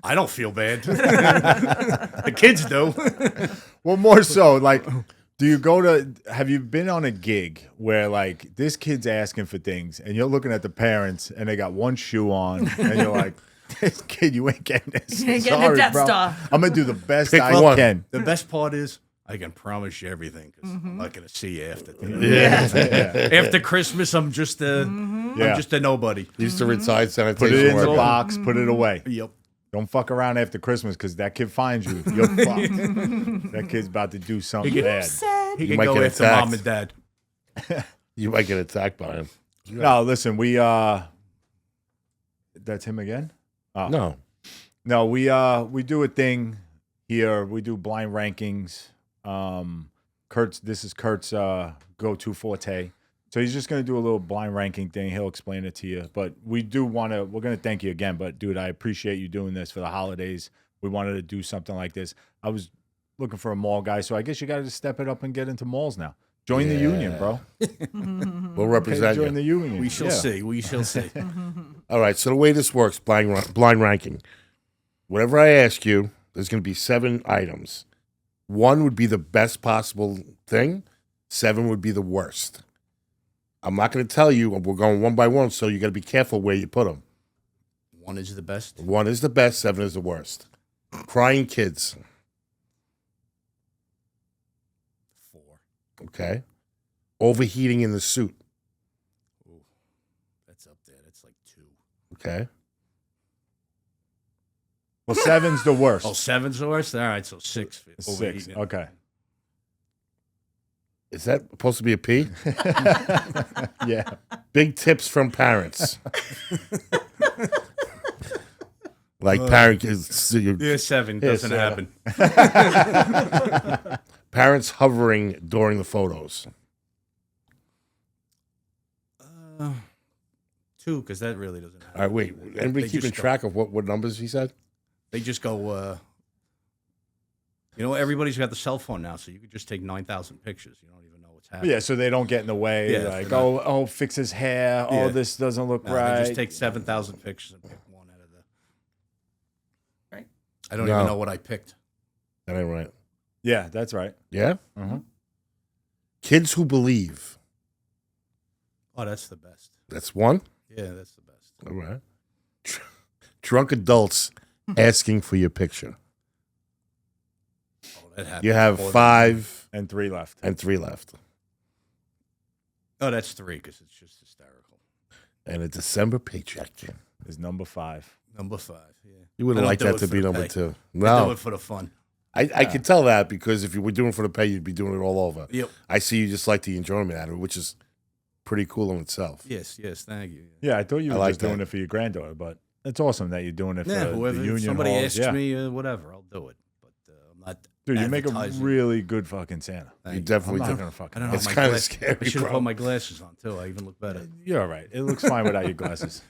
S4: I don't feel bad. The kids do.
S2: Well, more so, like, do you go to? Have you been on a gig where like this kid's asking for things, and you're looking at the parents, and they got one shoe on, and you're like, "This kid, you ain't getting this.
S5: You ain't getting a
S2: Sorry,
S5: Death
S2: bro.
S5: Star."
S2: I'm gonna do the best
S1: Pick
S2: I
S1: one.
S2: can."
S4: The best part is I can promise you everything because I'm not going to see you after.
S1: Yeah.
S4: After Christmas, I'm just a
S2: Yeah.
S4: I'm just a nobody.
S1: Used to reside
S2: Put it
S1: sanitation
S2: in the
S1: worker.
S2: box. Put it away.
S4: Yep.
S2: Don't fuck around after Christmas because that kid finds you. You're fucked. That kid's about to do something bad.
S5: Sad.
S4: He
S1: You
S4: can
S1: might
S4: go
S1: get
S4: after
S1: attacked.
S4: mom and dad.
S1: You might get attacked by him.
S2: No, listen, we that's him again? Oh.
S1: No.
S2: We do a thing here. We do blind rankings. This is Kurt's go-to forte. So he's just gonna do a little blind ranking thing. He'll explain it to you. But we're gonna thank you again. But dude, I appreciate you doing this for the holidays. We wanted to do something like this. I was looking for a mall guy, so I guess you gotta just step it up and get into malls now. Join the union, bro.
S1: We'll represent
S2: Join
S1: you.
S2: the union.
S4: We shall see. We shall see.
S1: All right, so the way this works, blind ranking. Whatever I ask you, there's going to be 7 items. 1 would be the best possible thing. 7 would be the worst. I'm not going to tell you. We're going one by one, so you got to be careful where you put them.
S4: 1 is the best.
S1: 1 is the best. 7 is the worst. Crying kids.
S4: 4.
S1: Okay. Overheating in the suit.
S4: Ooh, that's up there. That's like 2.
S1: Okay.
S2: Well, 7's the worst.
S4: Oh, 7's the worst? All right, so 6.
S2: 6.
S4: Overheating.
S2: Okay.
S1: Is that supposed to be a P?
S2: Yeah.
S1: Big tips from parents. Like parent kids.
S4: Yeah, 7 doesn't
S2: 7.
S4: happen.
S1: Parents hovering during the photos.
S4: 2, because that really doesn't happen.
S1: All right, wait. Anybody
S4: They
S1: keeping
S4: just
S1: track of what numbers he said?
S4: They just go, everybody's got the cell phone now, so you could just take 9,000 pictures. You don't even know what's happening.
S2: Yeah, so they don't get in the way.
S4: Yeah,
S2: Like,
S4: they're not-
S2: oh, fix his hair.
S4: Yeah.
S2: Oh, this doesn't look
S4: No,
S2: right.
S4: They just take 7,000 pictures and pick one out of the.
S5: Right.
S4: I don't
S1: No.
S4: even know what I picked.
S1: That ain't right.
S2: Yeah, that's right.
S1: Yeah?
S2: Uh-huh.
S1: Kids who believe.
S4: Oh, that's the best.
S1: That's 1.
S4: Yeah, that's the best.
S1: All right. Drunk adults asking for your picture.
S4: Oh, that happens.
S1: You have
S4: more than-
S1: 5
S2: And 3 left.
S1: and 3 left.
S4: Oh, that's 3 because it's just hysterical.
S1: And a December paycheck.
S2: Is number 5.
S4: Number 5. Yeah.
S1: You would
S4: I
S1: have
S4: don't
S1: liked
S4: do
S1: that
S4: it
S1: to
S4: for
S1: be
S4: the
S1: number
S4: pay.
S1: 2.
S4: I do
S1: No.
S4: it for the fun.
S1: I could tell that because if you were doing it for the pay, you'd be doing it all over.
S4: Yep.
S1: I see you just like the enjoyment out of it, which is pretty cool in itself.
S4: Yes, thank you.
S2: Yeah, I thought you
S1: I
S2: were
S1: like
S2: just doing
S1: that.
S2: it for your granddaughter, but it's awesome that you're doing it for
S4: Yeah,
S2: the
S4: whoever,
S2: union
S4: if somebody
S2: halls.
S4: asks
S2: Yeah.
S4: me, whatever, I'll do it. But I'm not.
S2: Dude, you make a
S4: advertising.
S2: really good fucking Santa.
S4: Thank
S1: You
S4: you.
S1: definitely
S2: I'm
S1: do.
S2: not gonna fucking.
S4: I don't know.
S1: It's
S4: my
S1: kinda
S4: glass-
S1: scary,
S4: I should have
S1: bro.
S4: put my glasses on too. I even look better.
S2: You're all right. It looks fine without your glasses.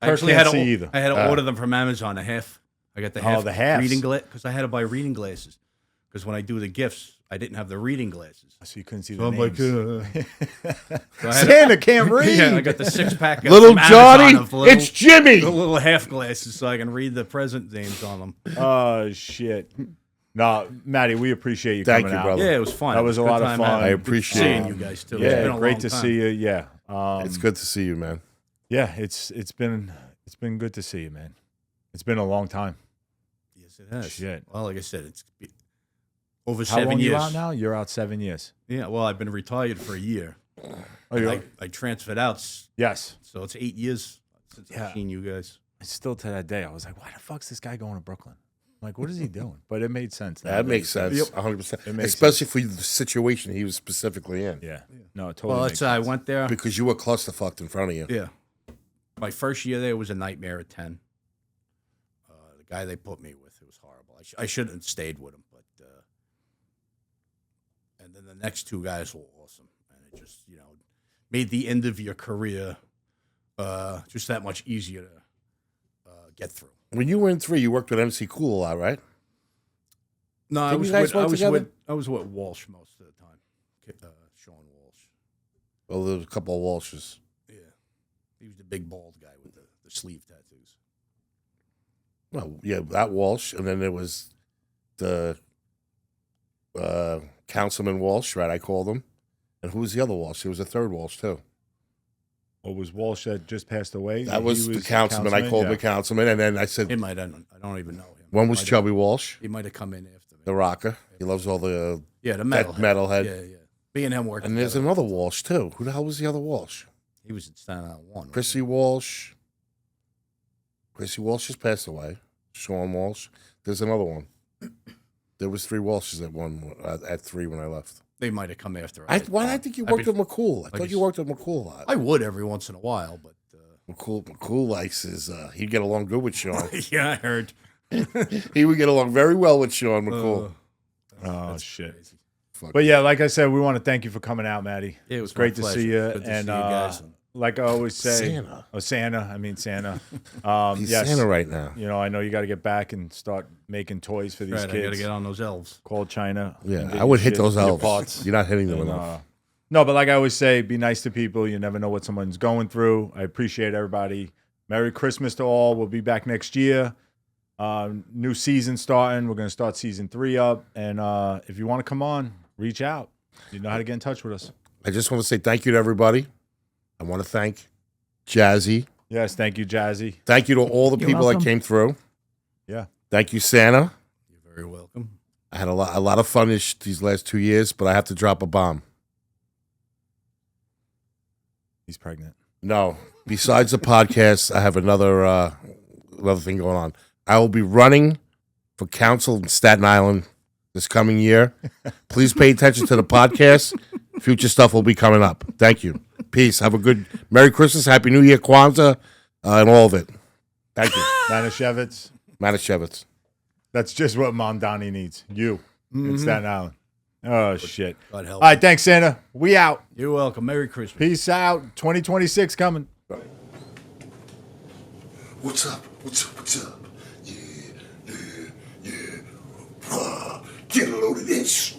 S4: I
S2: Kirk
S4: actually
S2: can't
S4: had to,
S2: see either.
S4: I had to order them from Amazon. A half. I got the half.
S2: the halves.
S4: reading glass because I had to buy reading glasses because when I do the gifts, I didn't have the reading glasses.
S2: So you couldn't see
S4: So
S2: the
S4: I'm like,
S2: names.
S4: So I had
S2: Santa can't read.
S4: yeah, I got the 6-pack.
S1: Little
S4: from Amazon
S1: Johnny,
S4: of little,
S1: it's Jimmy.
S4: the little half glasses so I can read the present names on them.
S2: Oh shit. No, Maddie, we appreciate you
S1: Thank
S2: coming
S1: you,
S2: out.
S1: brother.
S4: Yeah, it was fun.
S2: That
S4: It
S2: was a
S4: good
S2: lot of
S4: time
S2: fun.
S4: having-
S1: I appreciate
S4: seeing
S1: it.
S4: you guys too. It's
S2: Yeah,
S4: been a
S2: great
S4: long
S2: to
S4: time.
S2: see you. Yeah.
S1: It's good to see you, man.
S2: Yeah, it's been good to see you, man. It's been a long time.
S4: Yes, it has.
S2: Shit.
S4: Well, like I said, it's over
S2: How
S4: 7
S2: long
S4: years.
S2: you out now? You're out 7 years.
S4: Yeah, well, I've been retired for a year.
S2: Oh, you're,
S4: I transferred out,
S2: yes.
S4: so it's 8 years since
S2: Yeah.
S4: I've seen you guys.
S2: Still to that day, I was like, why the fuck's this guy going to Brooklyn? I'm like, what is he doing? But it made sense.
S1: That makes sense.
S4: Yep.
S1: 100%.
S2: It makes
S1: Especially for the situation he was specifically in.
S2: Yeah. No, it totally
S4: Well,
S2: makes
S4: it's
S2: sense.
S4: I went there.
S1: Because you were clusterfucked in front of you.
S4: Yeah, my first year there was a nightmare at 10. The guy they put me with, it was horrible. I shouldn't have stayed with him, but and then the next 2 guys were awesome, and it just made the end of your career just that much easier to get through.
S1: When you were in 3, you worked with MC Cool a lot, right?
S4: No,
S1: Didn't you guys work together?
S4: I was with Walsh most of the time. Sean Walsh.
S1: Well, there was a couple of Walshes.
S4: Yeah, he was the big bald guy with the sleeve tattoos.
S1: Well, yeah, that Walsh. And then there was the Councilman Walsh, right? I called him. And who was the other Walsh? There was a third Walsh, too.
S2: What was Walsh that just passed away?
S1: That was,
S2: He
S1: the councilman. I called
S2: yeah.
S1: the councilman. And then I said,
S4: He might. I don't even know him.
S1: when was
S4: Might have-
S1: Chubby Walsh?
S4: He might have come in after me.
S1: The rocker. He loves all the
S4: Yeah, the
S1: that
S4: metalhead.
S1: metalhead.
S4: Yeah. Me and him worked.
S1: And there's
S4: together.
S1: another Walsh, too. Who the hell was the other Walsh?
S4: He was in Staten Island 1. wasn't
S1: Chrissy Walsh. Chrissy Walsh has passed away. Sean Walsh. There's another one. There was 3 Walshes at 3 when I left.
S4: They might have come after.
S1: I think you worked with McCool. I thought you worked with McCool a lot.
S4: I would every once in a while, but
S1: McCool likes his. He'd get along good with Sean.
S4: yeah, I heard.
S1: He would get along very well with Sean McCool.
S2: Oh shit!
S4: Crazy.
S2: But yeah, like I said, we want to thank you for coming out, Maddie.
S4: It was
S2: great
S4: my
S2: to see you.
S4: pleasure. Good to
S2: And
S4: see you guys.
S2: like I always say,
S1: Santa.
S2: Santa. I mean Santa.
S1: He's
S2: yes,
S1: Santa right now.
S2: You know, I know you got to get back and start making toys for these
S4: Right, I got to
S2: kids.
S4: get on those elves.
S2: Call China. and
S1: Yeah,
S2: get
S1: I would
S2: your
S1: hit
S2: shit,
S1: those
S2: your
S1: elves.
S2: parts.
S1: You're not hitting them
S2: And,
S1: enough.
S2: no, but like I always say, be nice to people. You never know what someone's going through. I appreciate everybody. Merry Christmas to all. We'll be back next year. New season starting. We're going to start season 3 up. And if you want to come on, reach out. You know how to get in touch with us.
S1: I just want to say thank you to everybody. I want to thank Jazzy.
S2: Yes, thank you, Jazzy.
S1: Thank you to all the
S5: You're
S1: people
S5: welcome.
S1: that came through.
S2: Yeah.
S1: Thank you, Santa.
S4: You're very welcome.
S1: I had a lot of fun these last 2 years, but I have to drop a bomb.
S2: He's pregnant.
S1: No. Besides the podcast, I have another thing going on. I will be running for council in Staten Island this coming year. Please pay attention to the podcast. Future stuff will be coming up. Thank you. Peace. Have a good Merry Christmas, Happy New Year, Kwanzaa, and all of it. Thank you.
S2: Manischewitz.
S1: Manischewitz.
S2: That's just what Mondani needs. You in Staten Island. Oh, shit.
S4: God help.
S2: All right, thanks, Santa. We out.
S4: You're welcome. Merry Christmas.
S2: Peace out. 2026 coming.
S1: What's up? What's up? What's up? Yeah. Get a load of this.